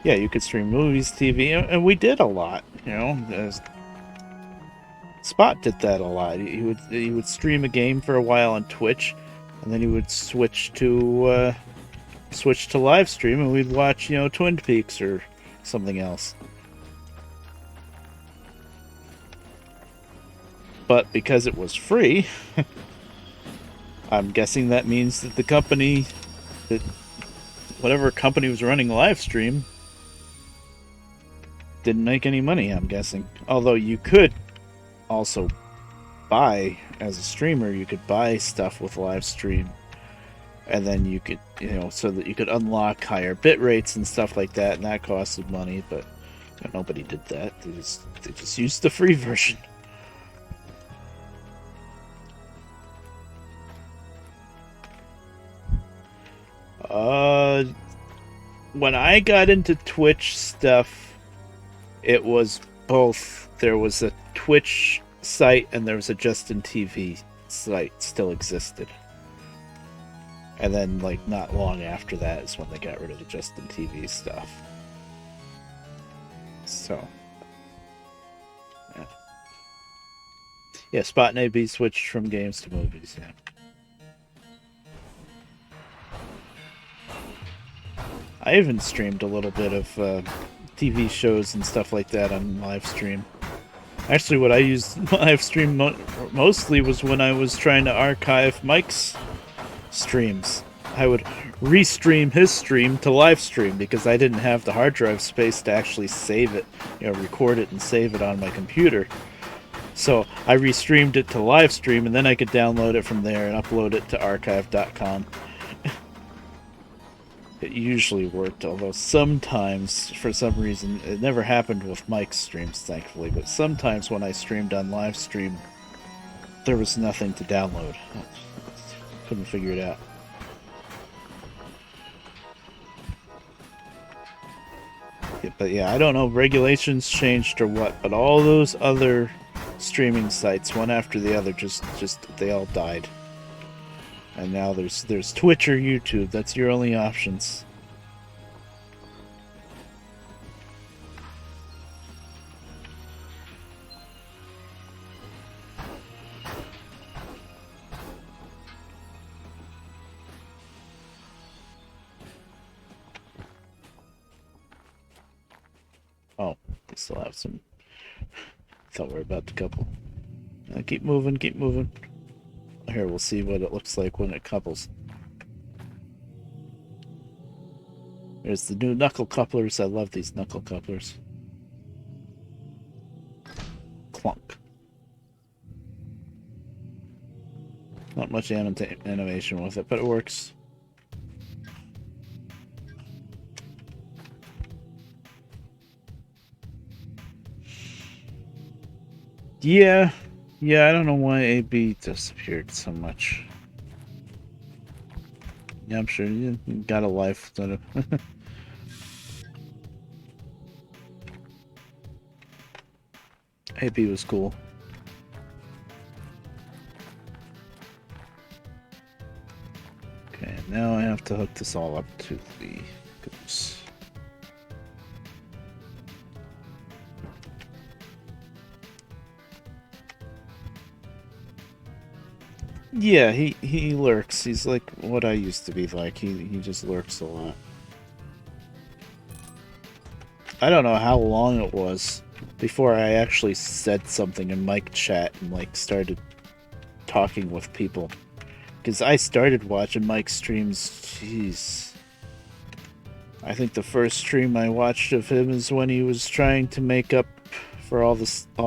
Yeah, you could stream movies, TV, and we did a lot. You know, Spot did that a lot. He would stream a game for a while on Twitch, and then he would switch to live stream, and we'd watch Twin Peaks or something else. But because it was free, I'm guessing that means that the company, that whatever company was running live stream, didn't make any money, I'm guessing. Although you could also buy, as a streamer, you could buy stuff with live stream, and then you could, so that you could unlock higher bit rates and stuff like that, and that costed money, but nobody did that. They just used the free version. When I got into Twitch stuff, it was both. There was a Twitch site and there was a Justin TV site still existed. And then, like, not long after that is when they got rid of the Justin TV stuff. So, yeah. Yeah, Spot and AB switched from games to movies, yeah. I even streamed a little bit of TV shows and stuff like that on live stream. Actually, what I used live stream mostly was when I was trying to archive Mike's streams. I would restream his stream to live stream because I didn't have the hard drive space to actually save it, record it and save it on my computer. So I restreamed it to live stream, and then I could download it from there and upload it to archive.com. It usually worked, although sometimes, for some reason, it never happened with Mike's streams, thankfully, but sometimes when I streamed on live stream, there was nothing to download. Couldn't figure it out. Yeah, but yeah, I don't know if regulations changed or what, but all those other streaming sites, one after the other, just they all died. And now there's Twitch or YouTube. That's your only options. Oh, they still have some. Thought we were about to couple. Keep moving, keep moving. Here, we'll see what it looks like when it couples. There's the new knuckle couplers. I love these knuckle couplers. Clunk. Not much animation with it, but it works. Yeah. Yeah, I don't know why AB disappeared so much. Yeah, I'm sure you got a life. AB was cool. Okay, now I have to hook this all up to the goose. Yeah, he lurks. He's like what I used to be like. He just lurks a lot. I don't know how long it was before I actually said something in mic chat and like started talking with people. Because I started watching Mike's streams, jeez. I think the first stream I watched of him is when he was trying to make up for all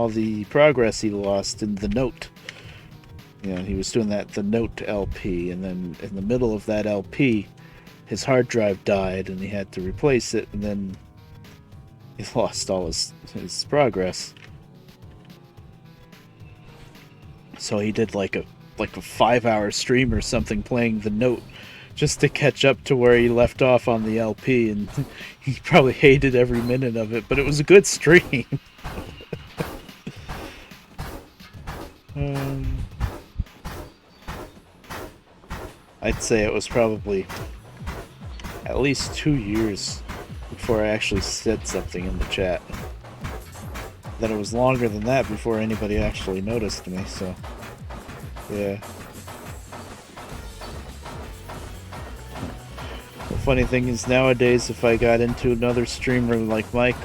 the progress he lost in the Note. You know, he was doing the Note LP, and then in the middle of that LP, his hard drive died, and he had to replace it, and then he lost all his progress. So he did like a 5-hour stream or something playing the Note just to catch up to where he left off on the LP, and he probably hated every minute of it, but it was a good stream. I'd say it was probably at least 2 years before I actually said something in the chat. Then it was longer than that before anybody actually noticed me, so yeah. The funny thing is, nowadays, if I got into another streamer like Mike,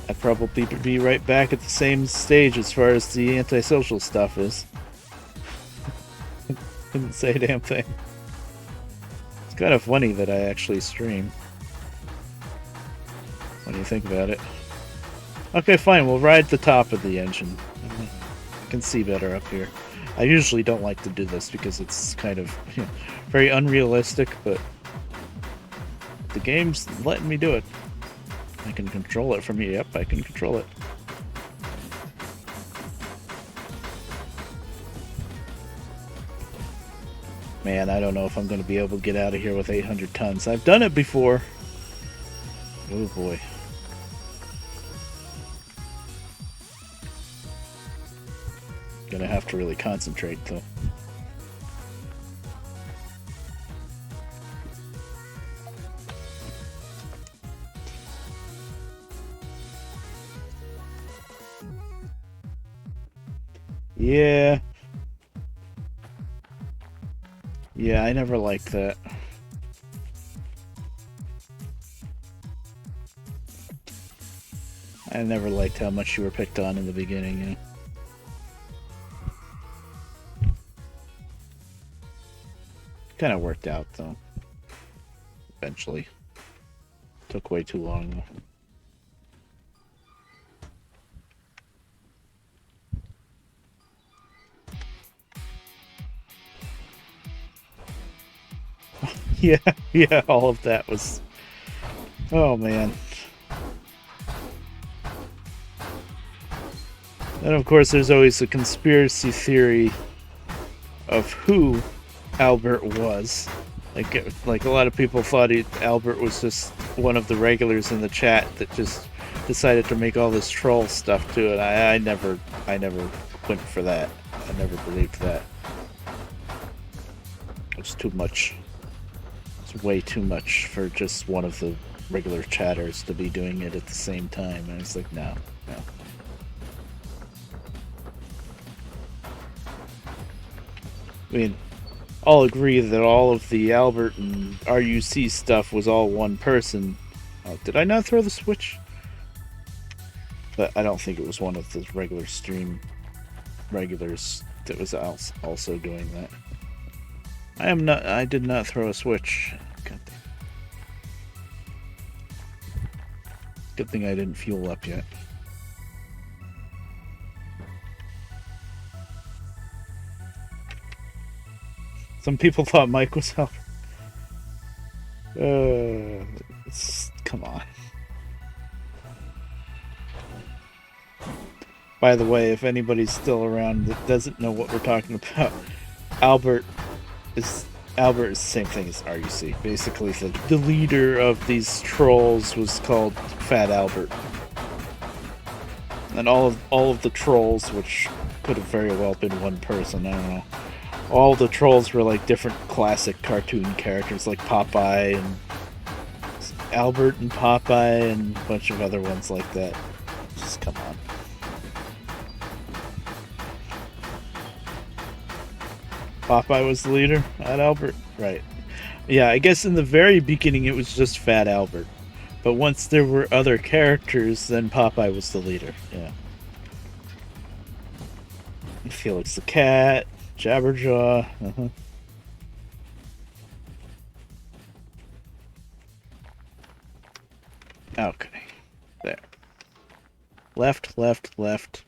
I'd probably be right back at the same stage as far as the antisocial stuff is. Didn't say a damn thing. It's kind of funny that I actually stream, when you think about it. Okay, fine, we'll ride the top of the engine. I can see better up here. I usually don't like to do this because it's kind of very unrealistic, but the game's letting me do it. I can control it from here. Yep, I can control it. Man, I don't know if I'm going to be able to get out of here with 800 tons. I've done it before. Oh boy. Gonna have to really concentrate though. Yeah. Yeah, I never liked that. I never liked how much you were picked on in the beginning, you know. Kind of worked out, though. Eventually. Took way too long, though. Yeah, all of that was... Oh, man. And of course, there's always a conspiracy theory of who Albert was. Like a lot of people thought Albert was just one of the regulars in the chat that just decided to make all this troll stuff to it. I never went for that. I never believed that. It was too much. It's way too much for just one of the regular chatters to be doing it at the same time. And it's like, no. I mean, I'll agree that all of the Albert and RUC stuff was all one person. Oh, did I not throw the switch? But I don't think it was one of the regular stream regulars that was also doing that. I did not throw a switch. Good thing I didn't fuel up yet. Some people thought Mike was out. Come on. By the way, if anybody's still around that doesn't know what we're talking about, Albert is the same thing as RUC. Basically, the leader of these trolls was called Fat Albert, and all of the trolls, which could have very well been one person. I don't know. All the trolls were like different classic cartoon characters, like Popeye and Albert and Popeye and a bunch of other ones like that. Just come on. Popeye was the leader at Albert? Right. Yeah, I guess in the very beginning it was just Fat Albert. But once there were other characters, then Popeye was the leader. Yeah. Felix the Cat, Jabberjaw. Okay. There. Left, left, left.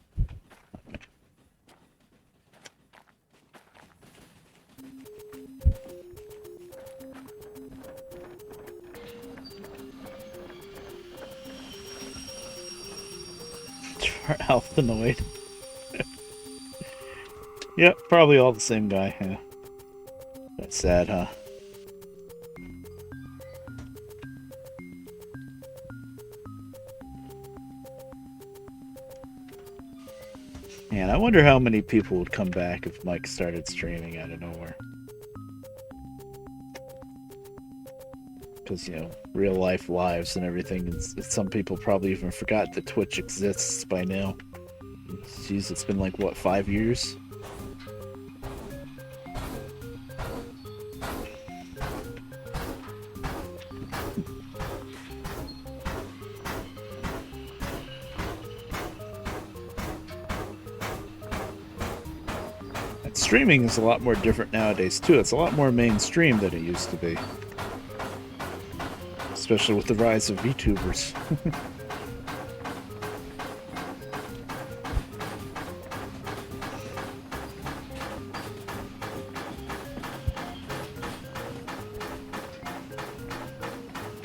Alphanoid. Yep, probably all the same guy, yeah. That's sad, huh? Man, I wonder how many people would come back if Mike started streaming out of nowhere. Because, you know, real life lives and everything. Some people probably even forgot that Twitch exists by now. Jeez, it's been like, what, 5 years? And streaming is a lot more different nowadays, too. It's a lot more mainstream than it used to be. Especially with the rise of VTubers.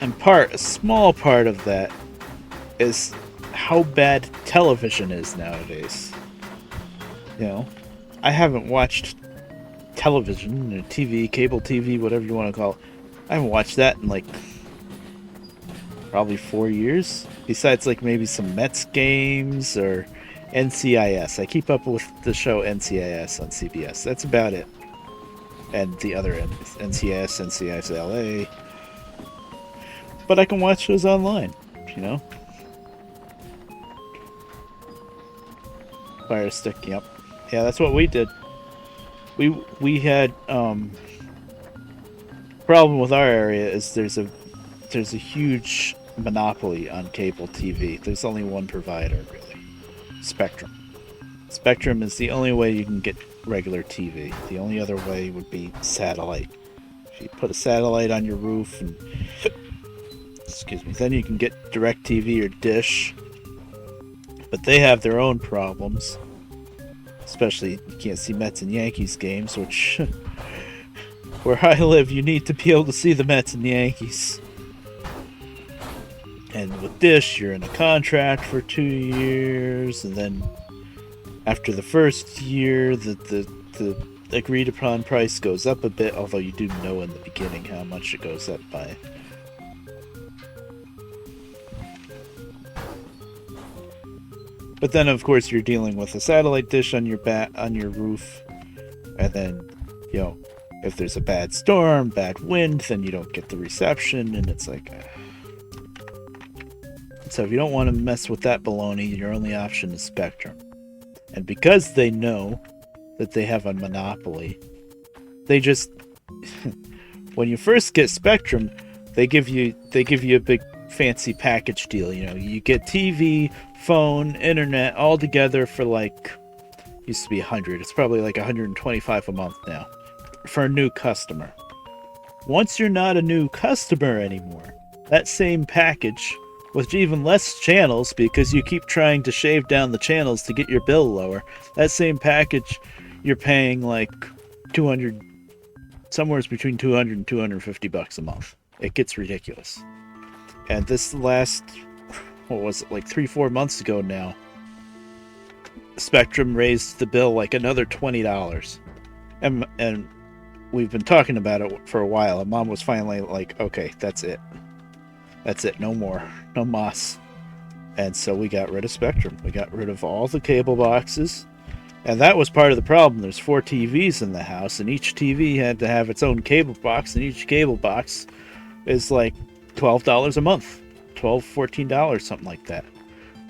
And a small part of that is how bad television is nowadays. You know, I haven't watched television, TV, cable TV, whatever you want to call it. I haven't watched that in like probably 4 years. Besides like maybe some Mets games or NCIS. I keep up with the show NCIS on CBS. That's about it. And the other NCIS, NCIS LA. But I can watch those online, you know? Fire Stick, yep. Yeah, that's what we did. We had problem with our area is there's a huge monopoly on cable TV. There's only one provider, really. Spectrum. Spectrum is the only way you can get regular TV. The only other way would be satellite. If you put a satellite on your roof and excuse me, then you can get DirecTV or Dish. But they have their own problems. Especially you can't see Mets and Yankees games, which where I live you need to be able to see the Mets and Yankees. And with Dish, you're in a contract for 2 years, and then after the first year, the agreed upon price goes up a bit, although you do know in the beginning how much it goes up by. But then, of course, you're dealing with a satellite dish on your roof, and then, you know, if there's a bad storm, bad wind, then you don't get the reception, and it's like. So if you don't want to mess with that baloney, your only option is Spectrum. And because they know that they have a monopoly, they just when you first get Spectrum, they give you a big fancy package deal. You know, you get TV, phone, internet all together for like used to be $100. It's probably like $125 a month now for a new customer. Once you're not a new customer anymore, that same package with even less channels, because you keep trying to shave down the channels to get your bill lower, that same package you're paying like 200, somewhere between 200 and 250 bucks a month. It gets ridiculous. And this last, what was it, like 3-4 months ago now, Spectrum raised the bill like another $20. And we've been talking about it for a while, and Mom was finally like, okay, that's it. That's it, no more. No mas. And so we got rid of Spectrum. We got rid of all the cable boxes. And that was part of the problem. There's 4 TVs in the house, and each TV had to have its own cable box, and each cable box is like $12 a month. $12, $14, something like that.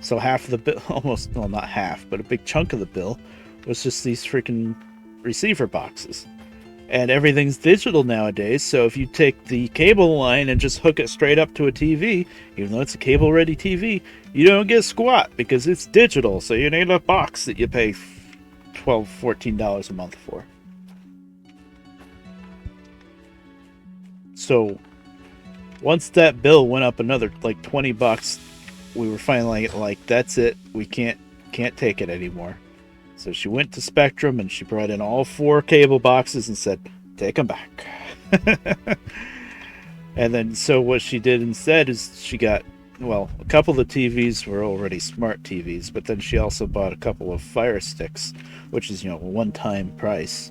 So half of the bill, almost, well, not half, but a big chunk of the bill was just these freaking receiver boxes. And everything's digital nowadays, so if you take the cable line and just hook it straight up to a TV, even though it's a cable-ready TV, you don't get squat because it's digital, so you need a box that you pay $12, $14 a month for. So once that bill went up another like $20, we were finally like, that's it, we can't take it anymore. So she went to Spectrum and she brought in all 4 cable boxes and said, take them back. And then so what she did instead is she got, well, a couple of the TVs were already smart TVs, but then she also bought a couple of Fire Sticks, which is, a one-time price.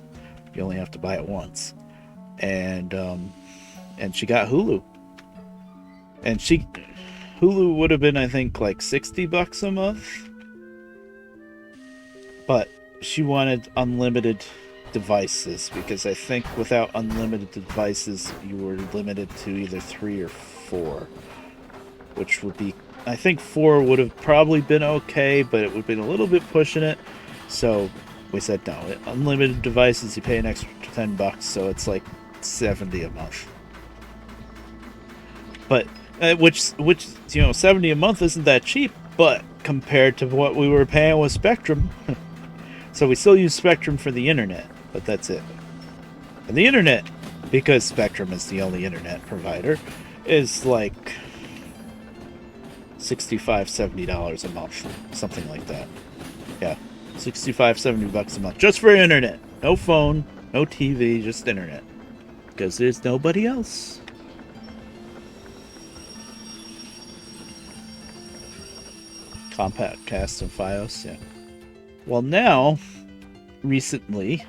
You only have to buy it once. And she got Hulu. And Hulu would have been, I think, like $60 a month. But she wanted unlimited devices, because I think without unlimited devices, you were limited to either 3 or 4. Which would be, I think 4 would have probably been okay, but it would have been a little bit pushing it. So we said no. Unlimited devices, you pay an extra $10, so it's like $70 a month. But which 70 a month isn't that cheap, but compared to what we were paying with Spectrum. So we still use Spectrum for the internet, but that's it. And the internet, because Spectrum is the only internet provider, is like $65, $70 a month, something like that. Yeah, $65, $70 a month, just for internet. No phone, no TV, just internet, because there's nobody else. Compact Cast and Fios, yeah. Well, now, recently,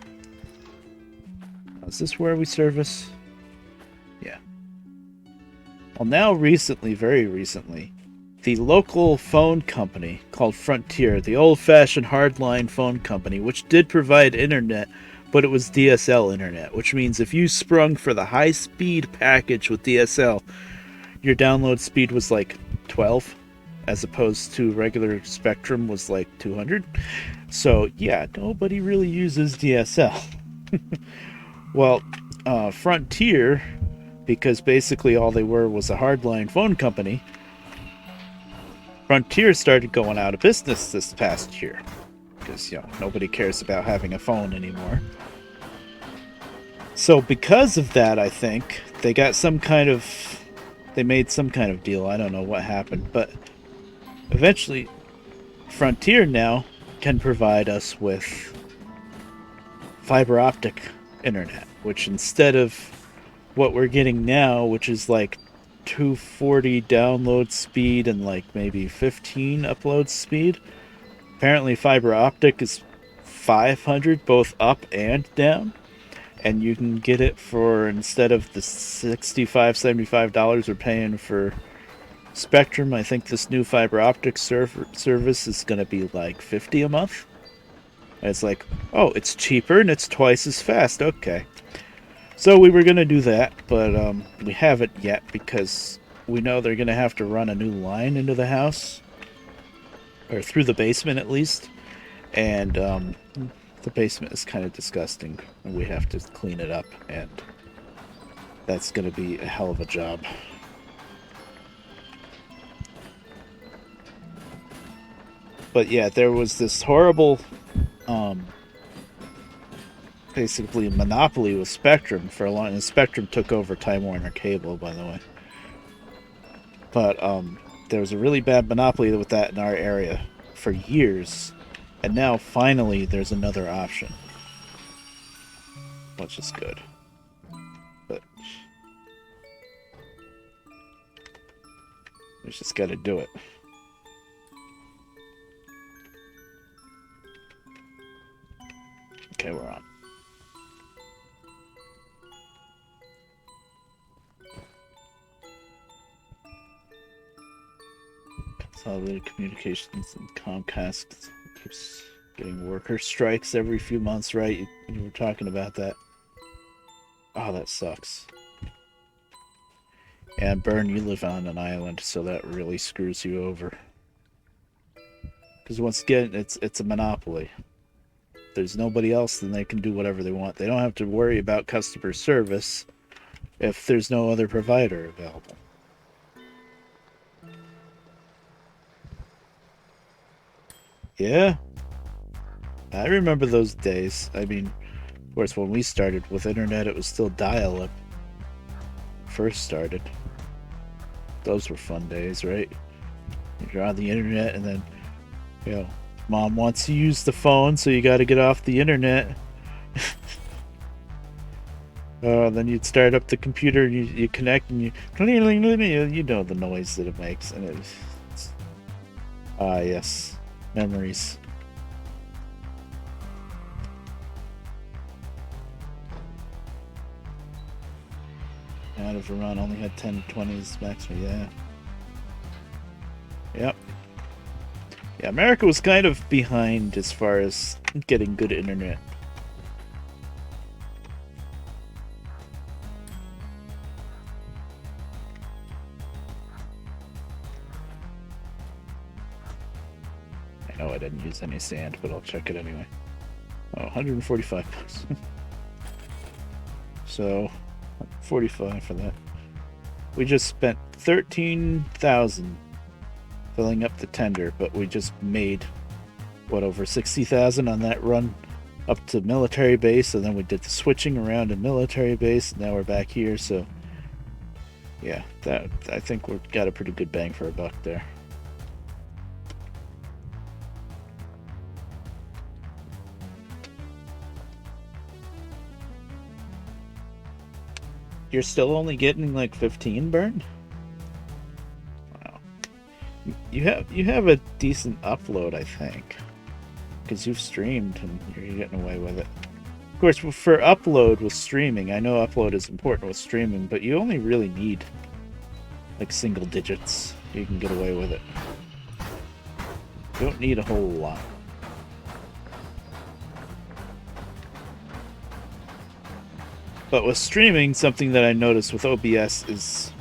is this where we service? Yeah. Well, now, recently, very recently, the local phone company called Frontier, the old-fashioned hardline phone company, which did provide internet, but it was DSL internet, which means if you sprung for the high-speed package with DSL, your download speed was like 12, as opposed to regular Spectrum was like 200. So yeah, nobody really uses DSL. Well, Frontier, because basically all they were was a hardline phone company, Frontier started going out of business this past year, because nobody cares about having a phone anymore. So because of that, I think they got they made some kind of deal. I don't know what happened, but eventually Frontier now can provide us with fiber optic internet, which instead of what we're getting now, which is like 240 download speed and like maybe 15 upload speed, apparently fiber optic is 500 both up and down, and you can get it for, instead of the $65, $75 we're paying for Spectrum, I think this new fiber optic service is going to be like $50 a month. And it's like, oh, it's cheaper and it's twice as fast. Okay. So we were going to do that, but we haven't yet, because we know they're going to have to run a new line into the house, or through the basement at least. And the basement is kind of disgusting, and we have to clean it up, and that's going to be a hell of a job. But yeah, there was this horrible, basically monopoly with Spectrum for a long, and Spectrum took over Time Warner Cable, by the way. But there was a really bad monopoly with that in our area for years, and now finally there's another option, which is good. But we just got to do it. Okay, we're on. Consolidated Communications and Comcast keeps getting worker strikes every few months, right? You were talking about that. Oh, that sucks. And Burn, you live on an island, so that really screws you over. Because once again, it's a monopoly. there's nobody else, then they can do whatever they want. They don't have to worry about customer service if there's no other provider available. Yeah. I remember those days. I mean, of course, when we started with internet, it was still dial-up. First started. Those were fun days, right? You're on the internet, and then, you know, mom wants to use the phone, so you got to get off the internet. Then you'd start up the computer, and you connect, and you know the noise that it makes, and it's yes, memories. Out of Vermont, only had 1020s maximum. Yeah. Yep. Yeah, America was kind of behind as far as getting good internet. I know I didn't use any sand, but I'll check it anyway. Oh, 145 bucks. So, 45 for that. We just spent 13,000 filling up the tender, but we just made what, over 60,000 on that run up to military base, and then we did the switching around to military base, and now we're back here. So yeah, that I think we've got a pretty good bang for a buck there. You're still only getting like 15 burned? Wow. You have a decent upload, I think, because you've streamed and you're getting away with it. Of course, for upload with streaming, I know upload is important with streaming, but you only really need like single digits. You can get away with it. You don't need a whole lot. But with streaming, something that I noticed with OBS is,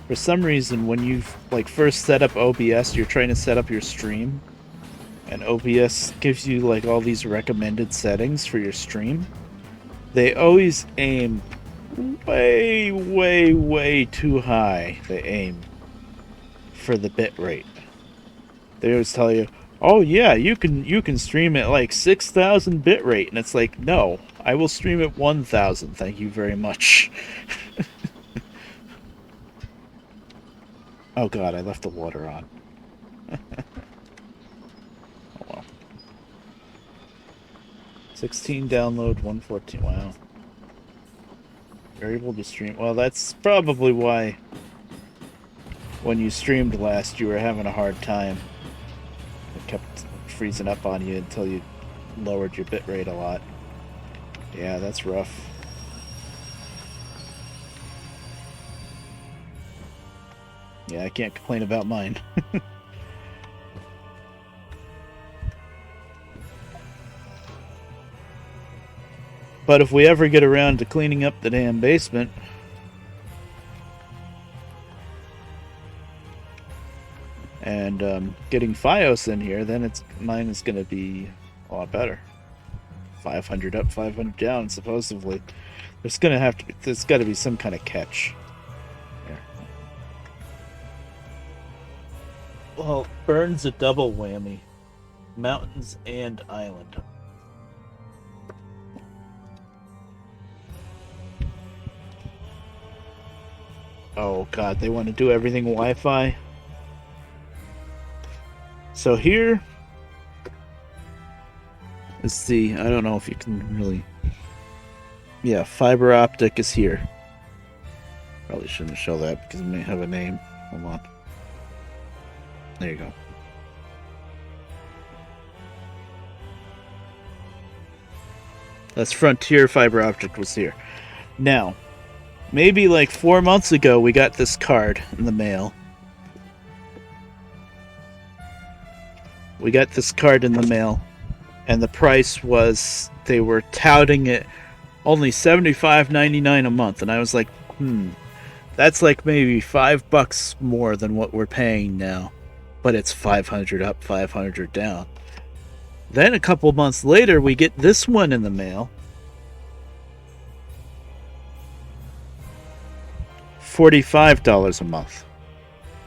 for some reason, when you like first set up OBS, you're trying to set up your stream, and OBS gives you like all these recommended settings for your stream. They always aim way, way, way too high. They aim for the bit rate. They always tell you, "Oh yeah, you can stream at like 6,000 bit rate," and it's like, no, I will stream at 1,000. Thank you very much. Oh god, I left the water on. Oh well. 16 download, 114. Wow. Variable to stream. Well, that's probably why when you streamed last, you were having a hard time. It kept freezing up on you until you lowered your bitrate a lot. Yeah, that's rough. Yeah, I can't complain about mine. But if we ever get around to cleaning up the damn basement, and getting FiOS in here, then mine is going to be a lot better. 500 up, 500 down, supposedly. There's got to be some kind of catch. Here. Well, Burn's a double whammy. Mountains and island. Oh god, they want to do everything Wi-Fi. So here is the, I don't know if you can really, yeah, fiber optic is here. Probably shouldn't show that because it may have a name. Hold on. There you go. That's Frontier fiber optic was here. Now, maybe like 4 months ago, we got this card in the mail. We got this card in the mail, and the price was, they were touting it only $75.99 a month, and I was like, that's like maybe $5 more than what we're paying now, but it's 500 up, 500 down. Then a couple months later, we get this one in the mail. $45 a month.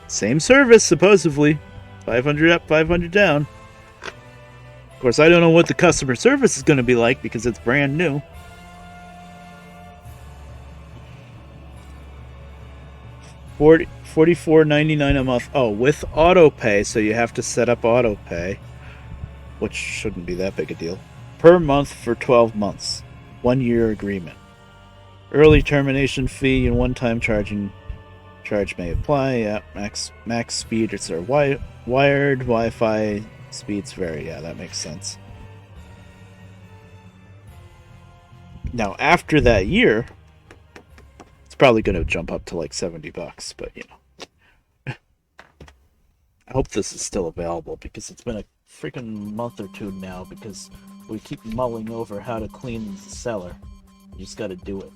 Same service, supposedly. 500 up, 500 down. Of course, I don't know what the customer service is going to be like because it's brand new. $44.99 a month. Oh, with auto pay, so you have to set up auto pay, which shouldn't be that big a deal. Per month for 12 months. 1 year agreement. Early termination fee and one-time charge may apply. Yeah, max speeds are wired. Wi-Fi speeds vary. Yeah, that makes sense. Now, after that year, it's probably going to jump up to like $70, but you know. I hope this is still available because it's been a freaking month or two now because we keep mulling over how to clean the cellar. You just got to do it.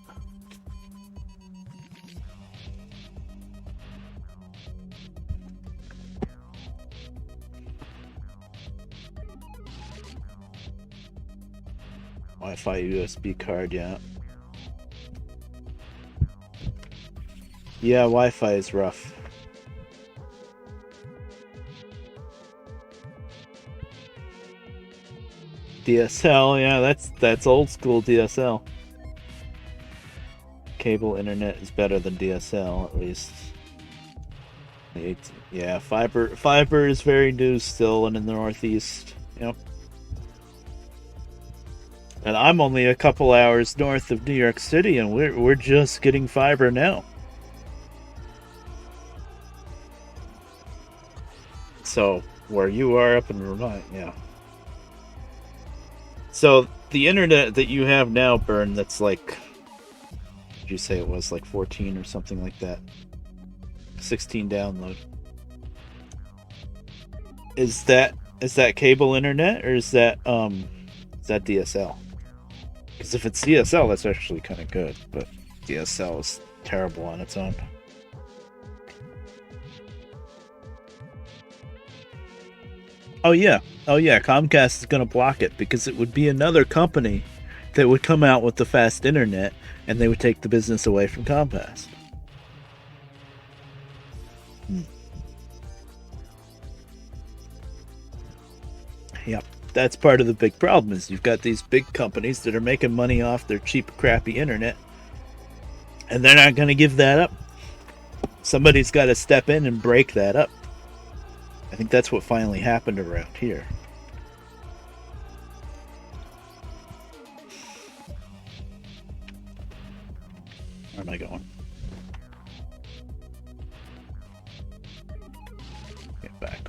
Wi-Fi USB card, yeah. Yeah, Wi-Fi is rough. DSL, yeah, that's old school DSL. Cable internet is better than DSL, at least. Yeah, fiber is very new still and in the Northeast. Yep. And I'm only a couple hours north of New York City, and we're just getting fiber now. So where you are up in Vermont, yeah. So the internet that you have now, Bern, that's like, did you say it was like 14 or something like that? 16 download. Is that cable internet or is that DSL? Because if it's DSL, that's actually kind of good, but DSL is terrible on its own. Oh yeah, Comcast is going to block it because it would be another company that would come out with the fast internet, and they would take the business away from Comcast. Yep. That's part of the big problem is you've got these big companies that are making money off their cheap, crappy internet, and they're not going to give that up. Somebody's got to step in and break that up. I think that's what finally happened around here. Where am I going? Get back.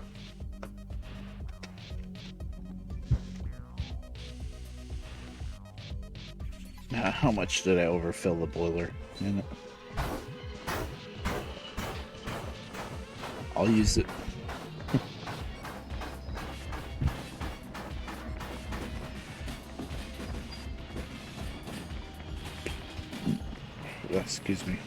How much did I overfill the boiler in it? I'll use it. Excuse me.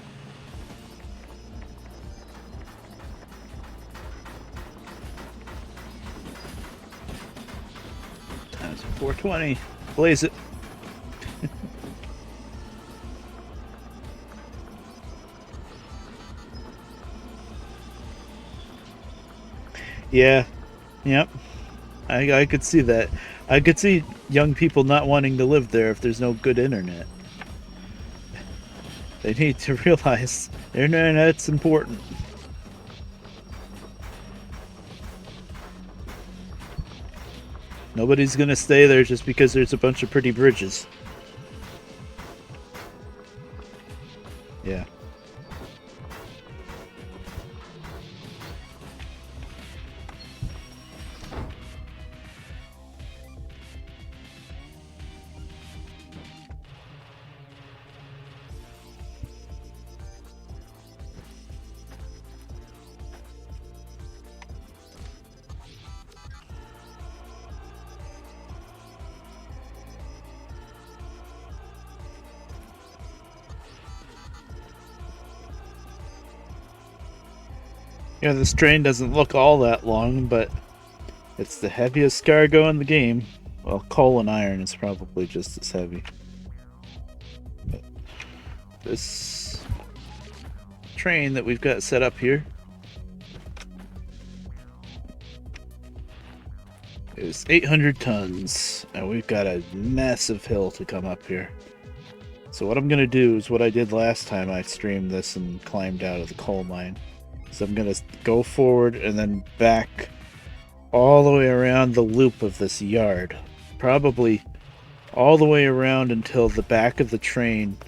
Times 420. Blaze it. Yeah. Yep. I could see that. I could see young people not wanting to live there if there's no good internet. They need to realize the internet's important. Nobody's gonna stay there just because there's a bunch of pretty bridges. Yeah. Yeah, this train doesn't look all that long, but it's the heaviest cargo in the game. Well, coal and iron is probably just as heavy. But this train that we've got set up here is 800 tons, and we've got a massive hill to come up here. So what I'm going to do is what I did last time I streamed this and climbed out of the coal mine. So I'm going to go forward and then back all the way around the loop of this yard. Probably all the way around until the back of the train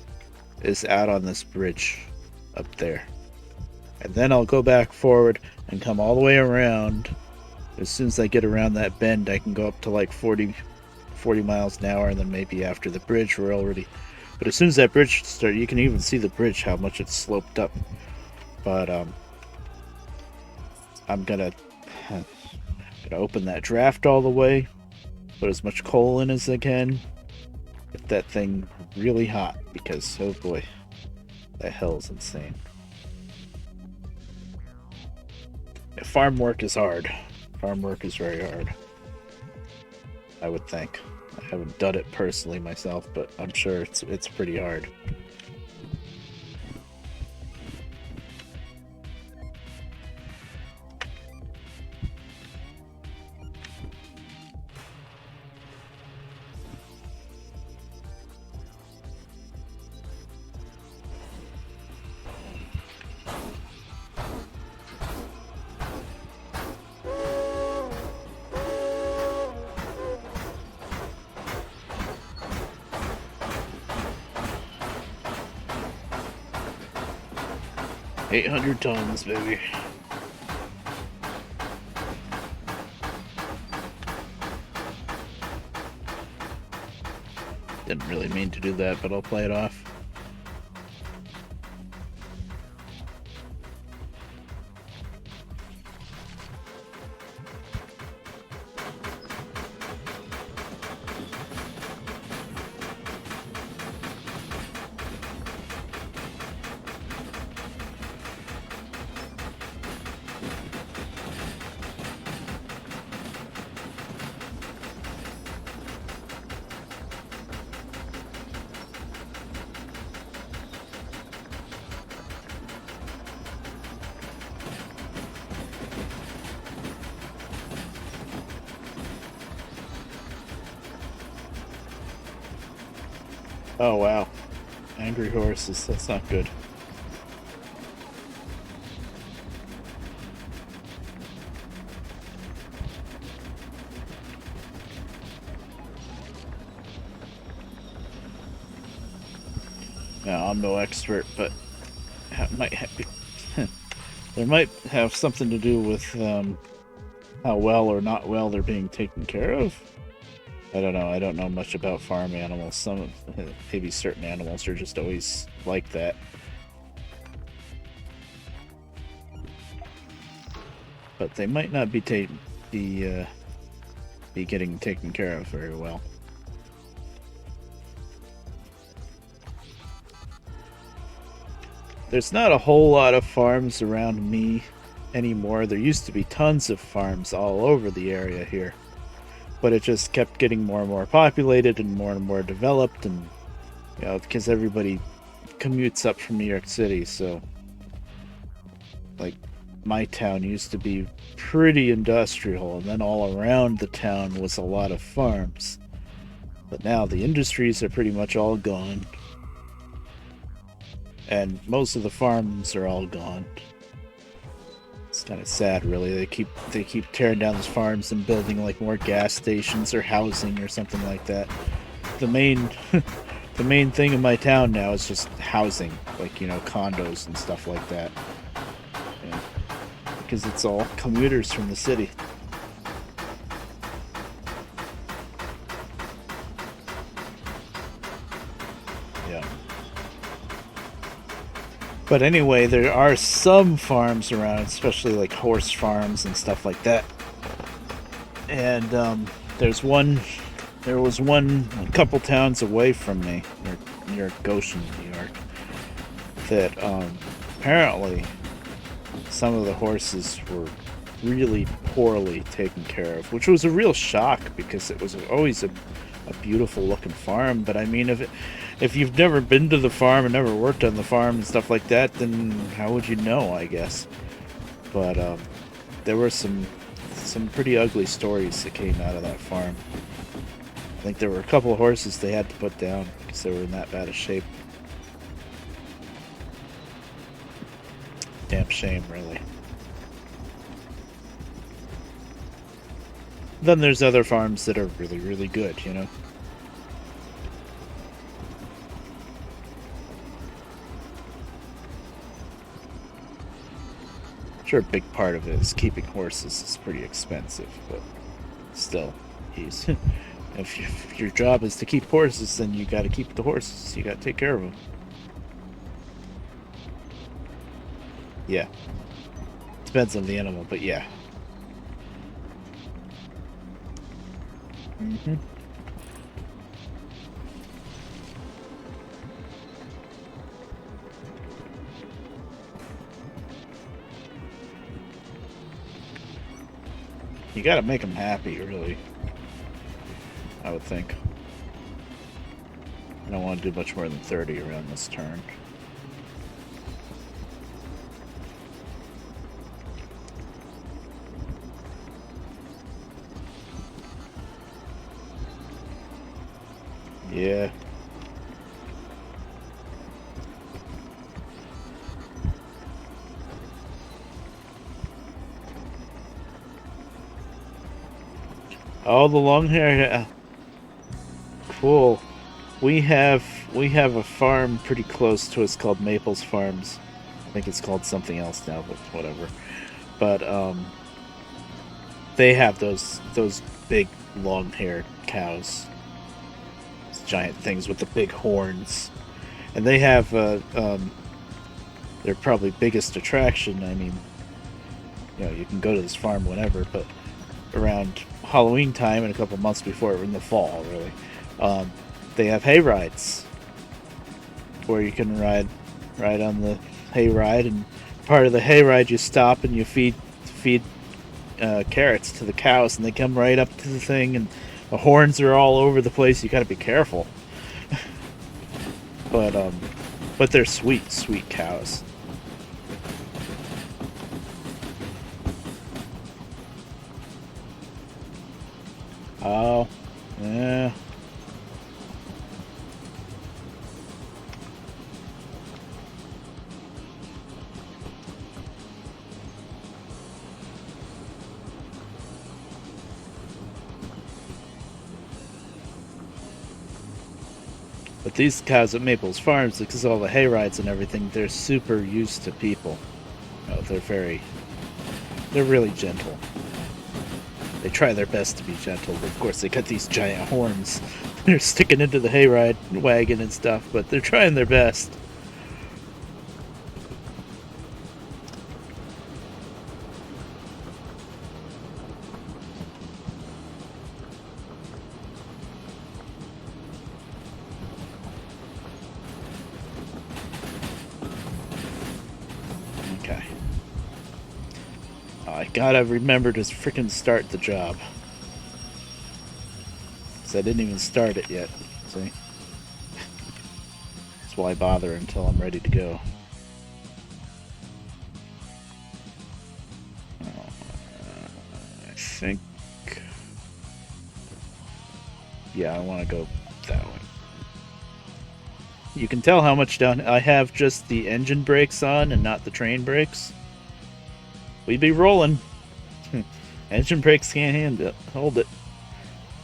is out on this bridge up there. And then I'll go back forward and come all the way around. As soon as I get around that bend, I can go up to like 40 miles an hour, and then maybe after the bridge we're already... But as soon as that bridge starts, you can even see the bridge, how much it's sloped up. But I'm gonna open that draft all the way, put as much coal in as I can, get that thing really hot, because oh boy, that hell's insane. Yeah, farm work is hard. Farm work is very hard, I would think. I haven't done it personally myself, but I'm sure it's pretty hard. $800 tons, baby. Didn't really mean to do that, but I'll play it off. Oh wow. Angry horses, that's not good. Now, I'm no expert, but there might have something to do with how well or not well they're being taken care of. I don't know. I don't know much about farm animals. Maybe certain animals are just always like that. But they might not be getting taken care of very well. There's not a whole lot of farms around me anymore. There used to be tons of farms all over the area here. But it just kept getting more and more populated and more developed, and you know, because everybody commutes up from New York City, so like my town used to be pretty industrial, and then all around the town was a lot of farms. But now the industries are pretty much all gone, and most of the farms are all gone. It's kind of sad, really. They keep tearing down those farms and building like more gas stations or housing or something like that. The main the main thing in my town now is just housing, like, you know, condos and stuff like that. Yeah. Because it's all commuters from the city. Yeah. But anyway, there are some farms around, especially like horse farms and stuff like that. And there was one a couple towns away from me, near Goshen, New York, that apparently some of the horses were really poorly taken care of, which was a real shock because it was always a beautiful looking farm. But I mean, if you've never been to the farm and never worked on the farm and stuff like that, then how would you know, I guess? But there were some pretty ugly stories that came out of that farm. I think there were a couple of horses they had to put down because they were in that bad a shape. Damn shame, really. Then there's other farms that are really, really good, you know? Sure, a big part of it is keeping horses is pretty expensive, but still, he's if your job is to keep horses, then you got to keep the horses. You got to take care of them. Yeah, depends on the animal, but yeah. Mm-hmm. You got to make them happy, really. I would think. I don't want to do much more than 30 around this turn. Yeah. Oh, the long hair. Yeah. Cool. We have a farm pretty close to us called Maples Farms. I think it's called something else now, but whatever. But they have those big long-haired cows, those giant things with the big horns, and they have their probably biggest attraction. I mean, you know, you can go to this farm whenever, but around Halloween time and a couple months before, in the fall, really, they have hay rides where you can ride on the hay ride, and part of the hay ride you stop and you feed carrots to the cows, and they come right up to the thing, and the horns are all over the place. You got to be careful, but they're sweet cows. Oh, yeah. But these cows at Maples Farms, because of all the hay rides and everything, they're super used to people. You know, they're really gentle. They try their best to be gentle, but of course they got these giant horns. They're sticking into the hayride wagon and stuff, but they're trying their best. Okay. I gotta remember to frickin' start the job. Because I didn't even start it yet, see? That's why bother until I'm ready to go. I think... Yeah, I want to go that way. You can tell how much down... I have just the engine brakes on and not the train brakes. We'd be rolling. Engine brakes can't hold it.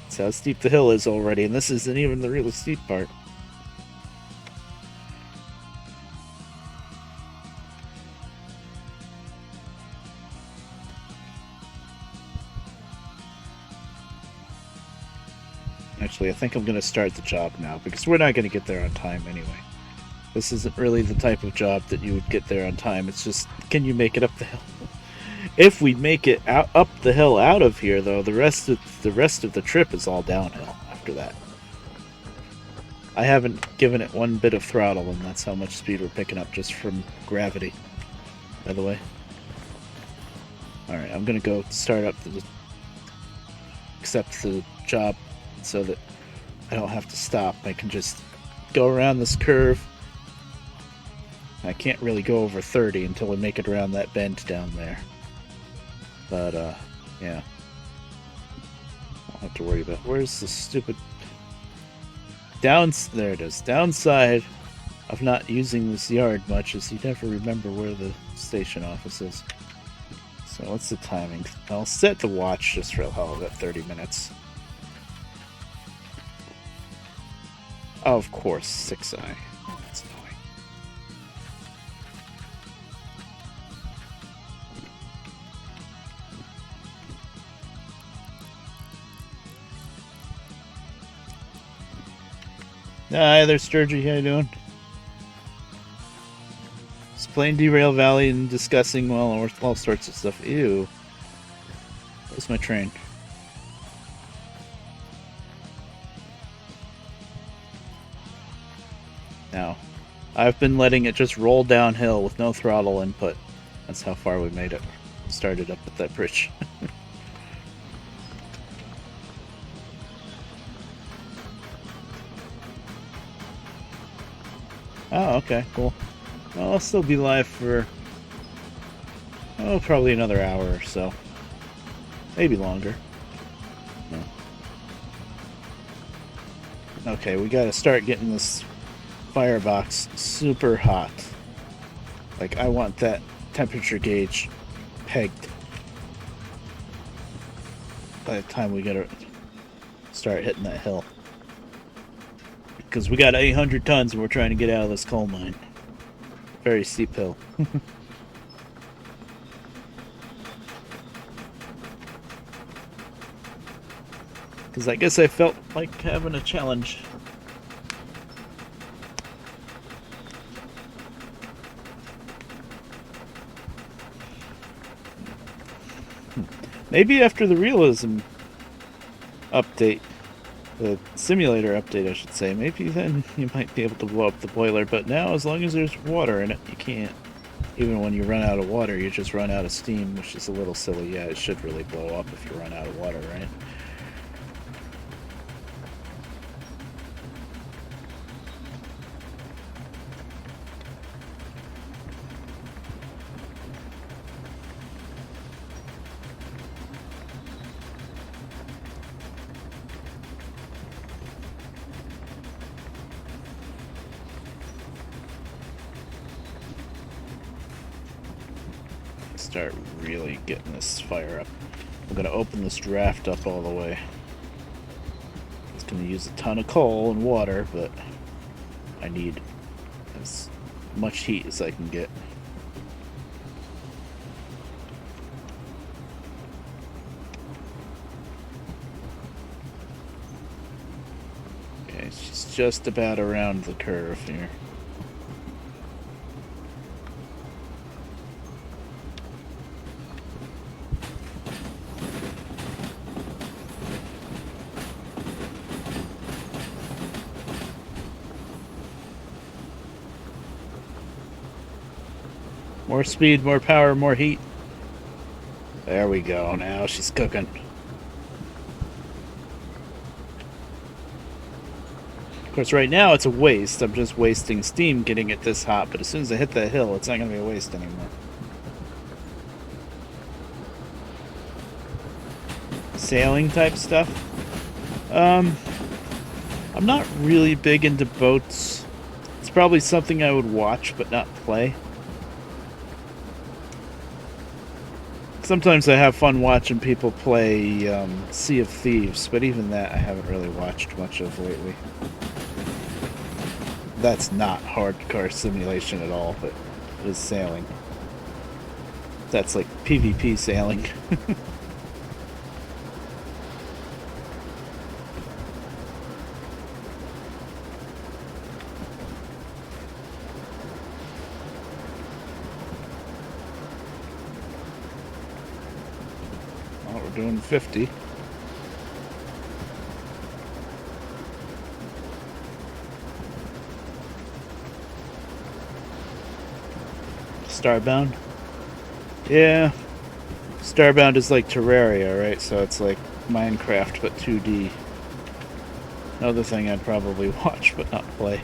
That's how steep the hill is already, and this isn't even the really steep part. Actually, I think I'm going to start the job now, because we're not going to get there on time anyway. This isn't really the type of job that you would get there on time. It's just, can you make it up the hill? If we make it up the hill out of here, though, the rest of the trip is all downhill after that. I haven't given it one bit of throttle, and that's how much speed we're picking up just from gravity, by the way. Alright, I'm gonna go start up accept the job so that I don't have to stop. I can just go around this curve. I can't really go over 30 until we make it around that bend down there. But, yeah. I don't have to worry about... Where's the stupid... There it is. Downside of not using this yard much is you never remember where the station office is. So what's the timing? I'll set the watch just for the hell of it, 30 minutes. Oh, of course, 6i. That's annoying. Hi there, Sturgy. How you doing? Just playing Derail Valley and discussing, well, all sorts of stuff. Ew. Where's my train? Now, I've been letting it just roll downhill with no throttle input. That's how far we made it. Started up at that bridge. Oh, okay, cool. Well, I'll still be live for, oh, probably another hour or so. Maybe longer. No. Okay, we gotta start getting this firebox super hot. Like, I want that temperature gauge pegged by the time we gotta start hitting that hill. Because we got 800 tons and we're trying to get out of this coal mine. Very steep hill. Because I guess I felt like having a challenge. Maybe after the realism update, the simulator update I should say, maybe then you might be able to blow up the boiler, but now as long as there's water in it, you can't. Even when you run out of water, you just run out of steam, which is a little silly. Yeah, it should really blow up if you run out of water, right? Start really getting this fire up. I'm gonna open this draft up all the way. It's gonna use a ton of coal and water, but I need as much heat as I can get. Okay, she's just about around the curve here. More speed, more power, more heat. There we go. Now she's cooking. Of course, right now it's a waste. I'm just wasting steam getting it this hot, but as soon as I hit that hill, it's not going to be a waste anymore. Sailing type stuff? I'm not really big into boats. It's probably something I would watch, but not play. Sometimes I have fun watching people play Sea of Thieves, but even that I haven't really watched much of lately. That's not hardcore simulation at all, but it is sailing. That's like PvP sailing. Doing 50. Starbound? Yeah. Starbound is like Terraria, right? So it's like Minecraft but 2D. Another thing I'd probably watch but not play.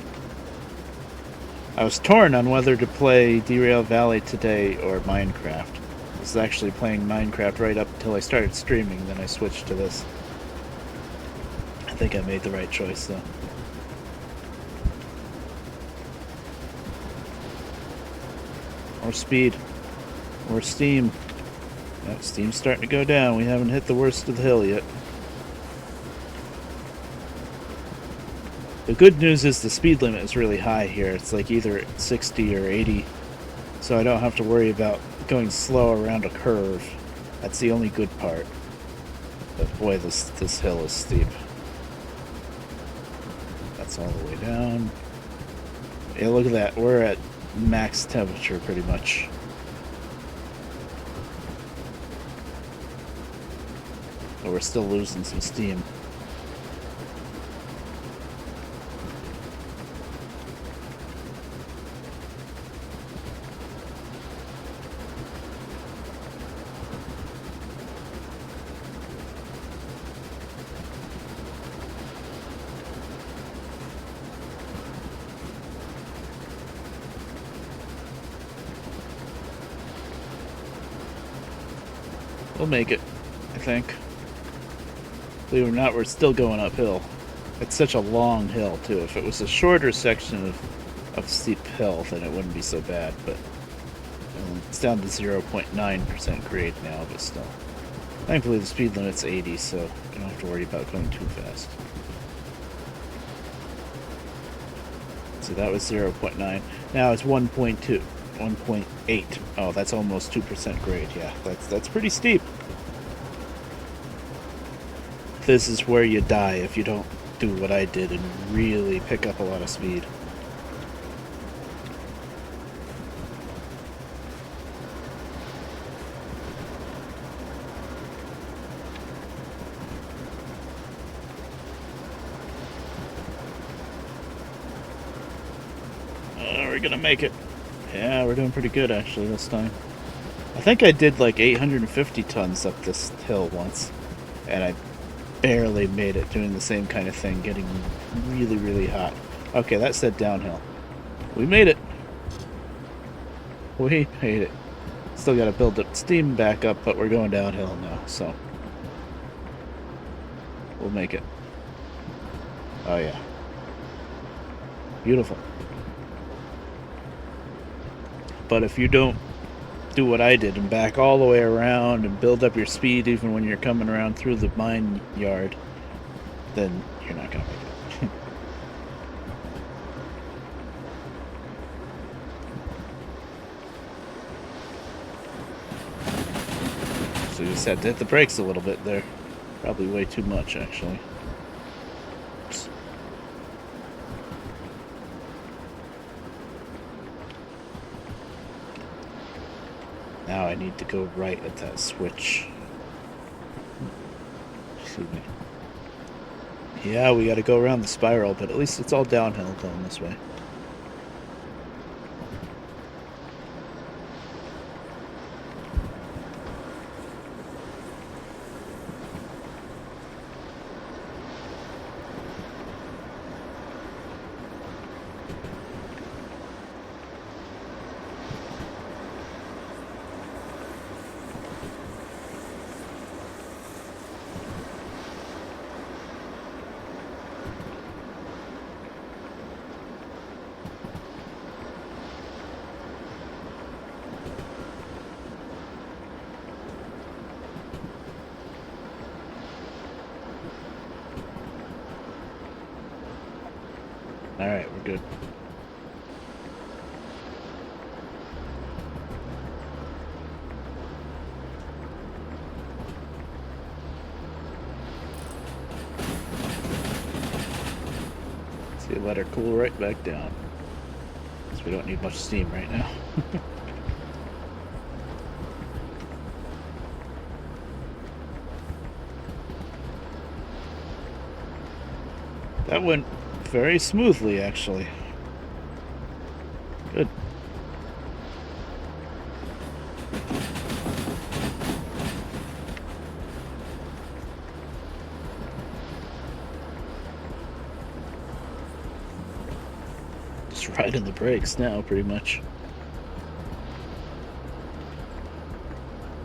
I was torn on whether to play Derail Valley today or Minecraft. I was actually playing Minecraft right up until I started streaming, then I switched to this. I think I made the right choice though. More speed. More steam. Yep, steam's starting to go down. We haven't hit the worst of the hill yet. The good news is the speed limit is really high here. It's like either 60 or 80. So I don't have to worry about going slow around a curve. That's the only good part. But boy, this hill is steep. That's all the way down. Yeah, look at that. We're at max temperature pretty much. But we're still losing some steam. We'll make it, I think. Believe it or not, we're still going uphill. It's such a long hill, too. If it was a shorter section of steep hill, then it wouldn't be so bad, but it's down to 0.9% grade now, but still. Thankfully, the speed limit's 80, so you don't have to worry about going too fast. So that was 0.9. Now it's 1.2. 1.8. Oh, that's almost 2% grade. Yeah, that's pretty steep. This is where you die if you don't do what I did and really pick up a lot of speed. We're gonna make it. Yeah, we're doing pretty good actually this time. I think I did like 850 tons up this hill once, and I barely made it doing the same kind of thing, getting really, really hot. Okay, that said downhill. We made it. We made it. Still gotta build up steam back up, but we're going downhill now, so we'll make it. Oh yeah. Beautiful. But if you don't do what I did and back all the way around and build up your speed even when you're coming around through the mine yard, then you're not gonna make it. So you just had to hit the brakes a little bit there. Probably way too much, actually. Oops. Now I need to go right at that switch. Excuse me. Yeah, we gotta go around the spiral, but at least it's all downhill going this way. Alright, we're good. See, let her cool right back down. Because we don't need much steam right now. That went very smoothly, actually. Good. just riding the brakes now, pretty much.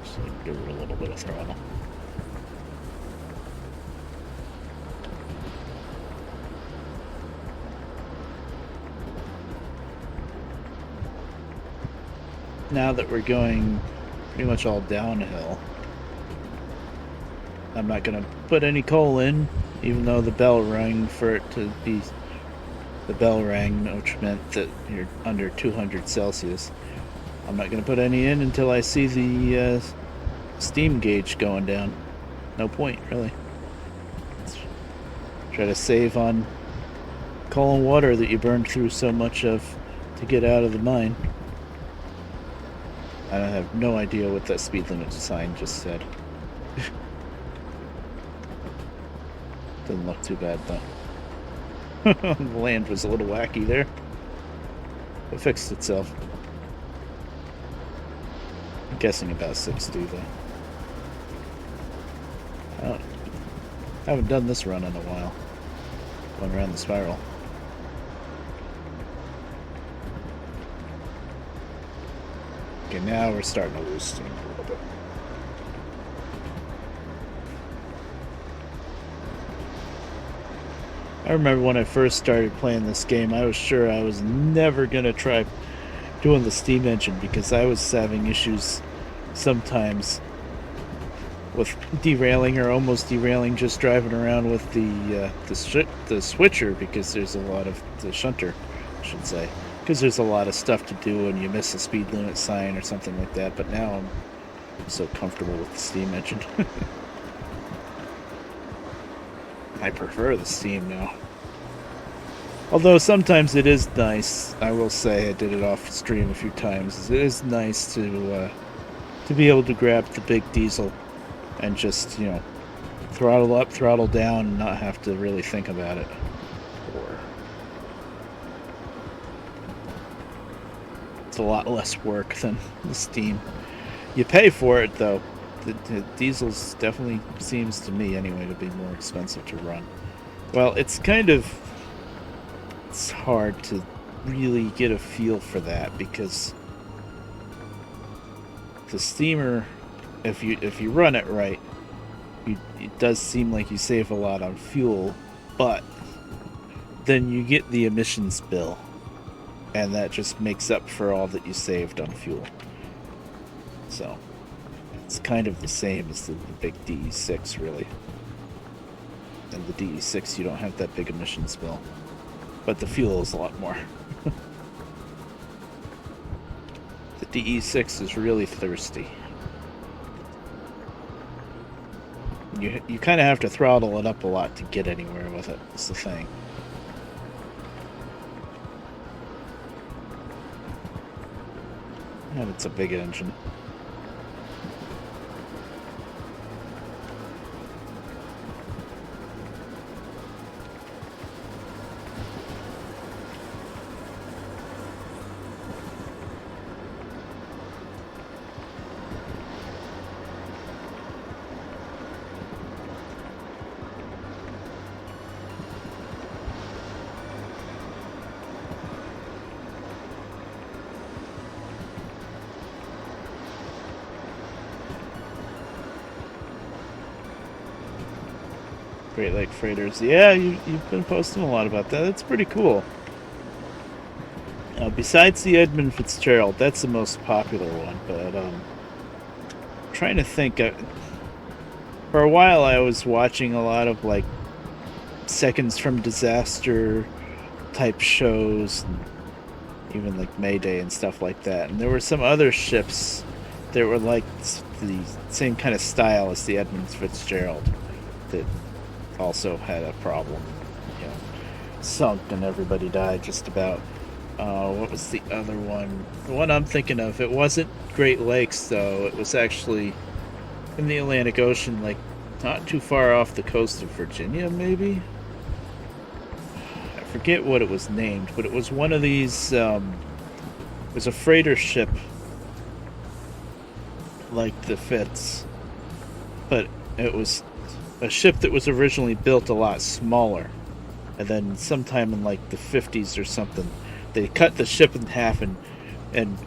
So give it a little bit of throttle. Now that we're going pretty much all downhill, I'm not going to put any coal in, even though the bell rang for it to be... The bell rang, which meant that you're under 200 Celsius. I'm not going to put any in until I see the steam gauge going down. No point, really. Let's try to save on coal and water that you burned through so much of to get out of the mine. I have no idea what that speed limit sign just said. Doesn't look too bad, though. The land was a little wacky there. It fixed itself. I'm guessing about 60, though. I haven't done this run in a while. Going around the spiral. Okay, now we're starting to lose steam a little bit. I remember when I first started playing this game, I was sure I was never going to try doing the steam engine because I was having issues sometimes with derailing or almost derailing just driving around with the switcher because there's a lot of... the shunter, I should say. Because there's a lot of stuff to do and you miss a speed limit sign or something like that, but now I'm so comfortable with the steam engine. I prefer the steam now. Although sometimes it is nice, I will say, I did it off stream a few times, it is nice to be able to grab the big diesel and just, you know, throttle up, throttle down, and not have to really think about it. It's a lot less work than the steam. You pay for it, though. The diesels definitely seems to me, anyway, to be more expensive to run. Well, it's kind of... it's hard to really get a feel for that, because the steamer, if you run it right, it does seem like you save a lot on fuel, but then you get the emissions bill. And that just makes up for all that you saved on fuel. So, it's kind of the same as the big DE6, really. And the DE6, you don't have that big emissions bill. But the fuel is a lot more. The DE6 is really thirsty. You kind of have to throttle it up a lot to get anywhere with it. That's the thing. And it's a big engine. Great Lake Freighters. Yeah, you've been posting a lot about that. That's pretty cool. Besides the Edmund Fitzgerald, that's the most popular one, but I'm trying to think. For a while I was watching a lot of like Seconds from Disaster type shows, and even like Mayday and stuff like that. And there were some other ships that were like the same kind of style as the Edmund Fitzgerald that also had a problem, you know, sunk and everybody died just about. What was the other one? The one I'm thinking of, it wasn't Great Lakes though, it was actually in the Atlantic Ocean, like not too far off the coast of Virginia, maybe? I forget what it was named, but it was one of these, it was a freighter ship like the Fitz, but it was a ship that was originally built a lot smaller, and then sometime in like the 50s or something they cut the ship in half and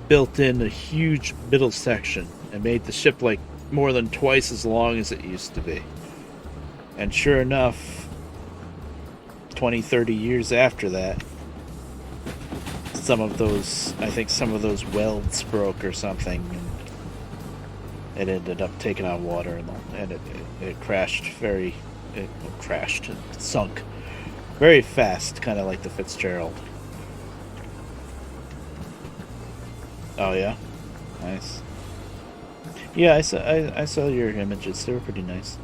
built in a huge middle section and made the ship like more than twice as long as it used to be. And sure enough, 20, 30 years after that, I think some of those welds broke or something, and it ended up taking on water, and it it sunk very fast, kind of like the Fitzgerald. Oh yeah, nice. Yeah, I saw your images. They were pretty nice.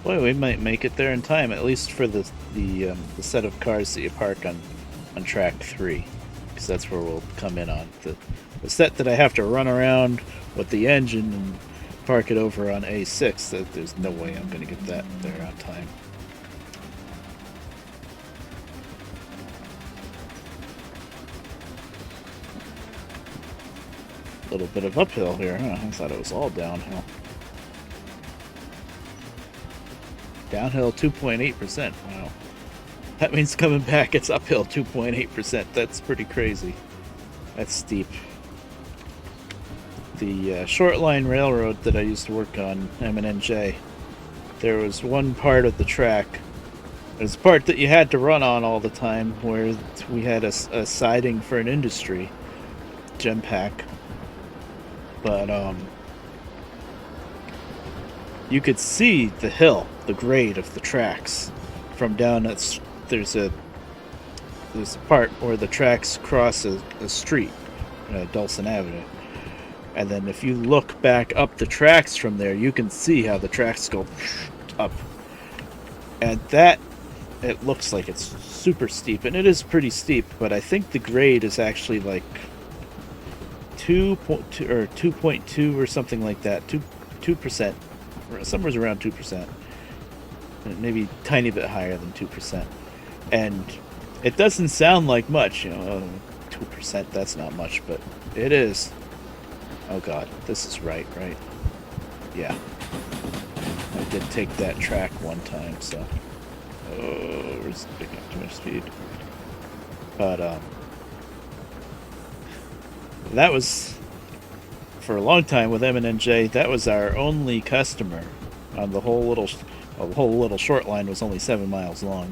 Boy, we might make it there in time, at least for the set of cars that you park on track 3, because that's where we'll come in on the set that I have to run around with the engine and park it over on A6. That there's no way I'm going to get that there on time. A little bit of uphill here, huh? I thought it was all downhill. Downhill 2.8%. Wow. That means coming back it's uphill 2.8%. That's pretty crazy. That's steep. The short line railroad that I used to work on, M&NJ, there was one part of the track. There's a part that you had to run on all the time where we had a siding for an industry, gem pack. But you could see the hill, the grade of the tracks from down. There's a part where the tracks cross a street, Dulcin Avenue, and then if you look back up the tracks from there, you can see how the tracks go up, and that it looks like it's super steep, and it is pretty steep. But I think the grade is actually like 2.2 or 2.2 or something like that, 2%. Somewhere around 2%, maybe a tiny bit higher than 2%, and it doesn't sound like much, 2%. That's not much, but it is. Oh God, this is right? Yeah, I did take that track one time, so we're just picking up too much speed. But that was. For a long time with M&NJ, that was our only customer on the whole little short line. Was only 7 miles long,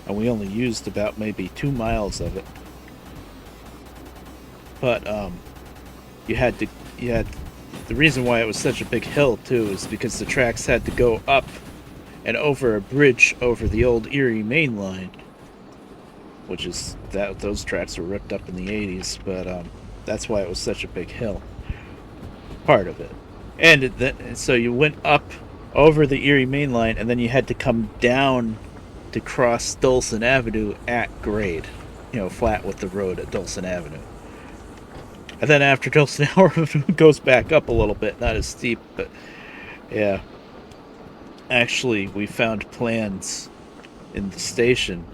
and we only used about maybe 2 miles of it. But you had the reason why it was such a big hill too is because the tracks had to go up and over a bridge over the old Erie main line, which is those tracks were ripped up in the 80s. But that's why it was such a big hill. Part of it, and so you went up over the Erie main line, and then you had to come down to cross Dulcin Avenue at grade, flat with the road at Dulcin Avenue. And then after Dulcin Avenue goes back up a little bit, not as steep, but yeah. Actually, we found plans in the station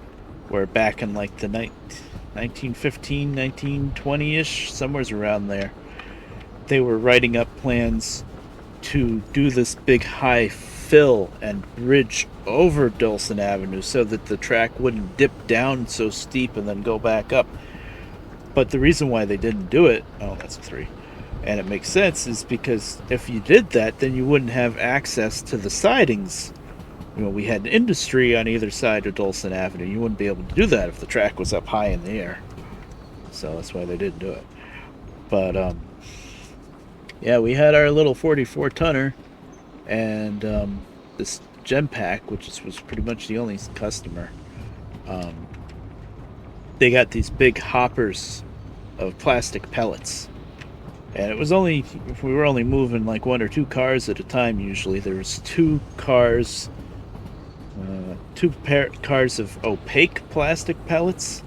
where back in like the 1915, 1920-ish, somewhere around there, they were writing up plans to do this big high fill and bridge over Dulcin Avenue so that the track wouldn't dip down so steep and then go back up. But the reason why they didn't do it, that's a 3, and it makes sense, is because if you did that, then you wouldn't have access to the sidings. We had industry on either side of Dulcin Avenue. You wouldn't be able to do that if the track was up high in the air. So that's why they didn't do it. But yeah, we had our little 44-tonner, and this gem pack, which was pretty much the only customer. They got these big hoppers of plastic pellets, and we were only moving like 1 or 2 cars at a time. Usually there was 2 cars, Cars of opaque plastic pellets,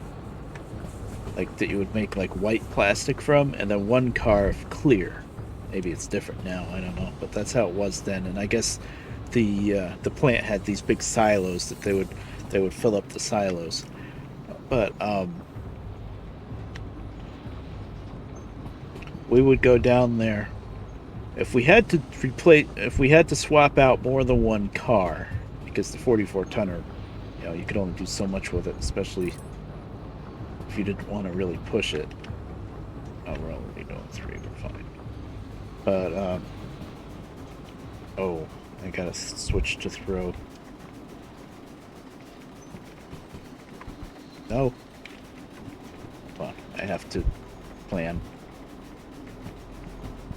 like that you would make like white plastic from, and then 1 car of clear. Maybe it's different now. I don't know, but that's how it was then. And I guess the plant had these big silos that they would fill up the silos. But we would go down there if we had to swap out more than 1 car, because the 44 tonner, you could only do so much with it, especially if you didn't want to really push it. Oh, we're already doing 3, we're fine. But oh, I gotta switch to throw. No. Hold on, I have to plan.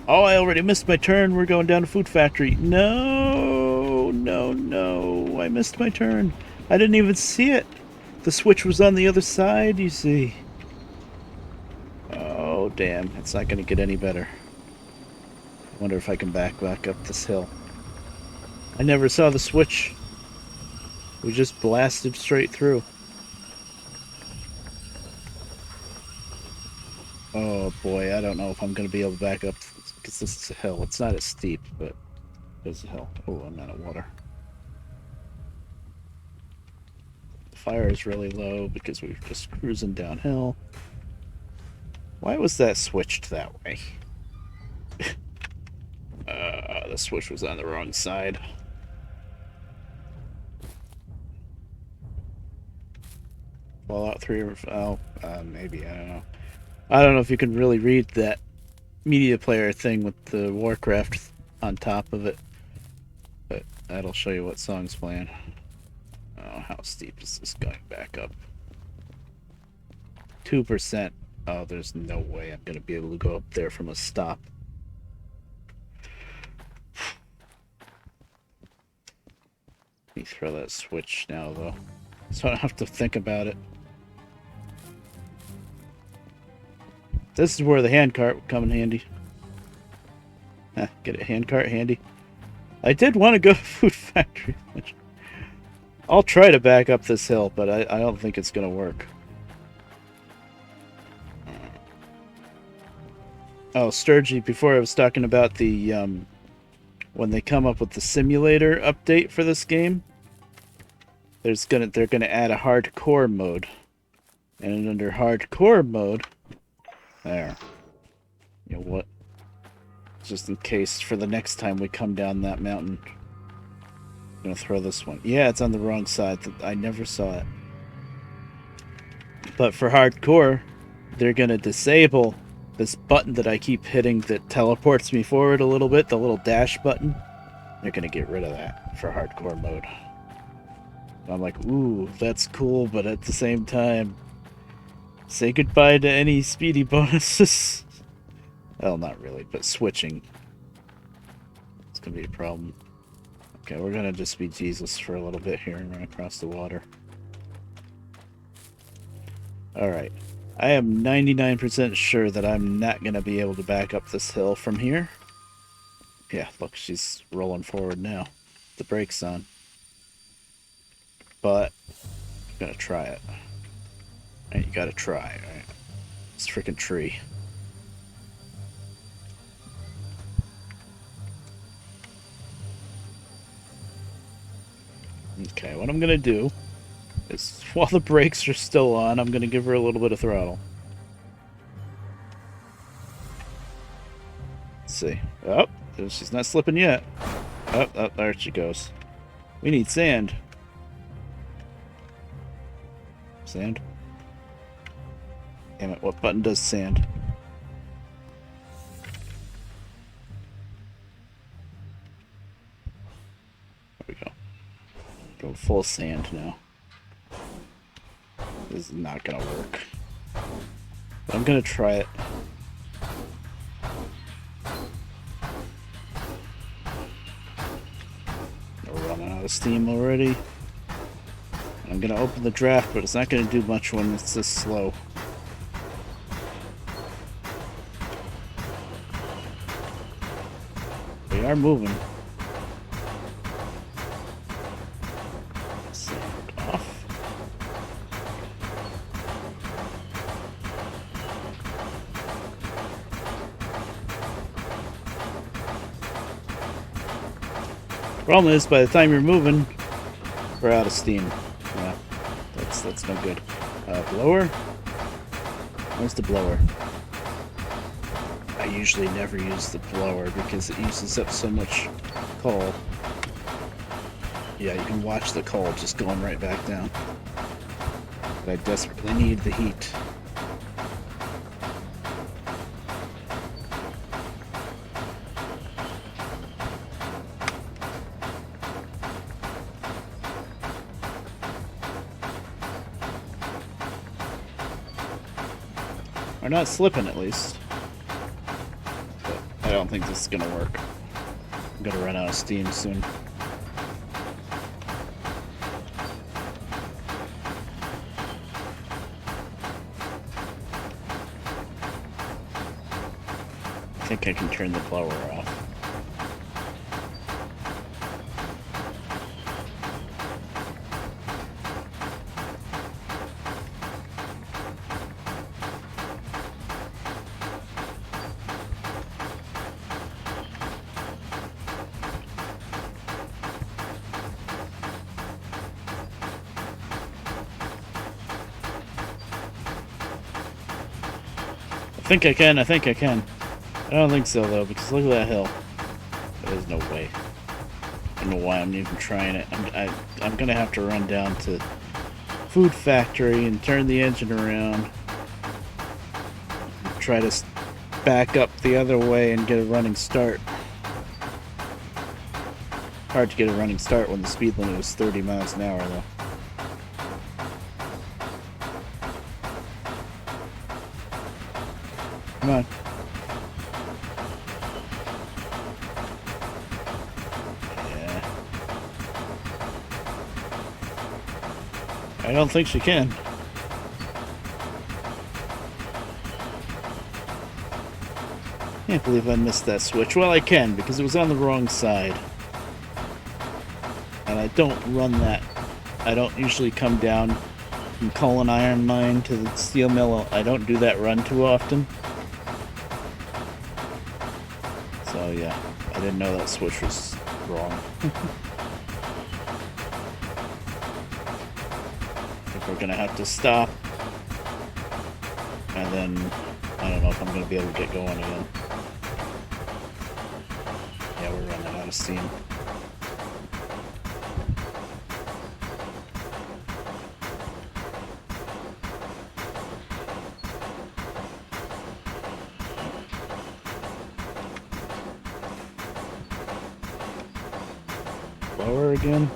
Oh, I already missed my turn. We're going down to Food Factory. No, no, no. I missed my turn. I didn't even see it. The switch was on the other side, you see. Oh, damn. It's not going to get any better. I wonder if I can back up this hill. I never saw the switch. We just blasted straight through. Oh, boy. I don't know if I'm going to be able to back up, because this is a hill. It's not as steep, but it's a hill. Oh, I'm out of water. The fire is really low because we're just cruising downhill. Why was that switched that way? The switch was on the wrong side. Fallout 3 or... maybe, I don't know. I don't know if you can really read that media player thing with the Warcraft on top of it, but that'll show you what song's playing. Oh, how steep is this going back up? 2%. Oh, there's no way I'm gonna be able to go up there from a stop. Let me throw that switch now, though, so I don't have to think about it. This is where the handcart would come in handy. Get a handcart handy. I did want to go to Food Factory. I'll try to back up this hill, but I don't think it's going to work. Oh, Sturgy, before I was talking about the, when they come up with the simulator update for this game, they're gonna add a hardcore mode. And under hardcore mode, there. You know what? Just in case for the next time we come down that mountain. I'm gonna throw this one. Yeah, it's on the wrong side. I never saw it. But for hardcore, they're gonna disable this button that I keep hitting that teleports me forward a little bit, the little dash button. They're gonna get rid of that for hardcore mode. I'm like, ooh, that's cool, but at the same time, say goodbye to any speedy bonuses. Well, not really, but switching. It's gonna be a problem. Okay, we're gonna just be Jesus for a little bit here and run across the water. Alright. I am 99% sure that I'm not gonna be able to back up this hill from here. Yeah, look, she's rolling forward now. The brake's on. But I'm gonna try it. Right, you gotta try, right? This freaking tree. Okay, what I'm gonna do is, while the brakes are still on, I'm gonna give her a little bit of throttle. Let's see. Oh, she's not slipping yet. Oh, there she goes. We need sand. Sand? Damn it, what button does sand? There we go. Go full sand now. This is not gonna work. But I'm gonna try it. We're running out of steam already. I'm gonna open the draft, but it's not gonna do much when it's this slow. We are moving. Problem is, by the time you're moving, we're out of steam. Yeah, that's no good. Blower? Where's the blower? I usually never use the blower because it uses up so much coal. Yeah, you can watch the coal just going right back down. But I desperately need the heat. We're not slipping, at least. But I don't think this is gonna work. I'm gonna run out of steam soon. I think I can turn the blower off. I think I can. I don't think so, though, because look at that hill. There's no way. I don't know why I'm even trying it. I'm gonna have to run down to Food Factory and turn the engine around. Try to back up the other way and get a running start. Hard to get a running start when the speed limit was 30 miles an hour, though. Come on. Yeah. I don't think she can. Can't believe I missed that switch. Well, I can, because it was on the wrong side. And I don't run that. I don't usually come down from Cullen Iron Mine to the steel mill. I don't do that run too often. So yeah, I didn't know that switch was wrong. I think we're gonna have to stop. And then, I don't know if I'm gonna be able to get going again. Yeah, we're running out of steam. Lower again.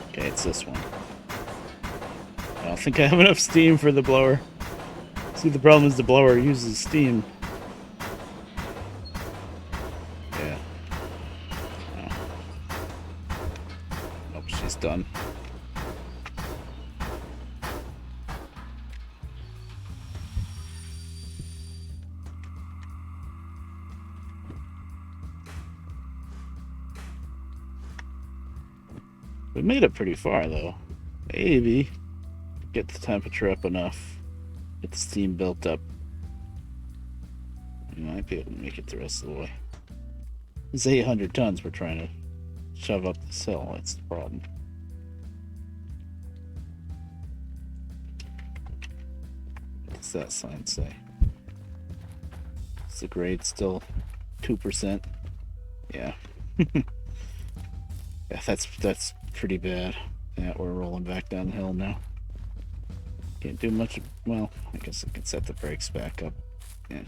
Okay, it's this one. I don't think I have enough steam for the blower. See, the problem is the blower uses steam. Yeah. Oh. Nope, she's done. We made it pretty far, though. Maybe get the temperature up enough, get the steam built up. We might be able to make it the rest of the way. It's 800 tons we're trying to shove up this hill. That's the problem. What's that sign say? Is the grade still 2%? Yeah. Yeah, that's pretty bad. Yeah, we're rolling back down the hill now. Can't do much. Well, I guess I can set the brakes back up. Yeah.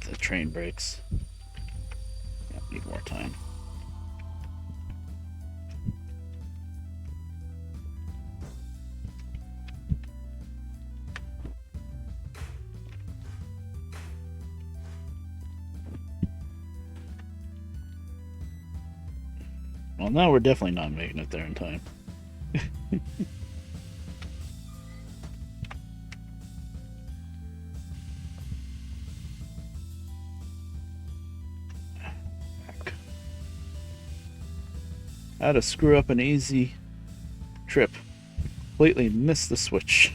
The train brakes. Yeah, need more time. Well, now we're definitely not making it there in time. How to screw up an easy trip. Completely missed the switch.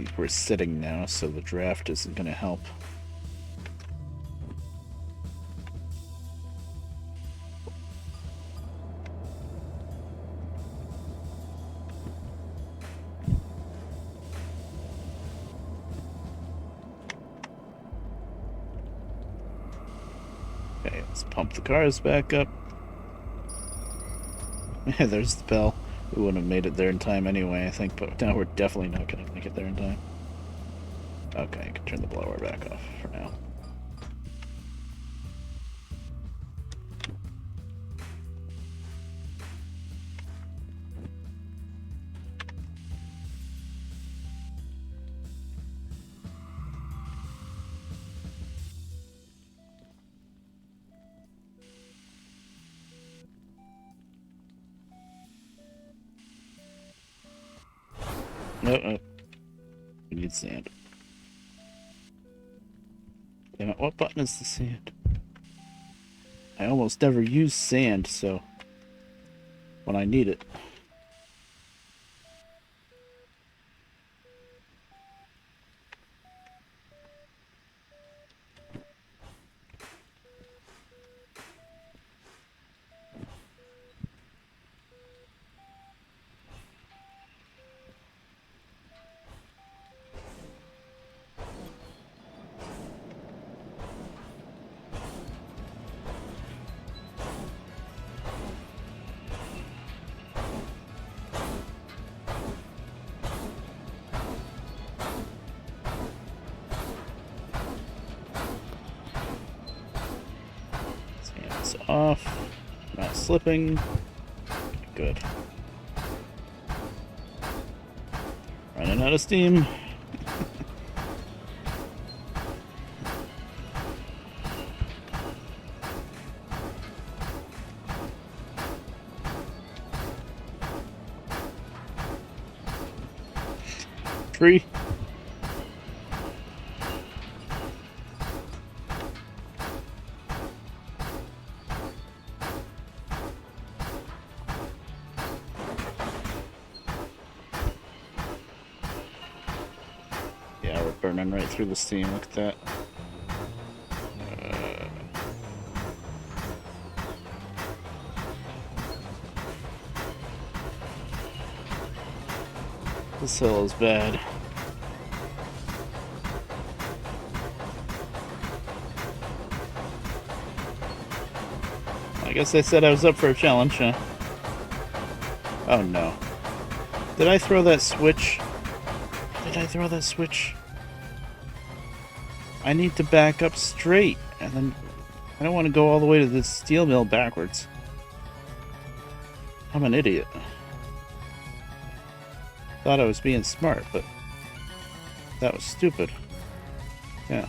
think we're sitting now, so the draft isn't going to help. Okay, let's pump the cars back up. Yeah, there's the bell. We wouldn't have made it there in time anyway, I think, but now we're definitely not going to make it there in time. Okay, I can turn the blower back off for now. Nope. We need sand. Damn it, what button is the sand? I almost never use sand, so when I need it. Off. Not slipping. Good. Running out of steam. Tree. Burning right through the steam. Look at that. This hill is bad. I guess I said I was up for a challenge, huh? Oh no. Did I throw that switch? Did I throw that switch? I need to back up straight, and then I don't want to go all the way to this steel mill backwards. I'm an idiot. Thought I was being smart, but that was stupid. Yeah.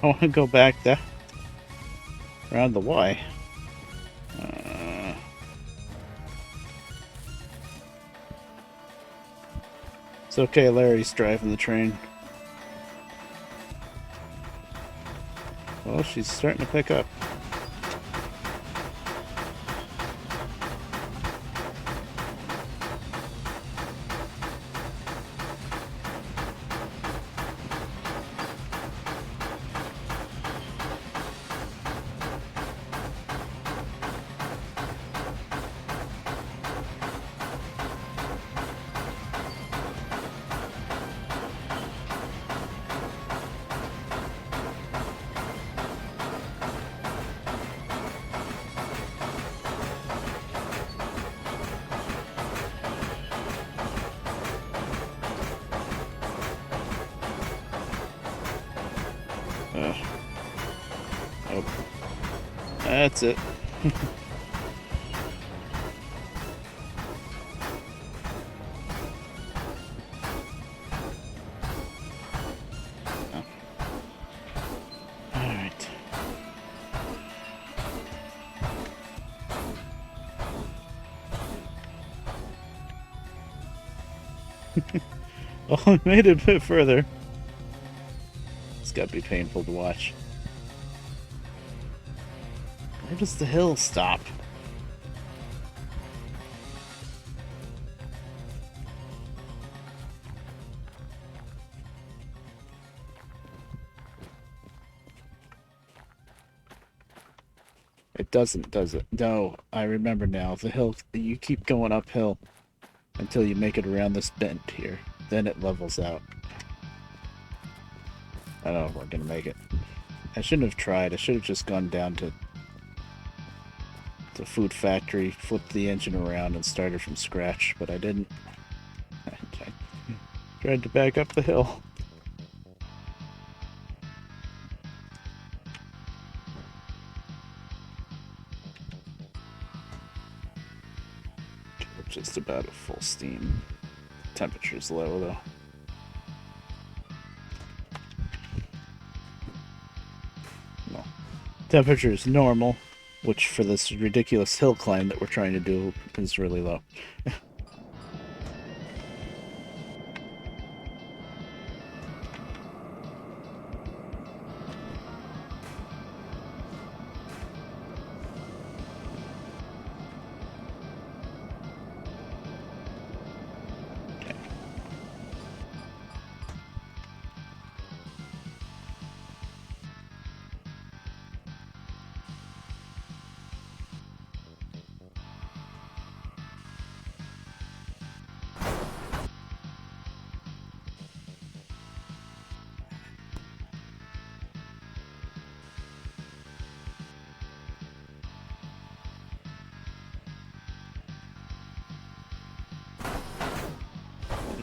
I want to go back there. Around the Y. It's okay, Larry's driving the train. Well, she's starting to pick up. Oh. That's it. Alright. Oh, I made it a bit further. It's gotta be painful to watch. Where does the hill stop? It doesn't, does it? No, I remember now. The hill, you keep going uphill until you make it around this bend here. Then it levels out. I don't know if we're gonna make it. I shouldn't have tried. I should have just gone down to the food factory, flipped the engine around, and started from scratch, but I didn't. I tried to back up the hill. Just about at full steam. Temperature's low though. No. Temperature is normal, which for this ridiculous hill climb that we're trying to do is really low.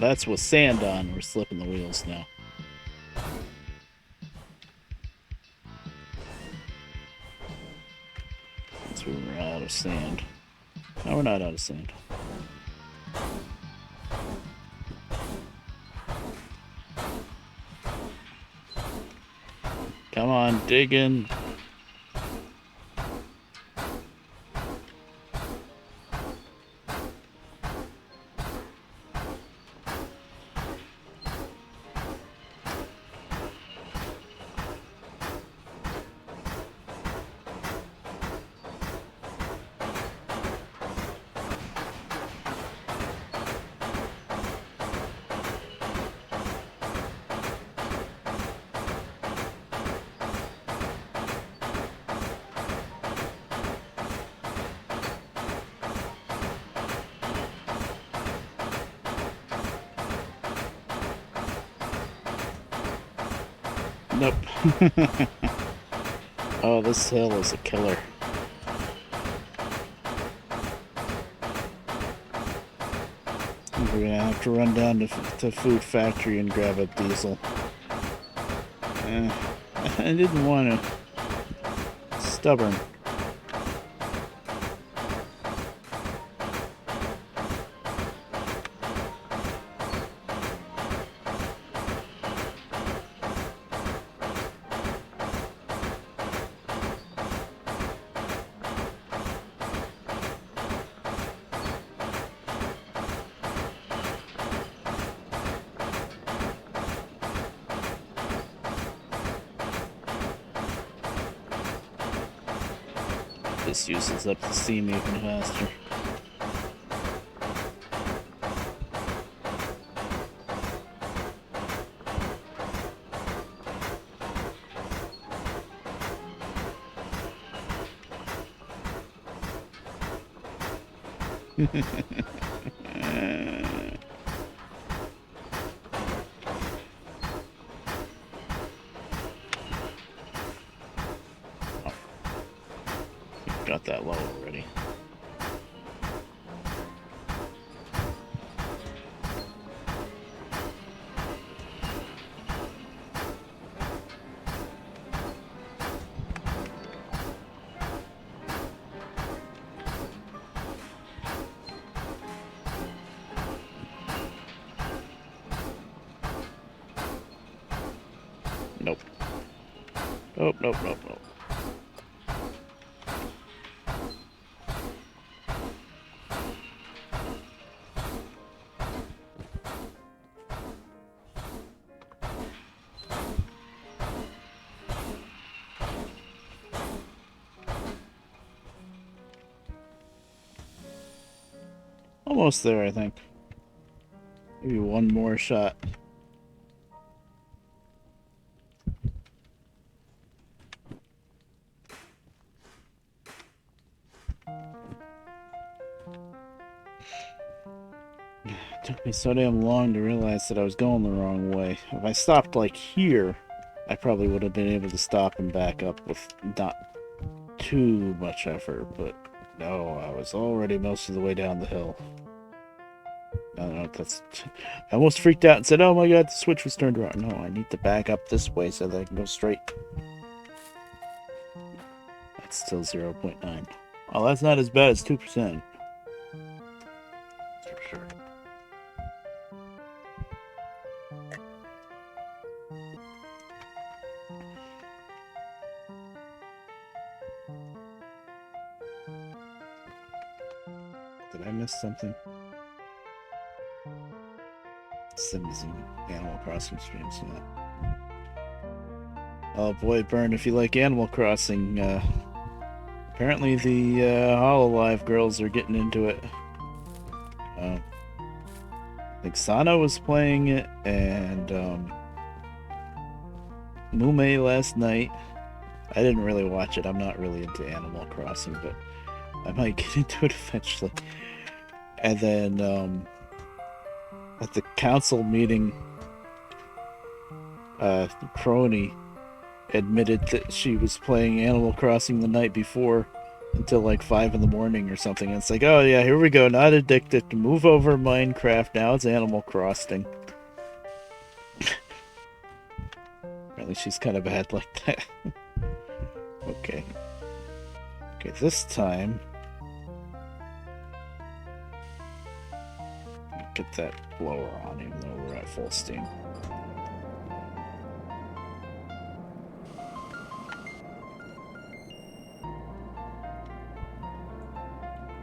That's with sand on. We're slipping the wheels now. Since we were out of sand. No, we're not out of sand. Come on, dig in. Nope. Oh, this hill is a killer. We're gonna have to run down to food factory and grab a diesel. I didn't want to. Stubborn. This uses up the steam even faster. Got that low already. Nope. Nope, nope, nope, nope. Almost there, I think. Maybe one more shot. took me so damn long to realize that I was going the wrong way. If I stopped like here, I probably would have been able to stop and back up with not too much effort, but no, I was already most of the way down the hill. No, that's... I almost freaked out and said, oh my god, the switch was turned around. No, I need to back up this way so that I can go straight. That's still 0.9. Oh, that's not as bad as 2%. For sure. Did I miss something? Sims and Animal Crossing streams, yeah. Oh boy, Burn, if you like Animal Crossing, apparently the Hololive girls are getting into it. I think Sana was playing it, and Mume last night. I didn't really watch it. I'm not really into Animal Crossing, but I might get into it eventually. And then at the council meeting, Crony admitted that she was playing Animal Crossing the night before until like 5 in the morning or something. And it's like, oh yeah, here we go, not addicted to move over Minecraft, now it's Animal Crossing. Apparently she's kind of bad like that. Okay. Okay, this time... get that blower on, even though we're at full steam.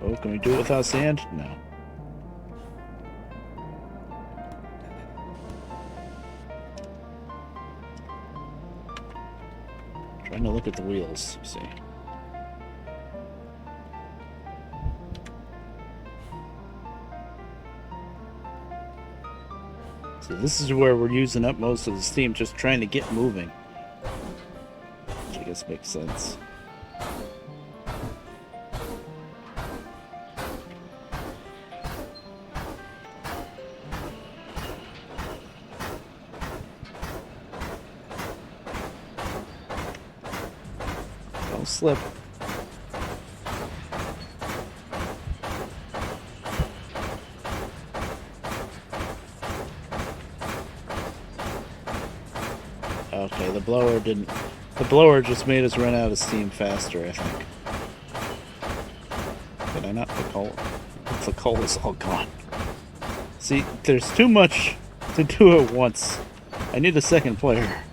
Oh, can we do it without sand? No. Trying to look at the wheels, see. So this is where we're using up most of the steam, just trying to get moving. Which I guess makes sense. Don't slip. Okay, the blower didn't... The blower just made us run out of steam faster, I think. Did I not? The coal is all gone. See, there's too much to do at once. I need a second player.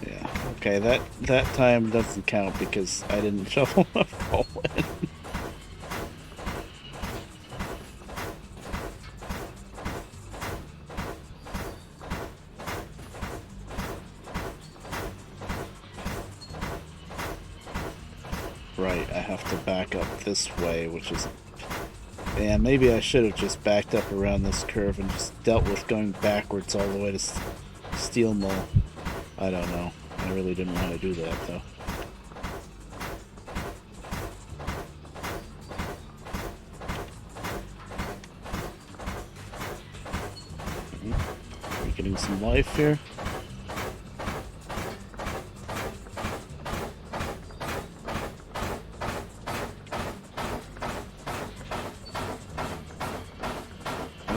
Yeah, okay, that time doesn't count because I didn't shovel enough coal in. Right, I have to back up this way, which is... Yeah, maybe I should have just backed up around this curve and just dealt with going backwards all the way to Steel Mill. I don't know. I really didn't want to do that, though. We're getting some life here.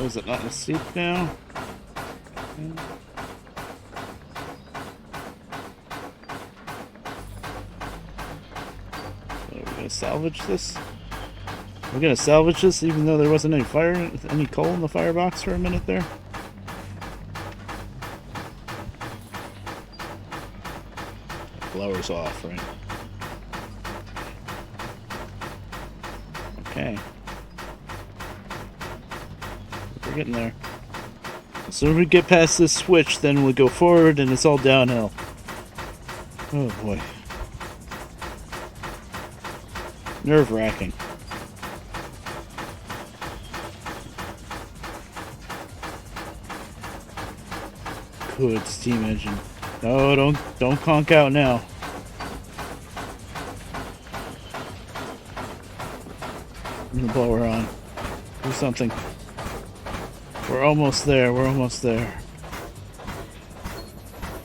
Is it not in the seat now? So we're gonna salvage this? We're gonna salvage this even though there wasn't any coal in the firebox for a minute there? Blower's off, right? Okay. We're getting there. As soon as we get past this switch, then we go forward and it's all downhill. Oh boy. Nerve-wracking. Good steam engine. No, don't conk out now. the blower on. Do something. We're almost there. We're almost there.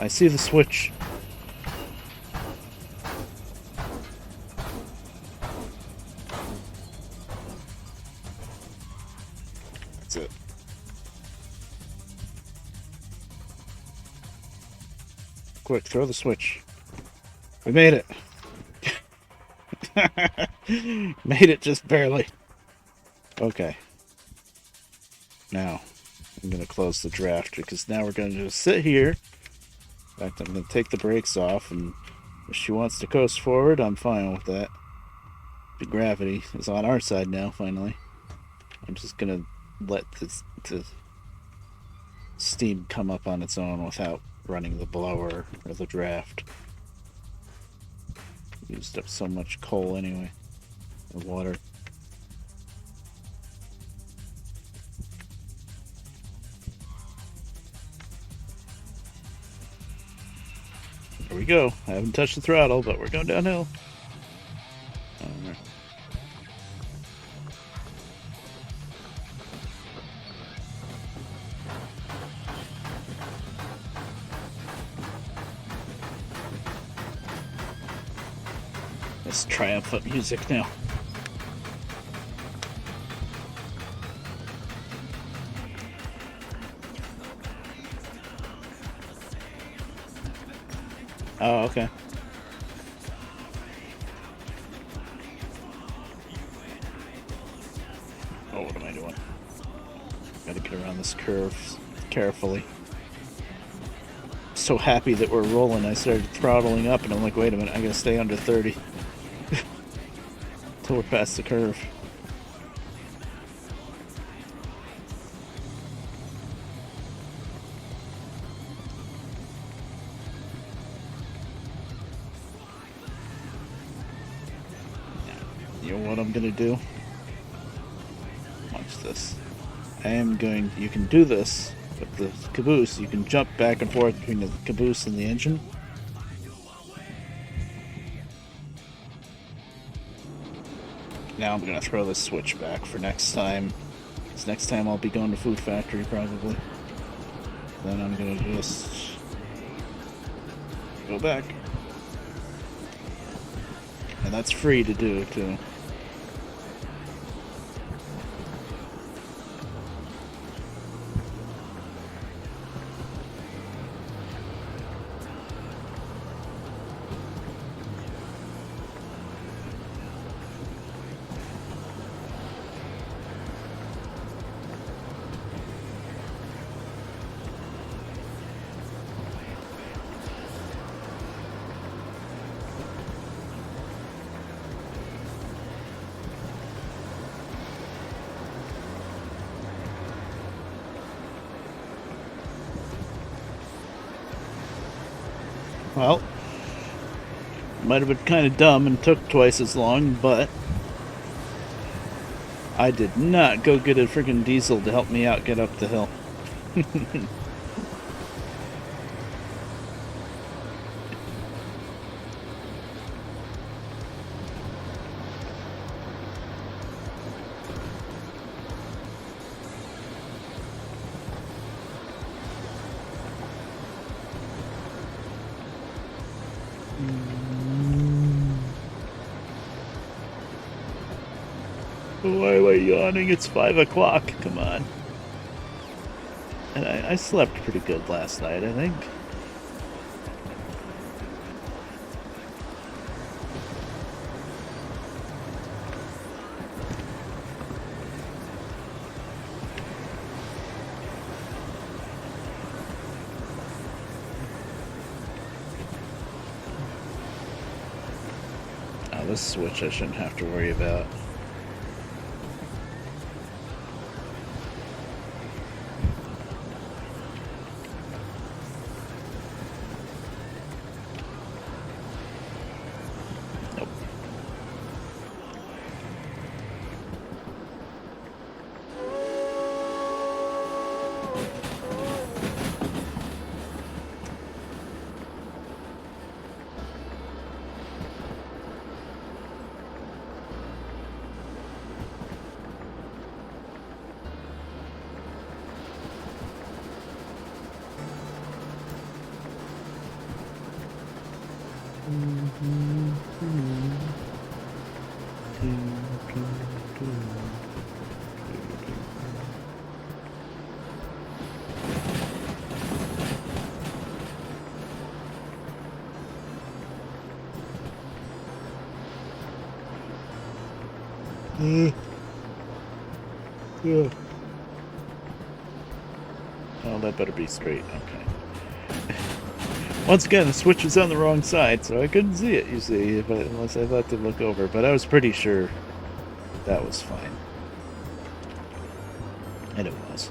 I see the switch. That's it. Quick, throw the switch. We made it. Made it just barely. Okay. Now, I'm going to close the draft because now we're going to just sit here. In fact, I'm going to take the brakes off, and if she wants to coast forward, I'm fine with that. The gravity is on our side now, finally. I'm just going to let the steam come up on its own without running the blower or the draft. Used up so much coal anyway. The water. Here we go. I haven't touched the throttle, but we're going downhill. Alright. It's triumphant music now. Oh, okay. Oh, what am I doing? Gotta get around this curve carefully. So happy that we're rolling, I started throttling up and I'm like, wait a minute, I gotta stay under 30. Till we're past the curve. You know what I'm gonna do? Watch this. You can do this with the caboose. You can jump back and forth between the caboose and the engine. Now I'm gonna throw this switch back for next time. Because next time I'll be going to Food Factory probably. Then I'm gonna just go back. And that's free to do too. Well, might have been kind of dumb and took twice as long, but I did not go get a freaking diesel to help me out get up the hill. Why am I yawning? It's 5 o'clock. Come on. And I slept pretty good last night, I think. Oh, this switch I shouldn't have to worry about. Yeah. Oh, that better be straight. Okay. Once again, the switch was on the wrong side, so I couldn't see it, you see, unless I thought to look over. But I was pretty sure that was fine. And it was.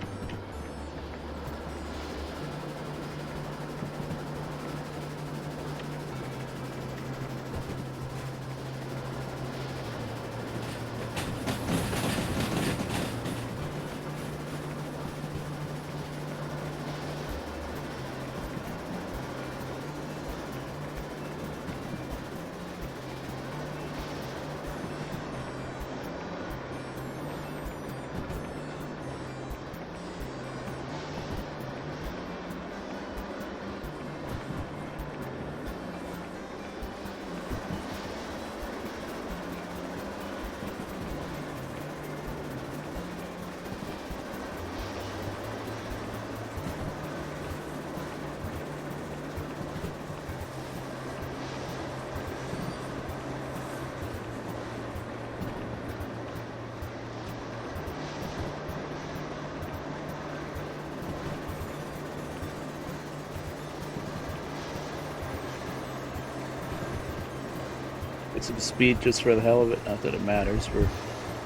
Some speed just for the hell of it. Not that it matters. We're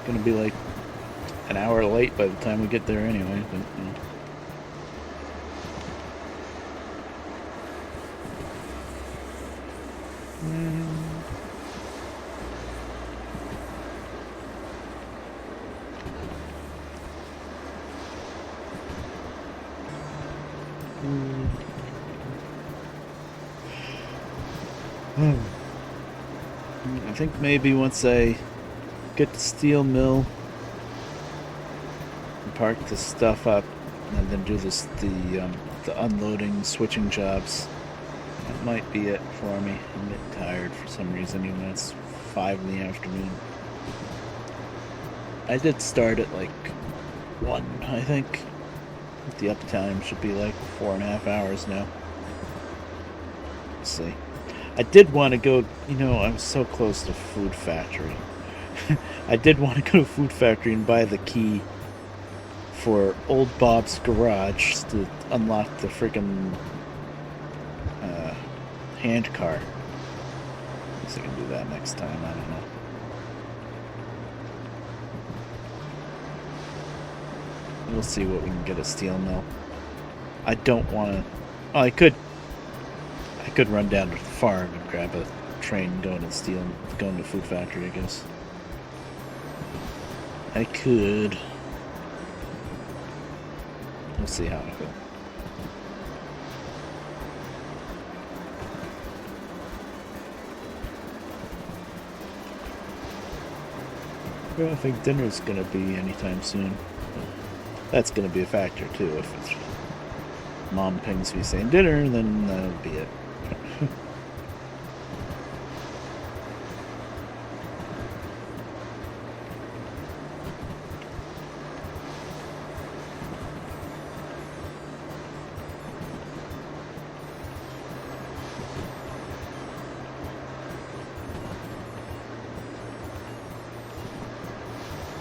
gonna be like an hour late by the time we get there anyway. But, I think maybe once I get the steel mill and park the stuff up and then do the unloading, switching jobs, that might be it for me. I'm getting tired for some reason, even though it's 5 in the afternoon. I did start at like 1, I think. The uptime should be like 4.5 hours now. Let's see. I did want to go, I was so close to Food Factory. I did want to go to Food Factory and buy the key for Old Bob's Garage to unlock the freaking hand car. I guess I can do that next time, I don't know. We'll see what we can get at steel mill. I don't want to... Oh, I could run down to the farm and grab a train going to Food Factory, I guess. I could. We'll see how I go. I don't think dinner's gonna be anytime soon. That's gonna be a factor too. If it's Mom pings me saying dinner, then that'll be it.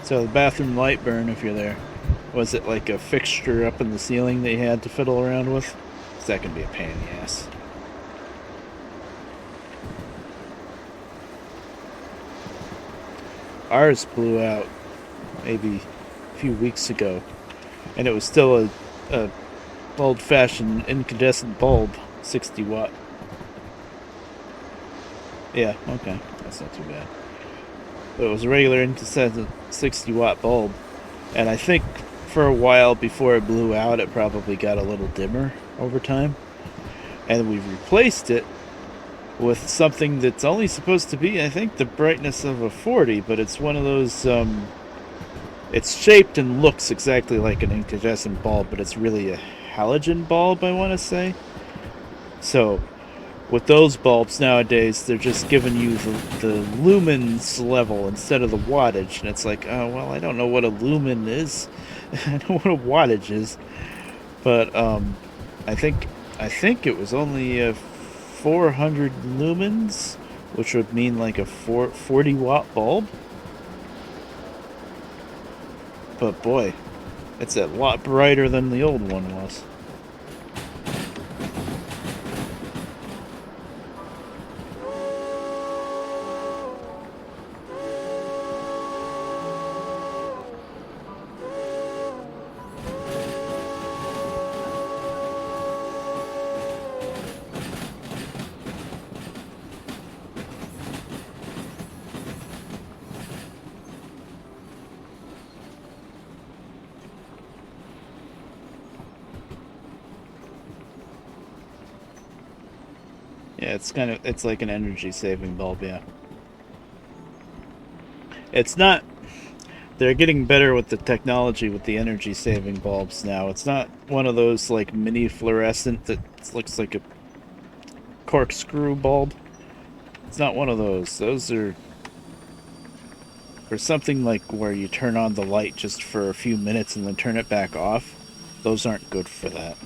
So the bathroom light burn, if you're there, was it like a fixture up in the ceiling that you had to fiddle around with? 'Cause that can be a pain in the ass. Ours blew out maybe a few weeks ago, and it was still a old-fashioned incandescent bulb, 60 watt. Yeah, okay, that's not too bad. But it was a regular incandescent 60 watt bulb, and I think for a while before it blew out, it probably got a little dimmer over time, and we've replaced it with something that's only supposed to be, I think, the brightness of a 40, but it's one of those, it's shaped and looks exactly like an incandescent bulb, but it's really a halogen bulb, I want to say. So with those bulbs nowadays, they're just giving you the lumens level instead of the wattage, and it's like, oh well, I don't know what a lumen is, I know what a wattage is, but I think I think it was only 400 lumens, which would mean like a 40-watt bulb. But boy, it's a lot brighter than the old one was. Yeah, it's like an energy saving bulb, yeah. It's not They're getting better with the technology with the energy saving bulbs now. It's not one of those like mini fluorescent that looks like a corkscrew bulb. It's not one of those. Those are for something like where you turn on the light just for a few minutes and then turn it back off. Those aren't good for that.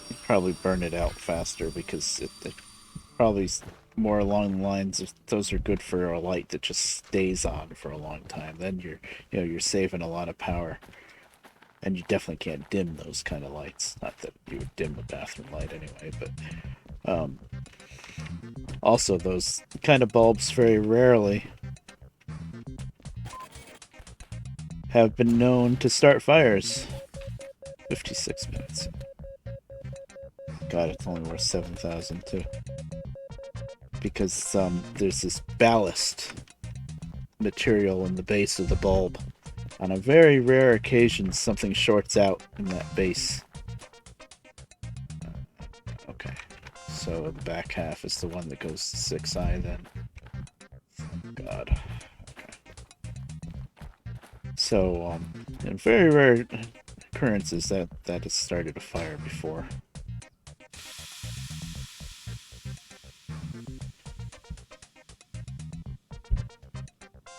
You'd probably burn it out faster because it probably more along the lines of those are good for a light that just stays on for a long time. Then you're saving a lot of power, and you definitely can't dim those kind of lights. Not that you would dim a bathroom light anyway, but also those kind of bulbs very rarely have been known to start fires. 56 minutes. God, it's only worth 7,000 too. Because there's this ballast material in the base of the bulb. On a very rare occasion, something shorts out in that base. Okay, so the back half is the one that goes to 6i then. God. Okay. So, in very rare occurrences, that has started a fire before.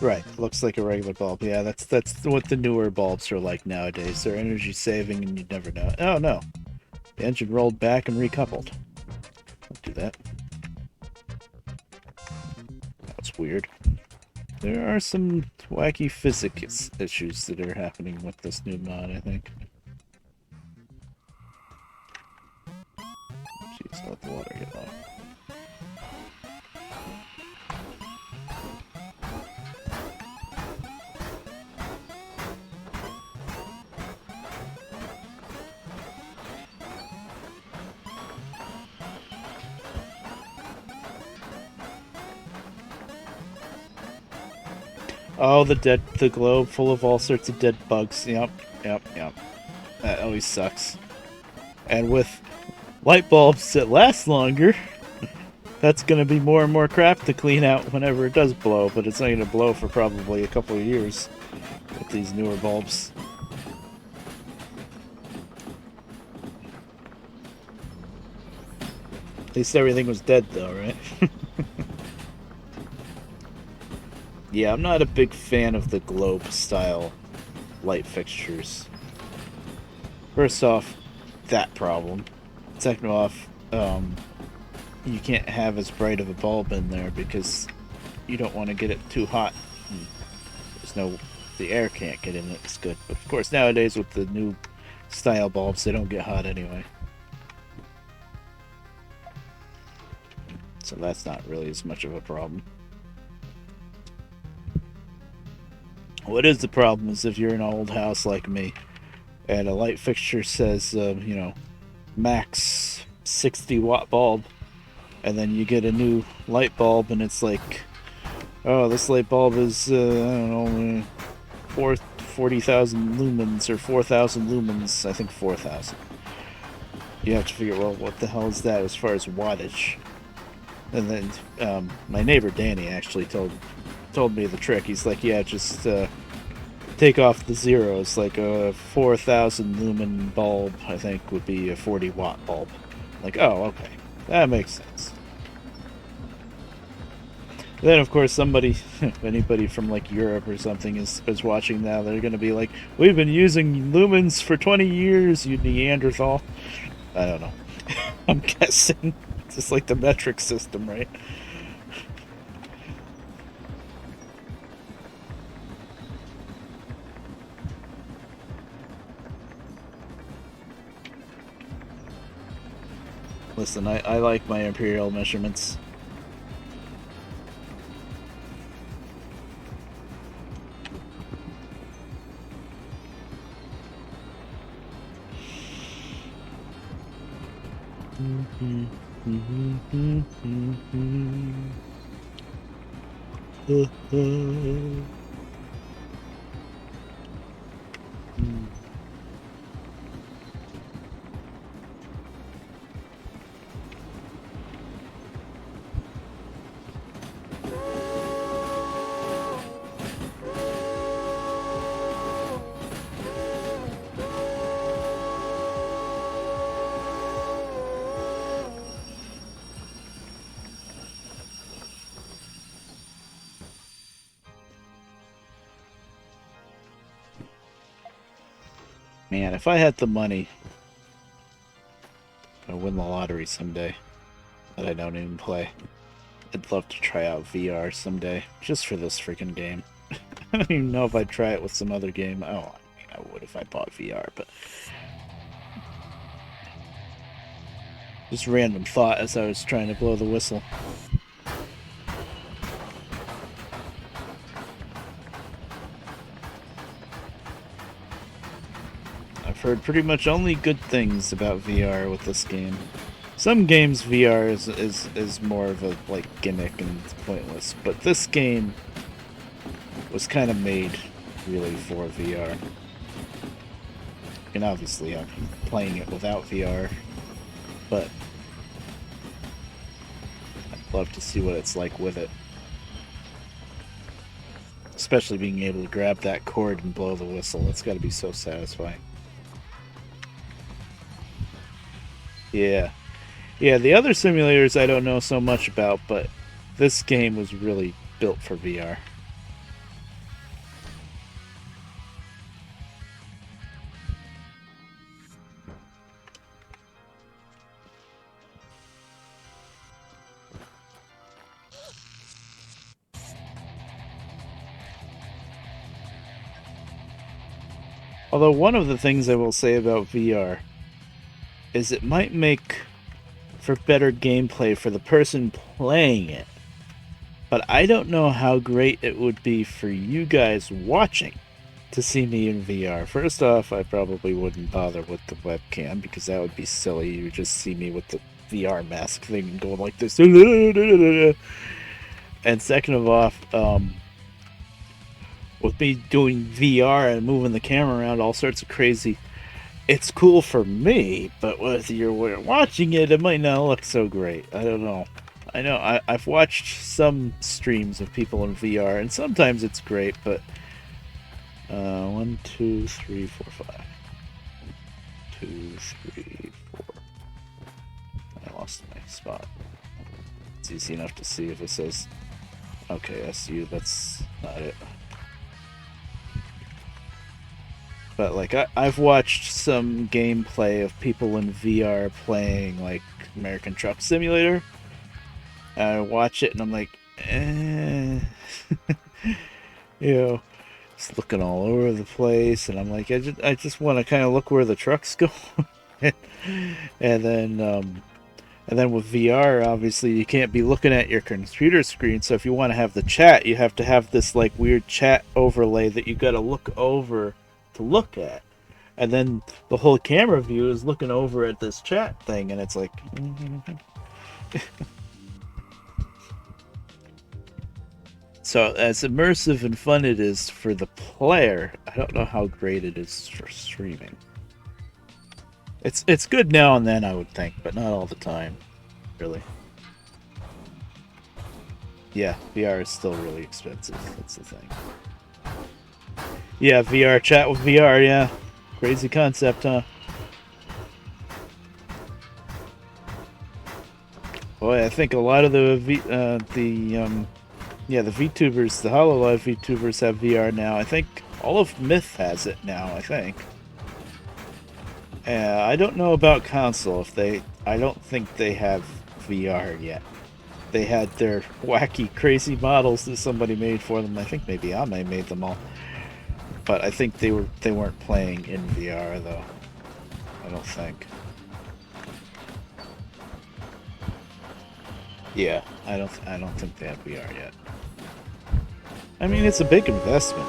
Right, looks like a regular bulb. Yeah, that's what the newer bulbs are like nowadays. They're energy saving, and you never know. Oh no, the engine rolled back and recoupled. Don't do that. That's weird. There are some wacky physics issues that are happening with this new mod, I think. Jeez, I'll let the water get low. Oh, the globe full of all sorts of dead bugs. Yep. That always sucks. And with light bulbs that last longer, that's going to be more and more crap to clean out whenever it does blow, but it's not going to blow for probably a couple of years with these newer bulbs. At least everything was dead though, right? Yeah, I'm not a big fan of the globe style light fixtures. First off, that problem. Second off, you can't have as bright of a bulb in there because you don't want to get it too hot. The air can't get in it as good. But of course, nowadays with the new style bulbs, they don't get hot anyway. So that's not really as much of a problem. What is the problem is if you're in an old house like me, and a light fixture says, max 60-watt bulb, and then you get a new light bulb, and it's like, oh, this light bulb is, I don't know, 40,000 lumens, or 4,000 lumens, I think 4,000. You have to figure, well, what the hell is that as far as wattage? And then my neighbor Danny actually told me the trick. He's like, yeah, just take off the zeros. Like a 4,000 lumen bulb, I think, would be a 40-watt bulb. Like, oh, okay, that makes sense. Then, of course, somebody, anybody from like Europe or something is watching now. They're going to be like, "We've been using lumens for 20 years, you Neanderthal." I don't know. I'm guessing it's just like the metric system, right? Listen, I like my imperial measurements. Man, if I had the money, I'd win the lottery someday. That I don't even play. I'd love to try out VR someday, just for this freaking game. I don't even know if I'd try it with some other game. Oh, I mean, I would if I bought VR, but just random thought as I was trying to blow the whistle. I've heard pretty much only good things about VR with this game. Some games VR is more of a like gimmick and it's pointless, but this game was kind of made really for VR. And obviously I'm playing it without VR, but I'd love to see what it's like with it. Especially being able to grab that cord and blow the whistle. It's got to be so satisfying. Yeah. Yeah, the other simulators I don't know so much about, but this game was really built for VR. Although one of the things I will say about VR is it might make for better gameplay for the person playing it. But I don't know how great it would be for you guys watching to see me in VR. First off, I probably wouldn't bother with the webcam because that would be silly. You would just see me with the VR mask thing going like this. And second of all, with me doing VR and moving the camera around all sorts of crazy, it's cool for me, but whether you're watching it, it might not look so great. I don't know. I know I've watched some streams of people in VR, and sometimes it's great, but 1, 2, 3, 4, 5. 2, 3, 4. I lost my spot. It's easy enough to see if it says, okay, SU, that's not it. But like I've watched some gameplay of people in VR playing like American Truck Simulator. I watch it and I'm like, you know, just looking all over the place, and I'm like, I just want to kind of look where the trucks go, and then with VR, obviously you can't be looking at your computer screen. So if you want to have the chat, you have to have this like weird chat overlay that you got to look over to look at, and then the whole camera view is looking over at this chat thing, and it's like so as immersive and fun it is for the player, I don't know how great it is for streaming. It's good now and then, I would think, but not all the time, really. Yeah, VR is still really expensive, that's the thing. Yeah, VR, chat with VR, yeah. Crazy concept, huh? Boy, I think a lot of the VTubers, the HoloLive VTubers have VR now. I think all of Myth has it now, I think. I don't know about console. I don't think they have VR yet. They had their wacky, crazy models that somebody made for them. I think maybe Ame made them all. But I think they weren't playing in VR though. I don't think. Yeah, I don't think they have VR yet. I mean, it's a big investment.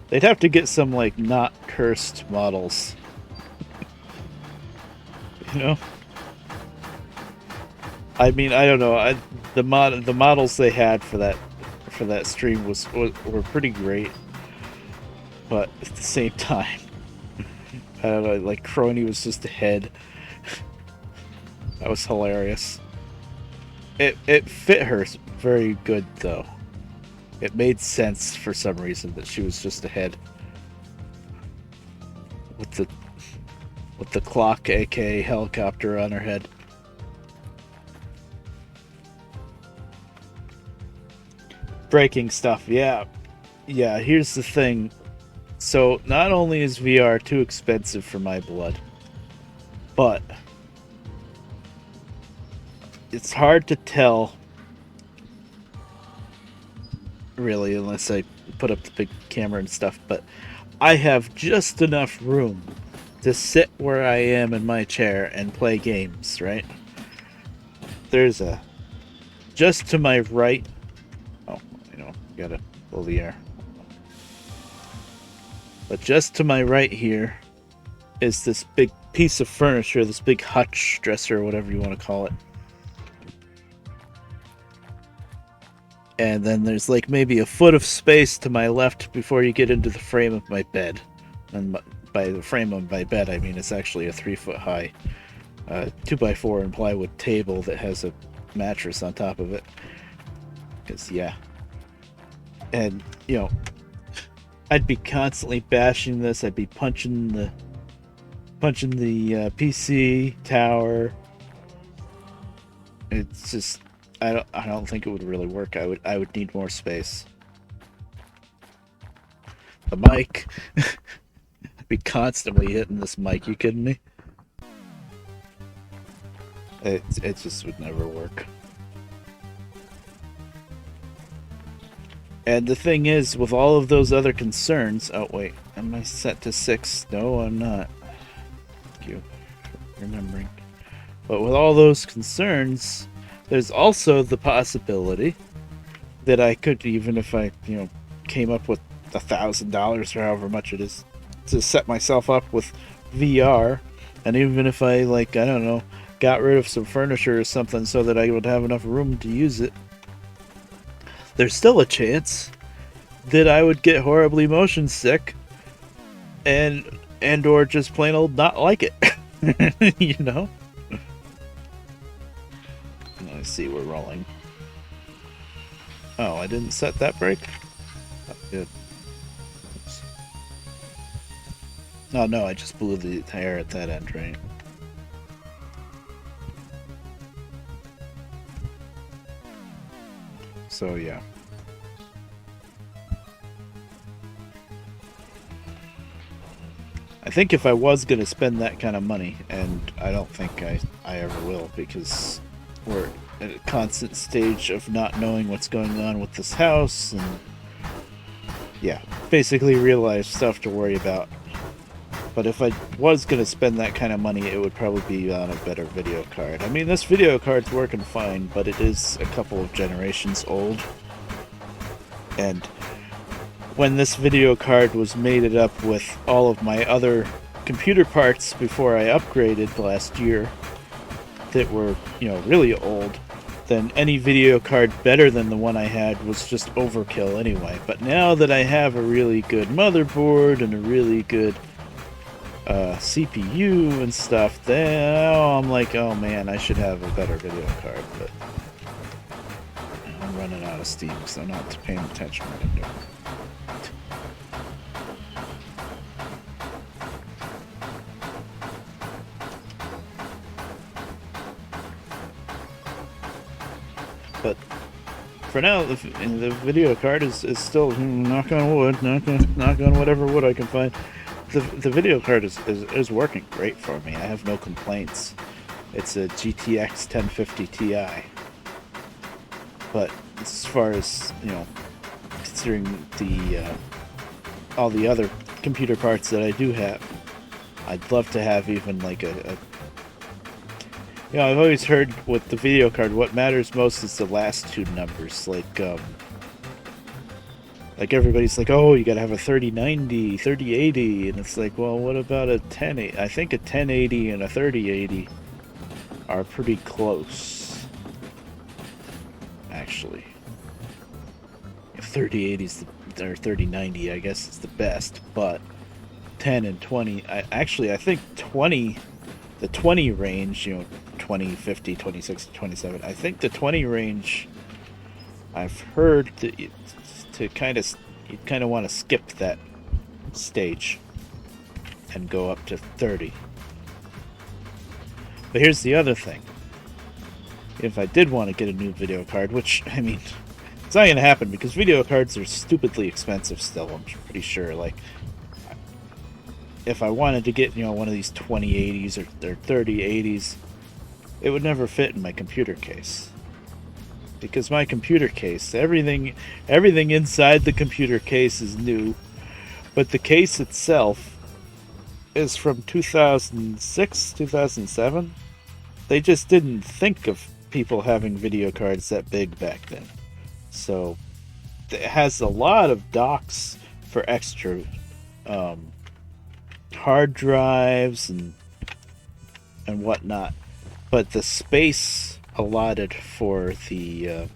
They'd have to get some like not cursed models. You know? I mean, I don't know. The models they had for that stream were pretty great, but at the same time, I don't know. Like Crony was just a head. That was hilarious. It fit her very good though. It made sense for some reason that she was just a head with the clock, aka helicopter, on her head. Breaking stuff, yeah. Yeah, here's the thing. So, not only is VR too expensive for my blood, but it's hard to tell, really, unless I put up the big camera and stuff, but I have just enough room to sit where I am in my chair and play games, right? There's just to my right. Oh, gotta pull the air. But just to my right here is this big piece of furniture, this big hutch, dresser, whatever you want to call it. And then there's like maybe a foot of space to my left before you get into the frame of my bed. And by the frame of my bed, I mean it's actually a 3-foot high 2x4 and plywood table that has a mattress on top of it. Because, yeah. And, I'd be constantly bashing this. I'd be punching the PC tower. It's just, I don't think it would really work. I would need more space. The mic. I'd be constantly hitting this mic. You kidding me? It just would never work. And the thing is, with all of those other concerns... Oh, wait. Am I set to 6? No, I'm not. Thank you for remembering. But with all those concerns, there's also the possibility that I could, even if I, came up with $1,000 or however much it is, to set myself up with VR, and even if I, I don't know, got rid of some furniture or something so that I would have enough room to use it, there's still a chance that I would get horribly motion sick and or just plain old not like it. Let me see, we're rolling. Oh, I didn't set that brake? Oh, good. Oops. Oh no, I just blew the air at that end, right? So, yeah. I think if I was going to spend that kind of money, and I don't think I ever will, because we're at a constant stage of not knowing what's going on with this house, and yeah, basically real life stuff to worry about. But if I was going to spend that kind of money, it would probably be on a better video card. I mean, this video card's working fine, but it is a couple of generations old. And when this video card was mated up with all of my other computer parts before I upgraded last year that were, really old, then any video card better than the one I had was just overkill anyway. But now that I have a really good motherboard and a really good CPU and stuff, then I'm like, oh man, I should have a better video card. But I'm running out of steam, so I'm not paying attention what I'm doing. But for now, the video card is still, knock on wood, knock on whatever wood I can find. The video card is working great for me. I have no complaints. It's a GTX 1050 Ti. But as far as, considering the all the other computer parts that I do have, I'd love to have even like a I've always heard with the video card, what matters most is the last two numbers. Like everybody's like, oh, you gotta have a 3090, 3080, and it's like, well, what about a 1080? I think a 1080 and a 3080 are pretty close, actually. If 3080's or 3090, I guess it's the best, but 10 and 20, I think 20, the 20 range, 20, 50, 26, 27. I think the 20 range, I've heard that you kind of want to skip that stage and go up to 30. But here's the other thing. If I did want to get a new video card, which, I mean, it's not going to happen because video cards are stupidly expensive still, I'm pretty sure. Like, if I wanted to get, one of these 2080s or 3080s, it would never fit in my computer case. Because my computer case, everything inside the computer case is new, but the case itself is from 2006, 2007. They just didn't think of people having video cards that big back then. So it has a lot of docks for extra hard drives and whatnot, but the space allotted for the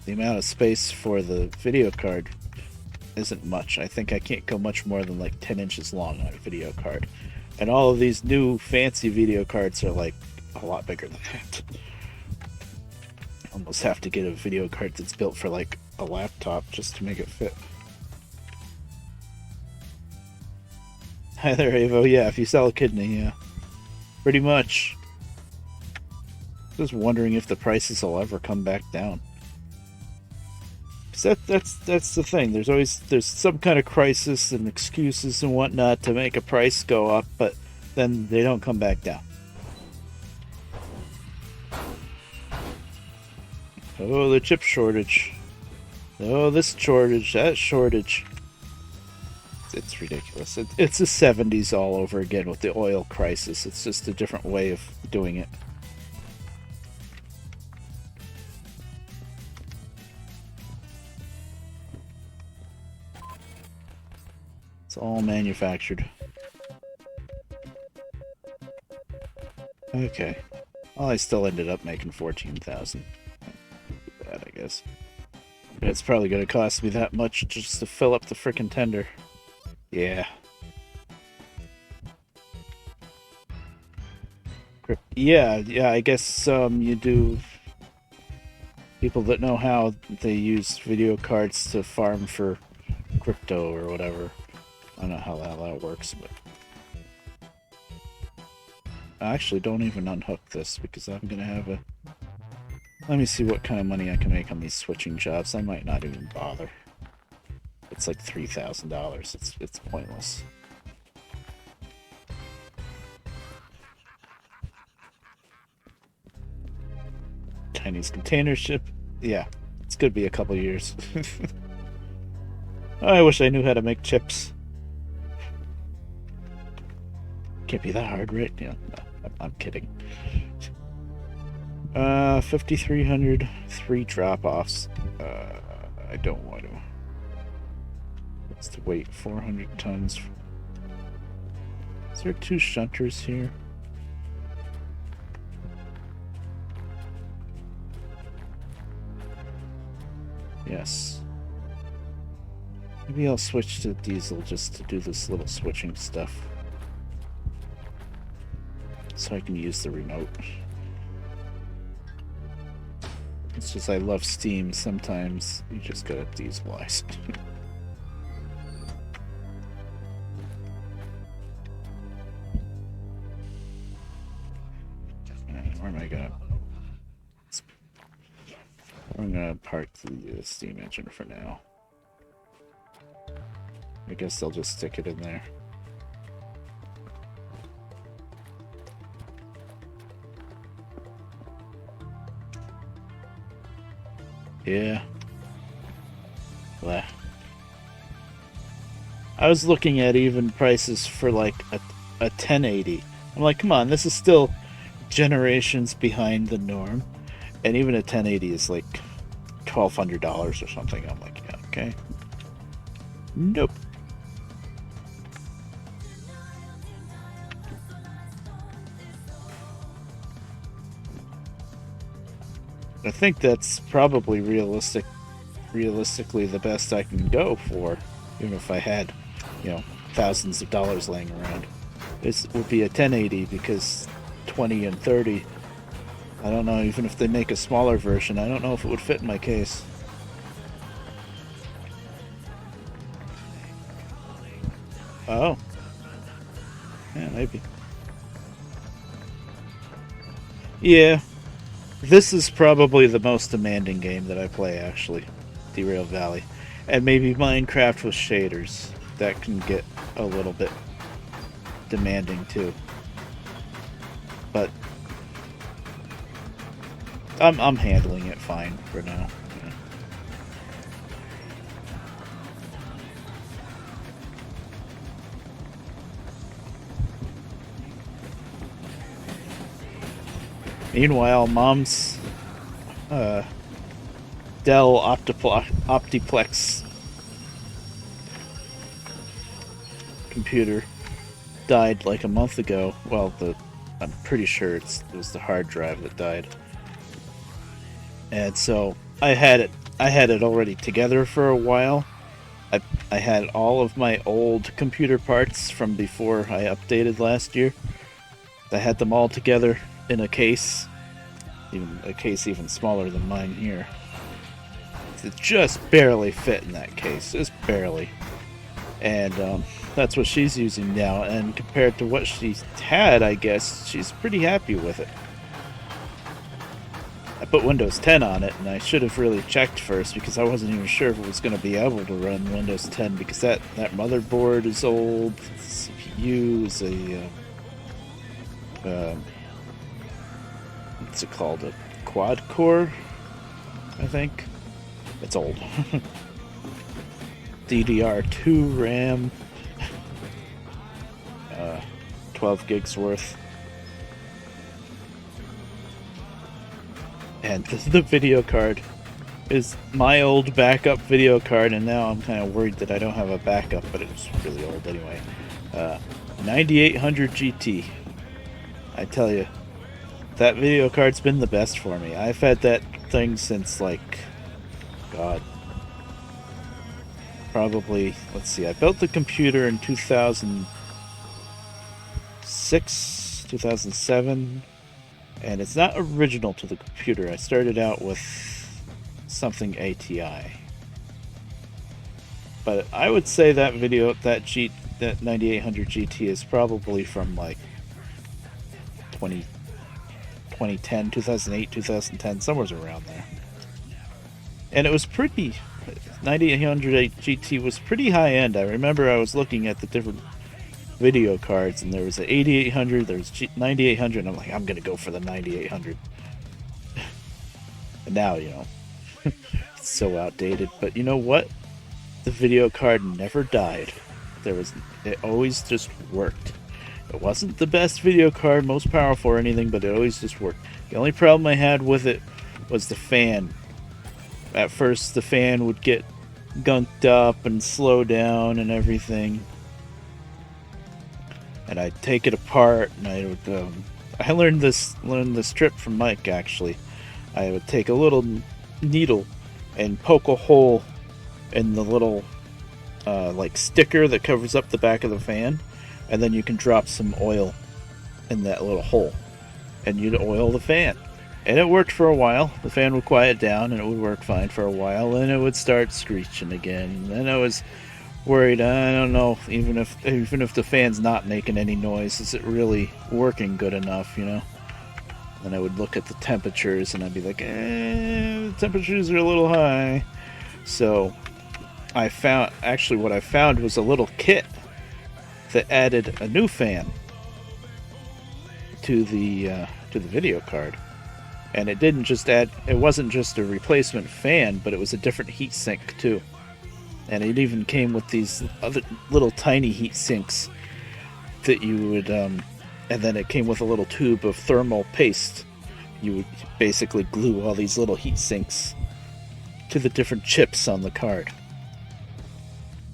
amount of space for the video card isn't much. I think I can't go much more than like 10 inches long on a video card, and all of these new fancy video cards are like a lot bigger than that. Almost have to get a video card that's built for like a laptop just to make it fit. Hi there, Avo. Yeah, if you sell a kidney, yeah. Pretty much. Just wondering if the prices will ever come back down. Because that's the thing. There's some kind of crisis and excuses and whatnot to make a price go up, but then they don't come back down. Oh, the chip shortage. Oh, this shortage, that shortage. It's ridiculous. It's the 70s all over again with the oil crisis. It's just a different way of doing it. It's all manufactured. Okay. Well, I still ended up making 14,000. Bad, I guess. But it's probably going to cost me that much just to fill up the frickin' tender. Yeah. Yeah, I guess you do. People that know how, they use video cards to farm for crypto or whatever. I don't know how that works, but I actually don't even unhook this because I'm gonna have a. Let me see what kind of money I can make on these switching jobs. I might not even bother. It's like $3,000. It's pointless. Chinese container ship. Yeah, it's gonna be a couple years. I wish I knew how to make chips. Can't be that hard, right? Yeah, no, I'm kidding. 5,300, 3 drop-offs. I don't want to. What's the weight? 400 tons. Is there 2 shunters here? Yes. Maybe I'll switch to diesel just to do this little switching stuff. So I can use the remote. It's just I love Steam. Sometimes you just gotta de-splice. Where am I gonna? I'm gonna park the Steam engine for now. I guess they'll just stick it in there. Yeah. Blah. I was looking at even prices for like a 1080. I'm like, come on, this is still generations behind the norm. And even a 1080 is like $1,200 or something. I'm like, yeah, okay. Nope. I think that's probably realistically the best I can go for, even if I had, you know, thousands of dollars laying around. This would be a 1080 because 20 and 30, I don't know, even if they make a smaller version, I don't know if it would fit in my case. Oh. Yeah, maybe. Yeah. This is probably the most demanding game that I play, actually. Derail Valley. And maybe Minecraft with shaders. That can get a little bit demanding, too. But I'm handling it fine for now. Yeah. Meanwhile, Mom's Dell Optiplex computer died like a month ago. Well, I'm pretty sure it was the hard drive that died. And so I had it already together for a while. I had all of my old computer parts from before I updated last year. I had them all together in a case, even a case even smaller than mine here. It just barely fit in that case, just barely. And that's what she's using now. And compared to what she's had, I guess she's pretty happy with it. I put Windows 10 on it, and I should have really checked first because I wasn't even sure if it was going to be able to run Windows 10 because that motherboard is old. The CPU is what's it called? A quad core, I think. It's old. DDR2 RAM, 12 gigs worth. And the video card is my old backup video card, and now I'm kind of worried that I don't have a backup, but it's really old anyway. 9800 GT. I tell you, that video card's been the best for me. I've had that thing since, like, God, probably, let's see, I built the computer in 2006, 2007, and it's not original to the computer. I started out with something ATI. But I would say that that 9800 GT is probably from like 2010, 2008, 2010, somewhere around there. And it was pretty, 9800 GT was pretty high end. I remember I was looking at the different video cards, and there was an 8800, there was 9800, and I'm like, I'm gonna go for the 9800. And now, you know, it's so outdated. But you know what? The video card never died. It always just worked. It wasn't the best video card, most powerful or anything, but it always just worked. The only problem I had with it was the fan. At first, the fan would get gunked up and slow down and everything. And I'd take it apart, and I would. I learned this trick from Mike, actually. I would take a little needle and poke a hole in the little like sticker that covers up the back of the fan, and then you can drop some oil in that little hole, and you'd oil the fan. And it worked for a while. The fan would quiet down and it would work fine for a while, and it would start screeching again. Then I was worried, I don't know, even if the fan's not making any noise, is it really working good enough, you know? And I would look at the temperatures and I'd be like, the temperatures are a little high. So I found, actually what I found was a little kit that added a new fan to the video card. And it didn't just add, it wasn't just a replacement fan, but it was a different heat sink too. And it even came with these other little tiny heat sinks that you would, and then it came with a little tube of thermal paste. You would basically glue all these little heat sinks to the different chips on the card.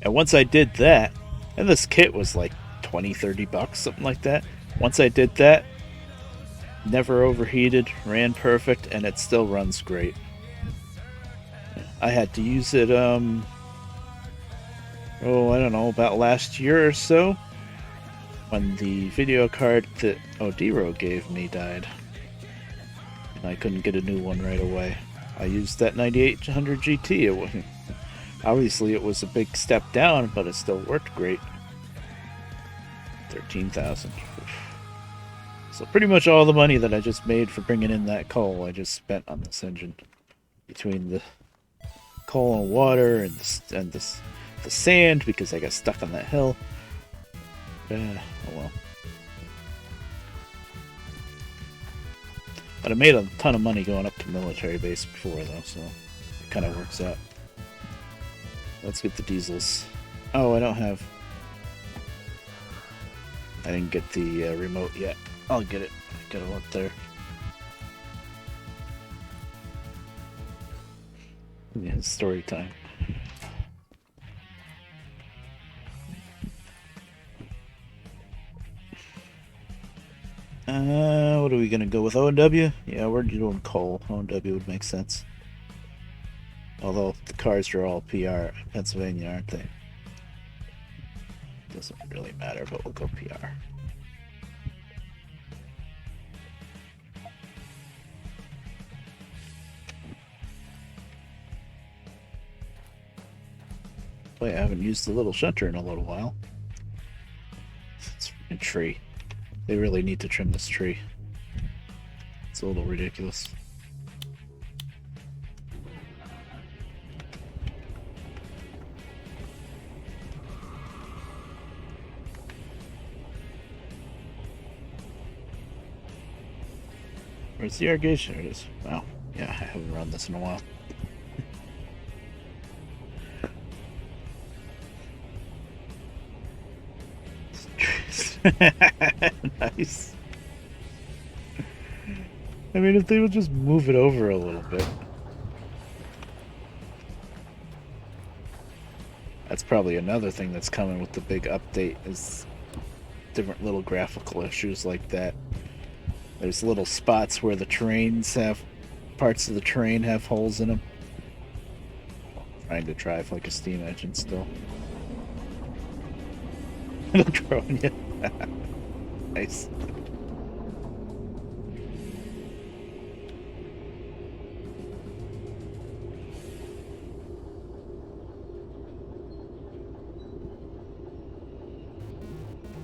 And once I did that, and this kit was like $20-$30, something like that. Once I did that, never overheated, ran perfect, and it still runs great. I had to use it, I don't know, about last year or so, when the video card that Odero gave me died. And I couldn't get a new one right away. I used that 9800 GT. Obviously it was a big step down, but it still worked great. 13,000. So pretty much all the money that I just made for bringing in that coal, I just spent on this engine. Between the coal and water and the sand, because I got stuck on that hill. Oh well. But I made a ton of money going up to military base before, though, so it kind of works out. Let's get the diesels. Oh, I didn't get the remote yet. I'll get it. Get it up there. Yeah, story time. What are we gonna go with? O&W? Yeah, we're doing coal. O&W would make sense. Although the cars are all PR Pennsylvania, aren't they? Doesn't really matter, but we'll go PR. Boy, I haven't used the little shunter in a little while. It's a tree. They really need to trim this tree. It's a little ridiculous. Where's the irrigation? There it is. Wow. Yeah, I haven't run this in a while. Nice. I mean, if they would just move it over a little bit. That's probably another thing that's coming with the big update, is different little graphical issues like that. There's little spots where the terrains have, parts of the terrain have holes in them. Trying to drive like a steam engine still. It'll drone you. Nice.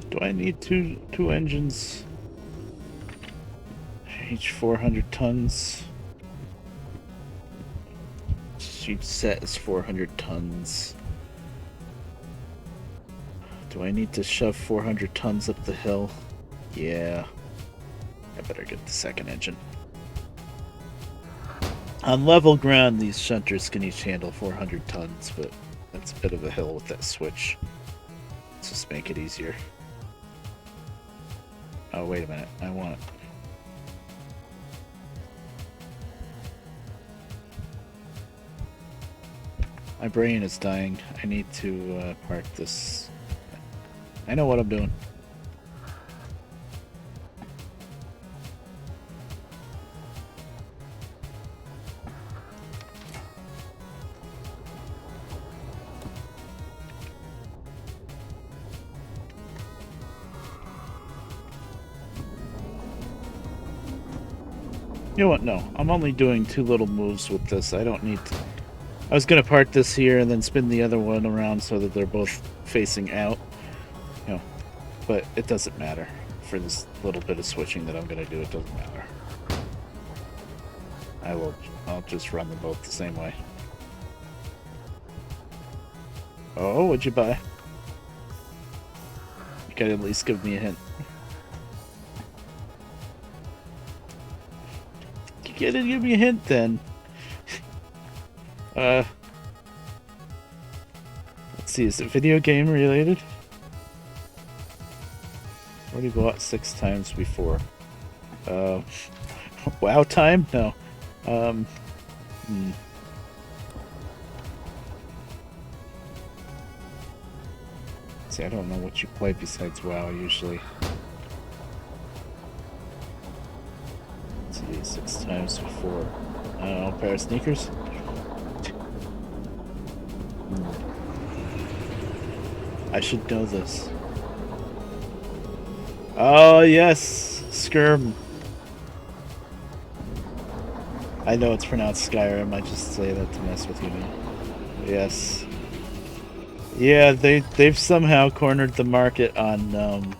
Do I need two engines? Each 400 tons. Each set is 400 tons. Do I need to shove 400 tons up the hill? Yeah. I better get the second engine. On level ground, these shunters can each handle 400 tons, but that's a bit of a hill with that switch. Let's just make it easier. Oh, wait a minute. I want it. My brain is dying. I need to park this. I know what I'm doing. You know what? No, I'm only doing 2 little moves with this. I don't need to. I was gonna part this here and then spin the other one around so that they're both facing out. You know, but it doesn't matter for this little bit of switching that I'm gonna do. It doesn't matter. I'll just run them both the same way. Oh, what'd you buy? You could at least give me a hint. You gotta give me a hint then. Let's see, is it video game related? Already bought 6 times before. WoW time? No. See, I don't know what you play besides WoW usually. Let's see, 6 times before. I don't know, a pair of sneakers? I should know this. Oh, yes! Skirm. I know it's pronounced Skyrim, I just say that to mess with you now. Yes. Yeah, they've somehow cornered the market on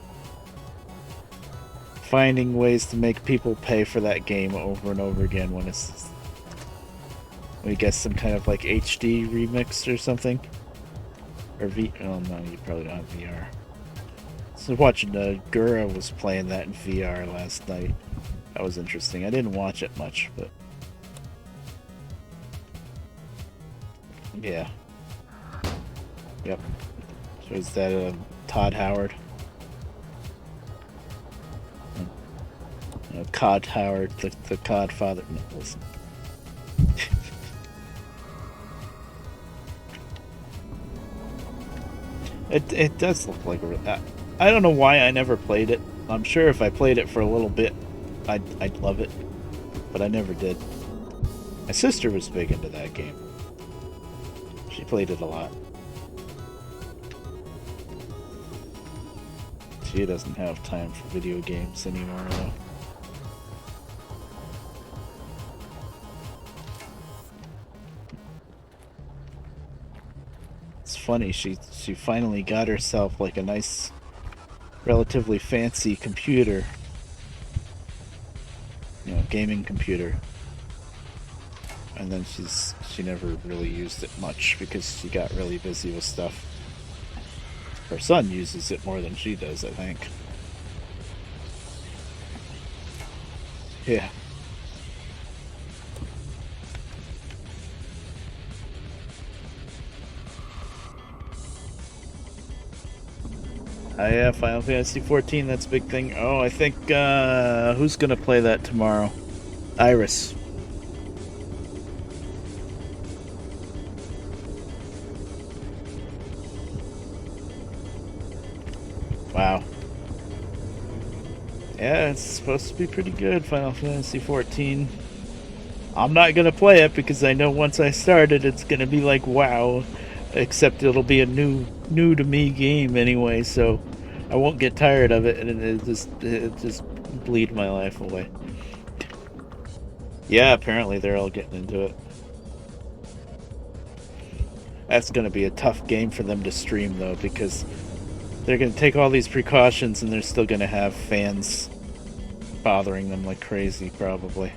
finding ways to make people pay for that game over and over again when it's, I guess, some kind of like HD remix or something. Or oh no, you probably don't have VR. So watching Gura was playing that in VR last night. That was interesting. I didn't watch it much, but yeah. Yep. So is that Todd Howard? Cod Howard, the Cod father. No, listen. It does look like a. I don't know why I never played it. I'm sure if I played it for a little bit, I'd love it, but I never did. My sister was big into that game. She played it a lot. She doesn't have time for video games anymore, though. It's funny, she finally got herself like a nice, relatively fancy computer. You know, gaming computer. And then she never really used it much because she got really busy with stuff. Her son uses it more than she does, I think. Yeah. Yeah, Final Fantasy 14, that's a big thing. Oh, I think, who's gonna play that tomorrow? Iris. Wow. Yeah, it's supposed to be pretty good, Final Fantasy 14. I'm not gonna play it because I know once I start it, it's gonna be like WoW, except it'll be a new to me game anyway, so I won't get tired of it, and it just bleed my life away. Yeah, apparently they're all getting into it. That's gonna be a tough game for them to stream though, because they're gonna take all these precautions and they're still gonna have fans bothering them like crazy, probably.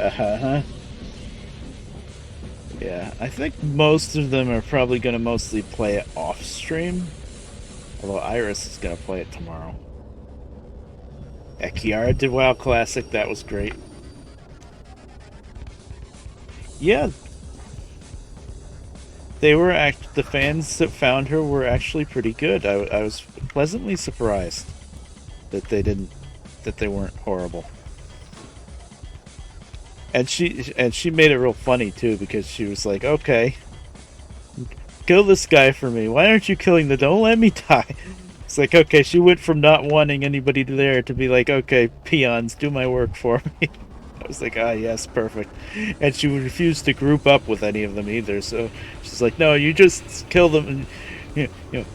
Uh-huh. Yeah, I think most of them are probably going to mostly play it off stream. Although Iris is going to play it tomorrow. Yeah, Kiara did WoW Classic, that was great. Yeah. The fans that found her were actually pretty good. I was pleasantly surprised that they weren't horrible. And she made it real funny too, because she was like, "Okay, kill this guy for me. Why aren't you killing the? Don't let me die." It's like, okay, she went from not wanting anybody there to be like, okay, peons, do my work for me. I was like, ah, yes, perfect. And she refused to group up with any of them either. So she's like, no, you just kill them and you know,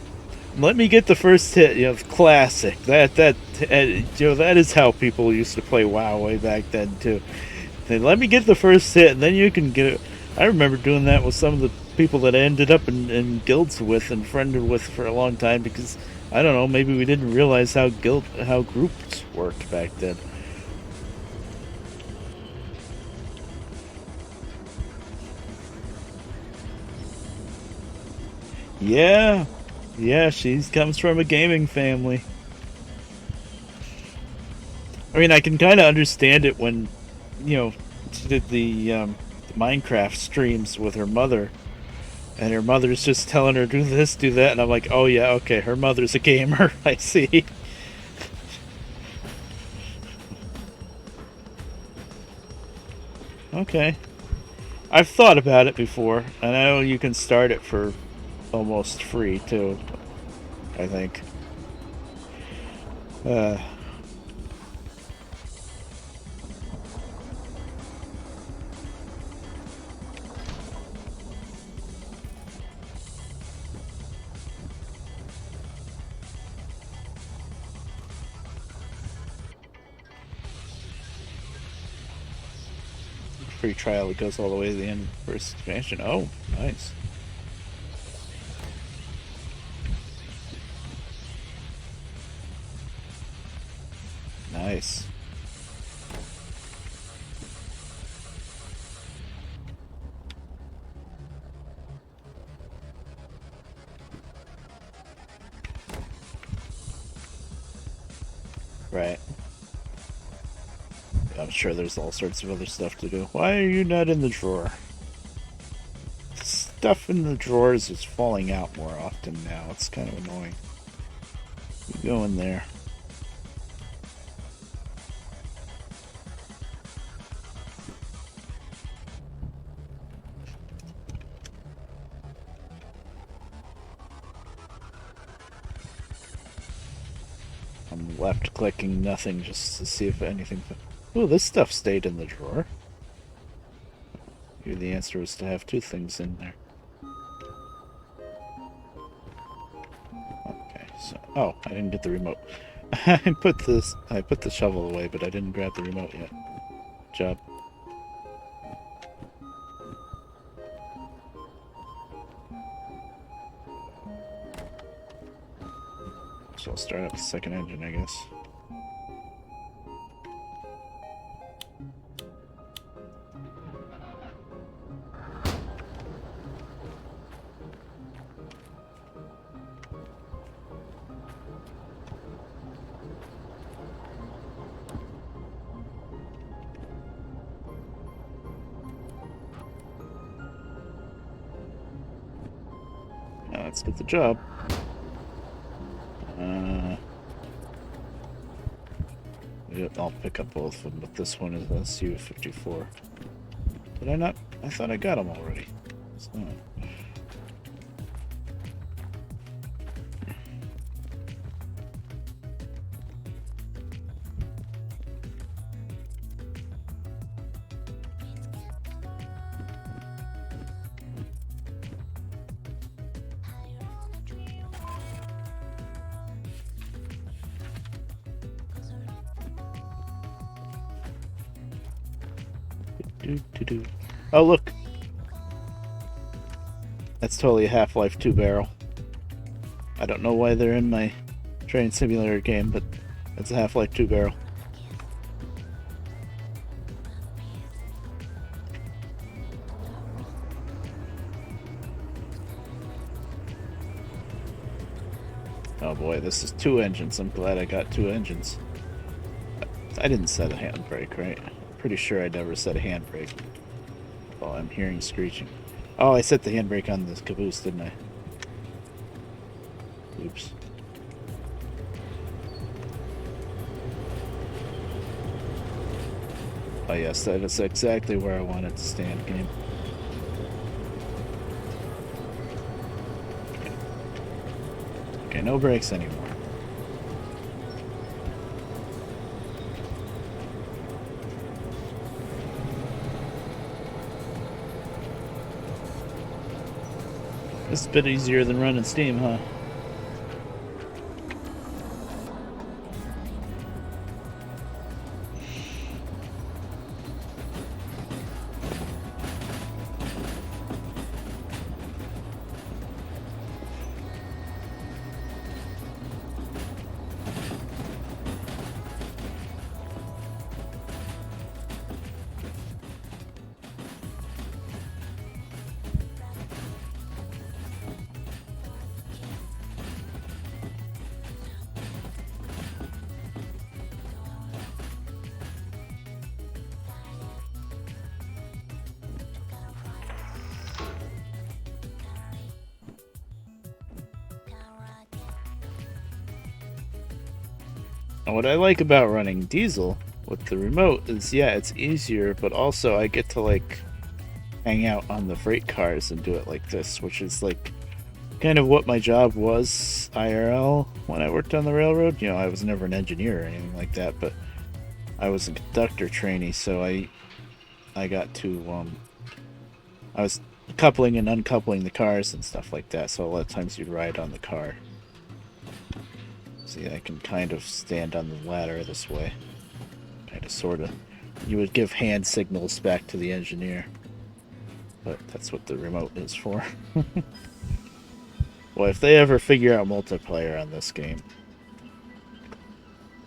let me get the first hit. You know, classic. That is how people used to play WoW way back then too. They let me get the first hit, and then you can get it. I remember doing that with some of the people that I ended up in guilds with and friended with for a long time because I don't know, maybe we didn't realize how groups worked back then. Yeah, yeah, she comes from a gaming family. I mean, I can kind of understand it when, she did the Minecraft streams with her mother, and her mother's just telling her do this, do that, and I'm like, oh yeah, okay, her mother's a gamer. I see. Okay, I've thought about it before, and I know you can start it for almost free too. I think. Uh, Free trial, it goes all the way to the end of the first expansion. Oh, nice. Nice. Right. I'm sure there's all sorts of other stuff to do. Why are you not in the drawer? Stuff in the drawers is falling out more often now. It's kind of annoying. You go in there. I'm left clicking nothing just to see if anything. Ooh, this stuff stayed in the drawer. Maybe the answer was to have two things in there. Okay, so I didn't get the remote. I put the shovel away, but I didn't grab the remote yet. Job. So I'll start up the second engine, I guess. Now let's get the job. I'll pick up both of them, but this one is a Su-54. Did I not? I thought I got them already. It's not. Oh, look. That's totally a Half-Life 2 barrel. I don't know why they're in my train simulator game, but it's a Half-Life 2 barrel. Oh boy, this is two engines. I'm glad I got two engines. I didn't set a handbrake, right? Pretty sure I never set a handbrake. Oh, I'm hearing screeching. Oh, I set the handbrake on this caboose, didn't I? Oops. Oh yes, that is exactly where I wanted to stand, game. Okay, no brakes anymore. It's a bit easier than running Steam, huh? What I like about running diesel with the remote is, yeah, it's easier, but also I get to like hang out on the freight cars and do it like this, which is like kind of what my job was IRL when I worked on the railroad. You know, I was never an engineer or anything like that, but I was a conductor trainee, so I got to I was coupling and uncoupling the cars and stuff like that. So a lot of times you'd ride on the car. See, I can kind of stand on the ladder this way. Kind of, sort of. You would give hand signals back to the engineer. But that's what the remote is for. Well, if they ever figure out multiplayer on this game,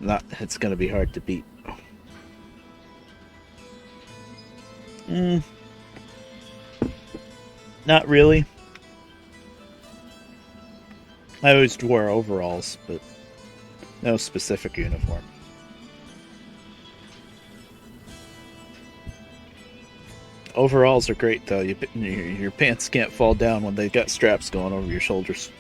it's going to be hard to beat. Not really. I always wore overalls, but no specific uniform. Overalls are great, though. Your pants can't fall down when they've got straps going over your shoulders.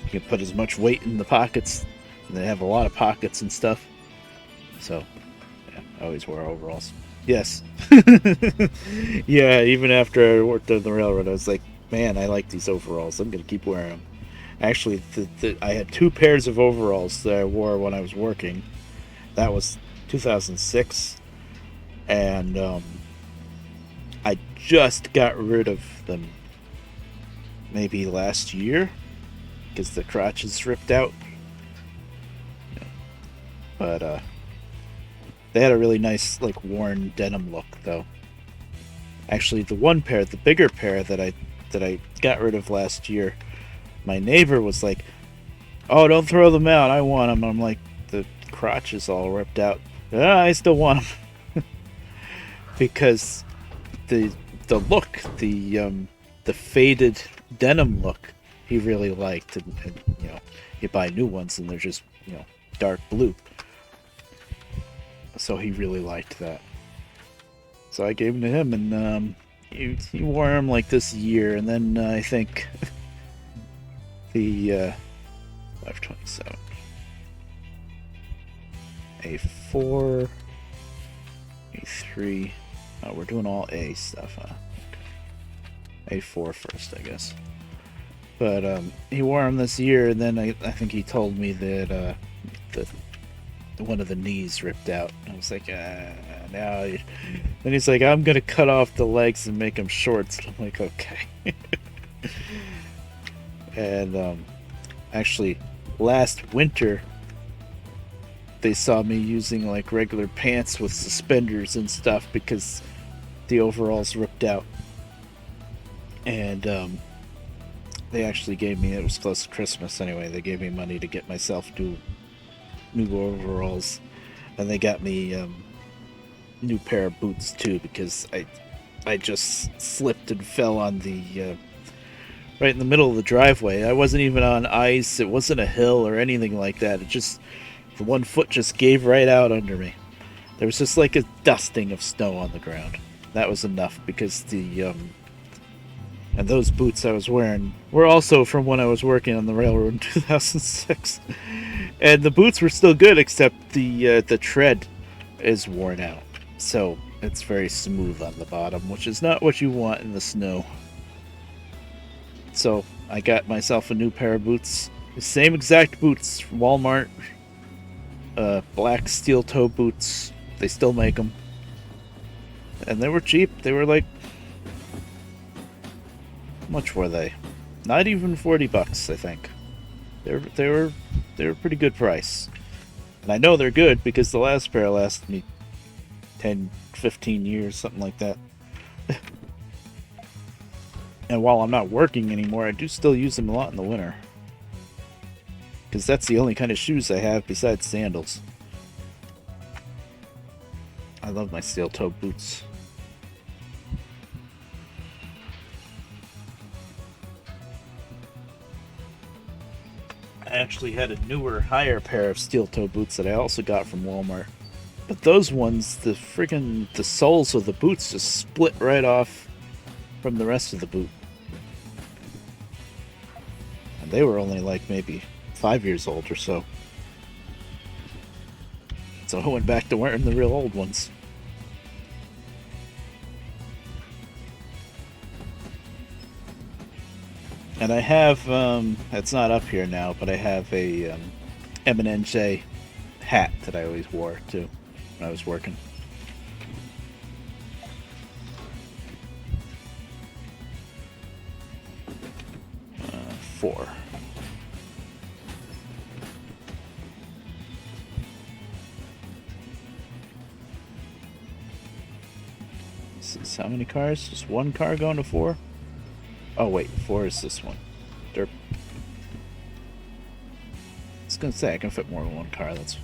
You can put as much weight in the pockets. They have a lot of pockets and stuff. So, yeah, I always wore overalls. Yes. Yeah, even after I worked on the railroad, I was like, man, I like these overalls. I'm going to keep wearing them. Actually, I had 2 pairs of overalls that I wore when I was working. That was 2006. And I just got rid of them maybe last year because the crotches ripped out. But they had a really nice, like, worn denim look, though. Actually, the one pair, the bigger pair that I got rid of last year, my neighbor was like, "Oh, don't throw them out. I want them." I'm like, the crotch is all ripped out. "Yeah, I still want them." Because the look, the faded denim look, he really liked, and you know, you buy new ones and they're just, you know, dark blue. So he really liked that. So I gave them to him, and he wore them like this year, and then I think the 527 A4 A3. Oh, we're doing all A stuff, huh? A4 first, I guess. But he wore them this year, and then I think he told me that one of the knees ripped out. I was like, now. Then he's like, "I'm gonna cut off the legs and make them shorts." I'm like, okay. And actually, last winter, they saw me using like regular pants with suspenders and stuff because the overalls ripped out. And they actually gave me, it was close to Christmas anyway, they gave me money to get myself new overalls, and they got me new pair of boots too, because I just slipped and fell on the right in the middle of the driveway. I wasn't even on ice, it wasn't a hill or anything like that. It just, the one foot just gave right out under me. There was just like a dusting of snow on the ground. That was enough, because and those boots I was wearing were also from when I was working on the railroad in 2006. And the boots were still good, except the tread is worn out. So it's very smooth on the bottom, which is not what you want in the snow. So I got myself a new pair of boots. The same exact boots from Walmart. Black steel toe boots. They still make them. And they were cheap. They were like much were they? Not even $40, I think. They were a pretty good price. And I know they're good because the last pair lasted me 10, 15 years, something like that. And while I'm not working anymore, I do still use them a lot in the winter. Because that's the only kind of shoes I have besides sandals. I love my steel-toe boots. I actually had a newer, higher pair of steel-toe boots that I also got from Walmart. But those ones, the soles of the boots just split right off from the rest of the boot. And they were only like maybe 5 years old or so. So I went back to wearing the real old ones. And I have, it's not up here now, but I have a M&NJ hat that I always wore too when I was working. Four. This is how many cars? Just one car going to 4? Oh wait, 4 is this one. Derp. I was gonna say I can fit more in one car. That's.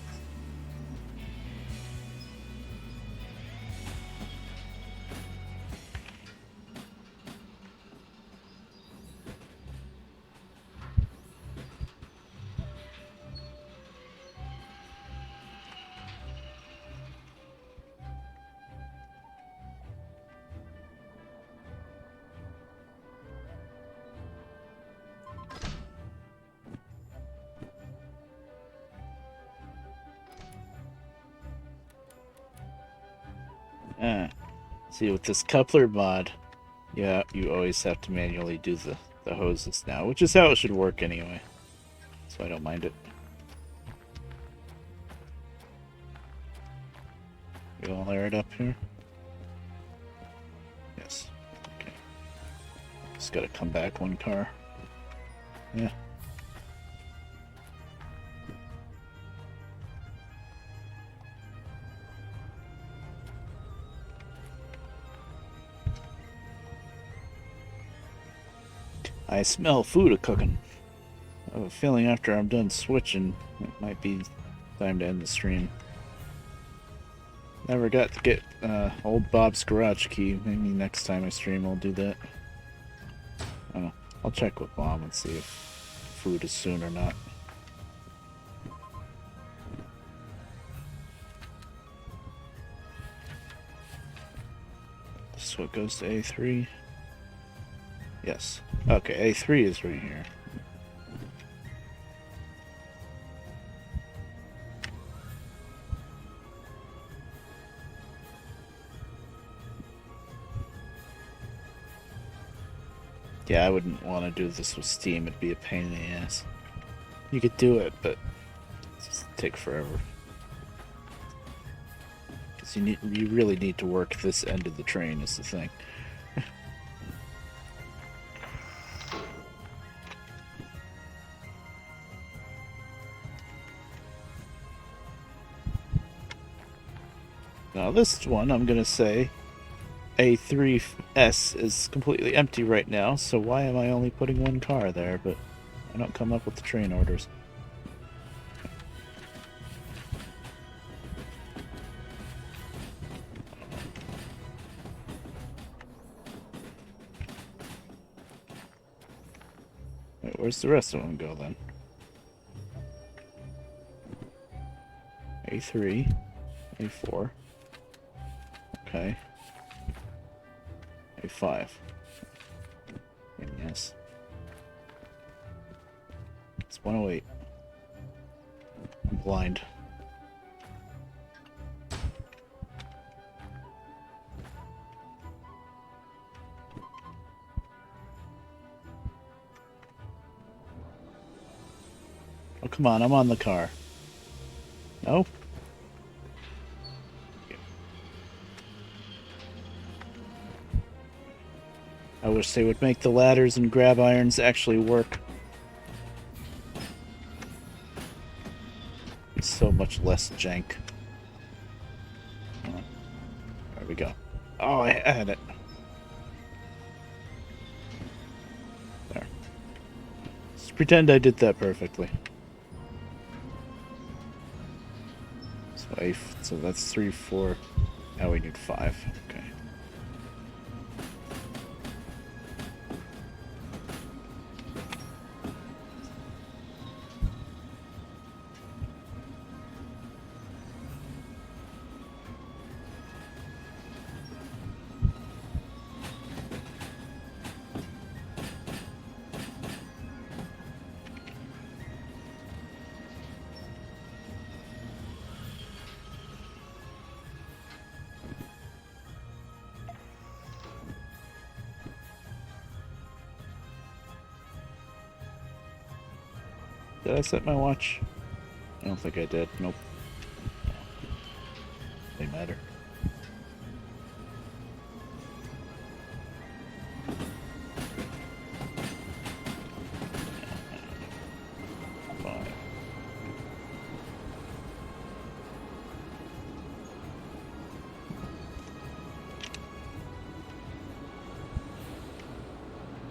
See, with this coupler mod, yeah, you always have to manually do the hoses now, which is how it should work anyway. So I don't mind it. We all air it up here? Yes. Okay. Just gotta come back one car. Yeah. I smell food a-cooking. I have a feeling after I'm done switching, it might be time to end the stream. Never got to get old Bob's garage key. Maybe next time I stream I'll do that. I'll check with Mom and see if food is soon or not. So it goes to A3. Yes. Okay, A3 is right here. Yeah, I wouldn't want to do this with Steam. It'd be a pain in the ass. You could do it, but it's just take forever. Because you really need to work this end of the train is the thing. Now this one, I'm gonna say, A3S is completely empty right now, so why am I only putting one car there? But I don't come up with the train orders. Wait, where's the rest of them go then? A3, A4. Okay. A5. And yes. It's 108. I'm blind. Oh, come on, I'm on the car. No? wish they would make the ladders and grab irons actually work. It's so much less jank. Oh, there we go. Oh, I had it. There. Just pretend I did that perfectly. So that's 3, 4. Now we need 5. Okay. Did I set my watch? I don't think I did. Nope. They matter. Fine.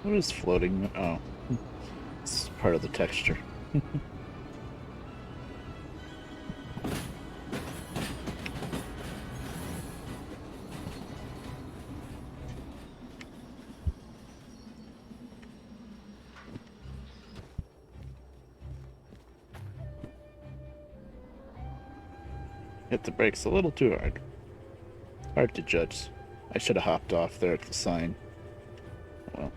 What is floating? Oh. It's part of the texture. Hit the brakes a little too hard. Hard to judge. I should have hopped off there at the sign. Well.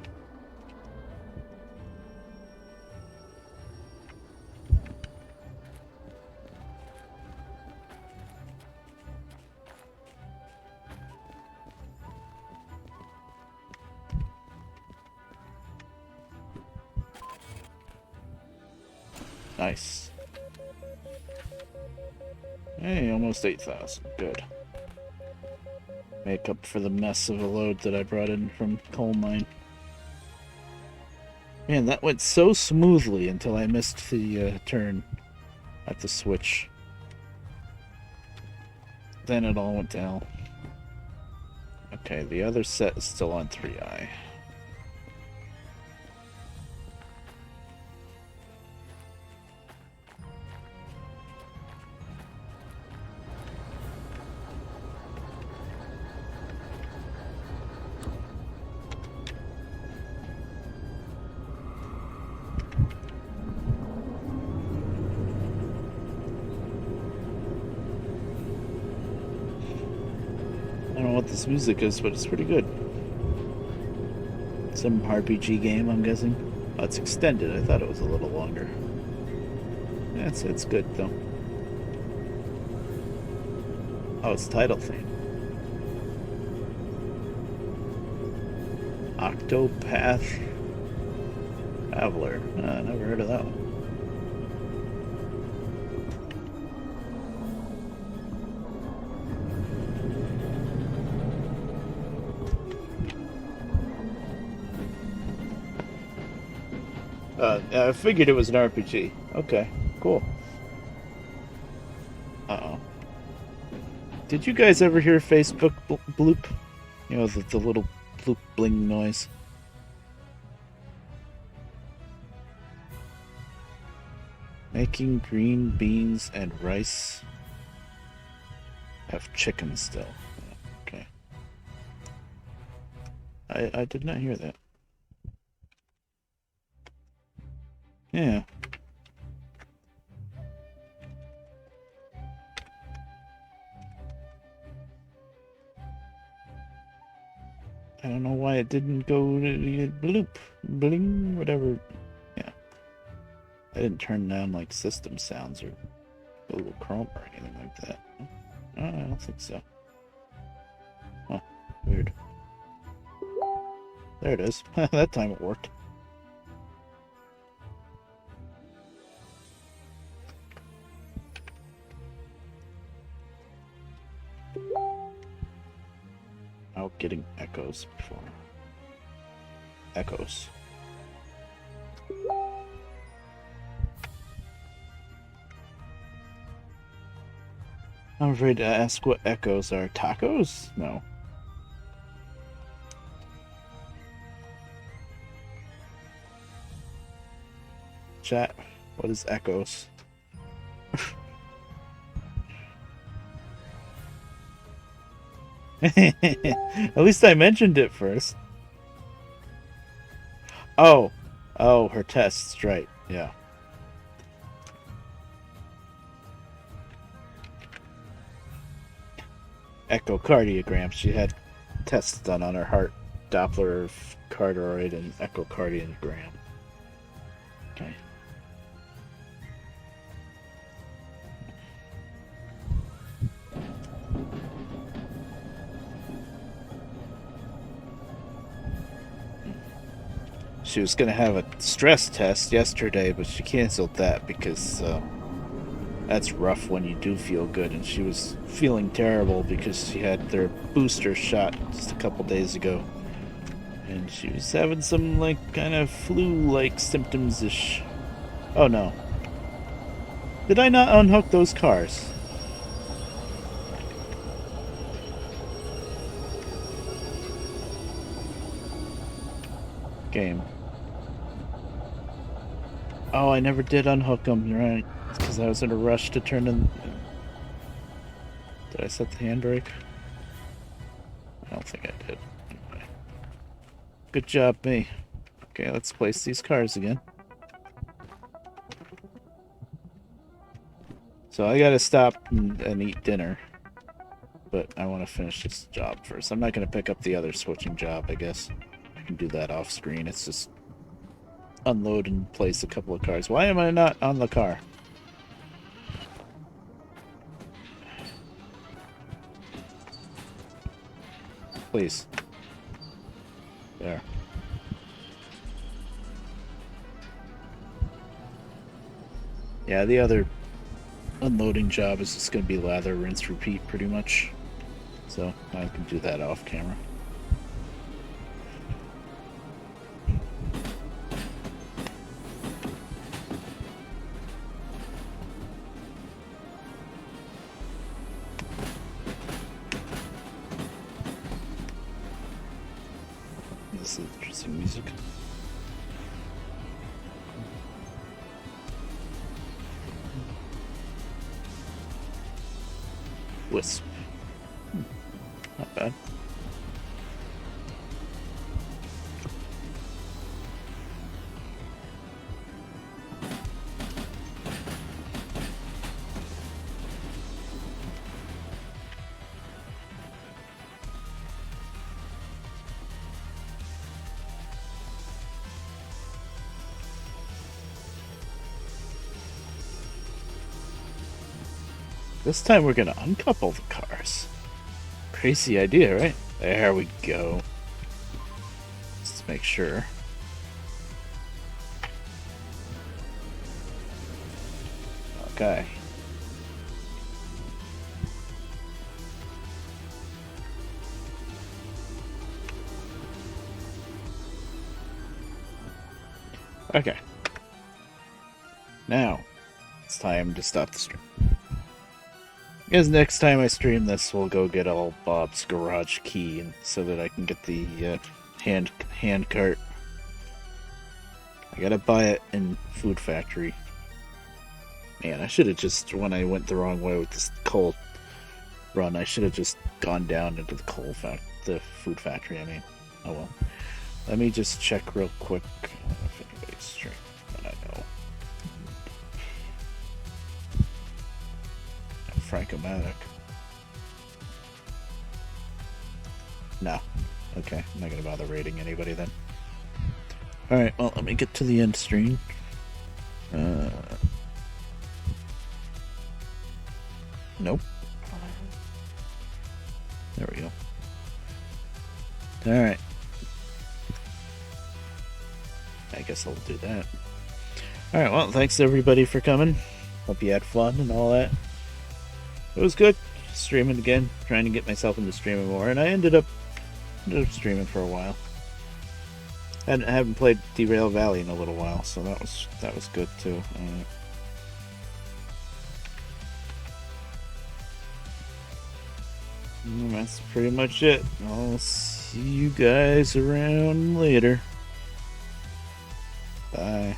Nice. Hey, almost 8,000. Good. Make up for the mess of a load that I brought in from coal mine. Man, that went so smoothly until I missed the turn at the switch. Then it all went down. Okay, the other set is still on 3i. I don't know what this music is, but it's pretty good. Some RPG game, I'm guessing. Oh, it's extended. I thought it was a little longer. Yeah, it's good, though. Oh, it's title theme. Octopath Traveler. I never heard of that one. I figured it was an RPG. Okay, cool. Uh-oh. Did you guys ever hear Facebook bloop? You know, the little bloop bling noise? Making green beans and rice. Have chicken still. Okay. I did not hear that. Yeah. I don't know why it didn't go bloop, bling, whatever. Yeah. I didn't turn down like system sounds or Google Chrome or anything like that. I don't think so. Huh. Weird. There it is. That time it worked. Out getting echoes before. echoes. I'm afraid to ask what echoes are. Tacos? No. Chat, what is echoes? At least I mentioned it first. Oh. Oh, her tests, right. Yeah. Echocardiogram. She had tests done on her heart, Doppler cardioid, and echocardiogram. Okay. She was going to have a stress test yesterday, but she canceled that because that's rough when you do feel good. And she was feeling terrible because she had their booster shot just a couple days ago. And she was having some, like, kind of flu-like symptoms-ish. Oh, no. Did I not unhook those cars? Game. Oh, I never did unhook them, you're right. It's because I was in a rush to turn in... Did I set the handbrake? I don't think I did. Anyway. Good job, me. Okay, let's place these cars again. So I gotta stop and eat dinner. But I want to finish this job first. I'm not going to pick up the other switching job, I guess. I can do that off screen. It's just unload and place a couple of cars. Why am I not on the car? Please. There. Yeah, the other unloading job is just going to be lather, rinse, repeat pretty much. So I can do that off camera. This is interesting music. Wisp. Not bad. This time we're gonna uncouple the cars. Crazy idea, right? There we go. Let's make sure. Okay. Okay. Now, it's time to stop the stream. Because next time I stream this, we'll go get all Bob's garage key, and so that I can get the hand cart. I gotta buy it in Food Factory. Man, I should have just, when I went the wrong way with this coal run, I should have just gone down into the Food Factory. I mean, oh well. Let me just check real quick if anybody's streaming that I know. Frank-O-Matic. No. Okay, I'm not gonna bother rating anybody then. Alright, well, let me get to the end screen. Nope. There we go. Alright. I guess I'll do that. Alright, well, thanks everybody for coming. Hope you had fun and all that. It was good streaming again, trying to get myself into streaming more, and I ended up streaming for a while. And I haven't played Derail Valley in a little while, so that was good too. That's pretty much it. I'll see you guys around later. Bye.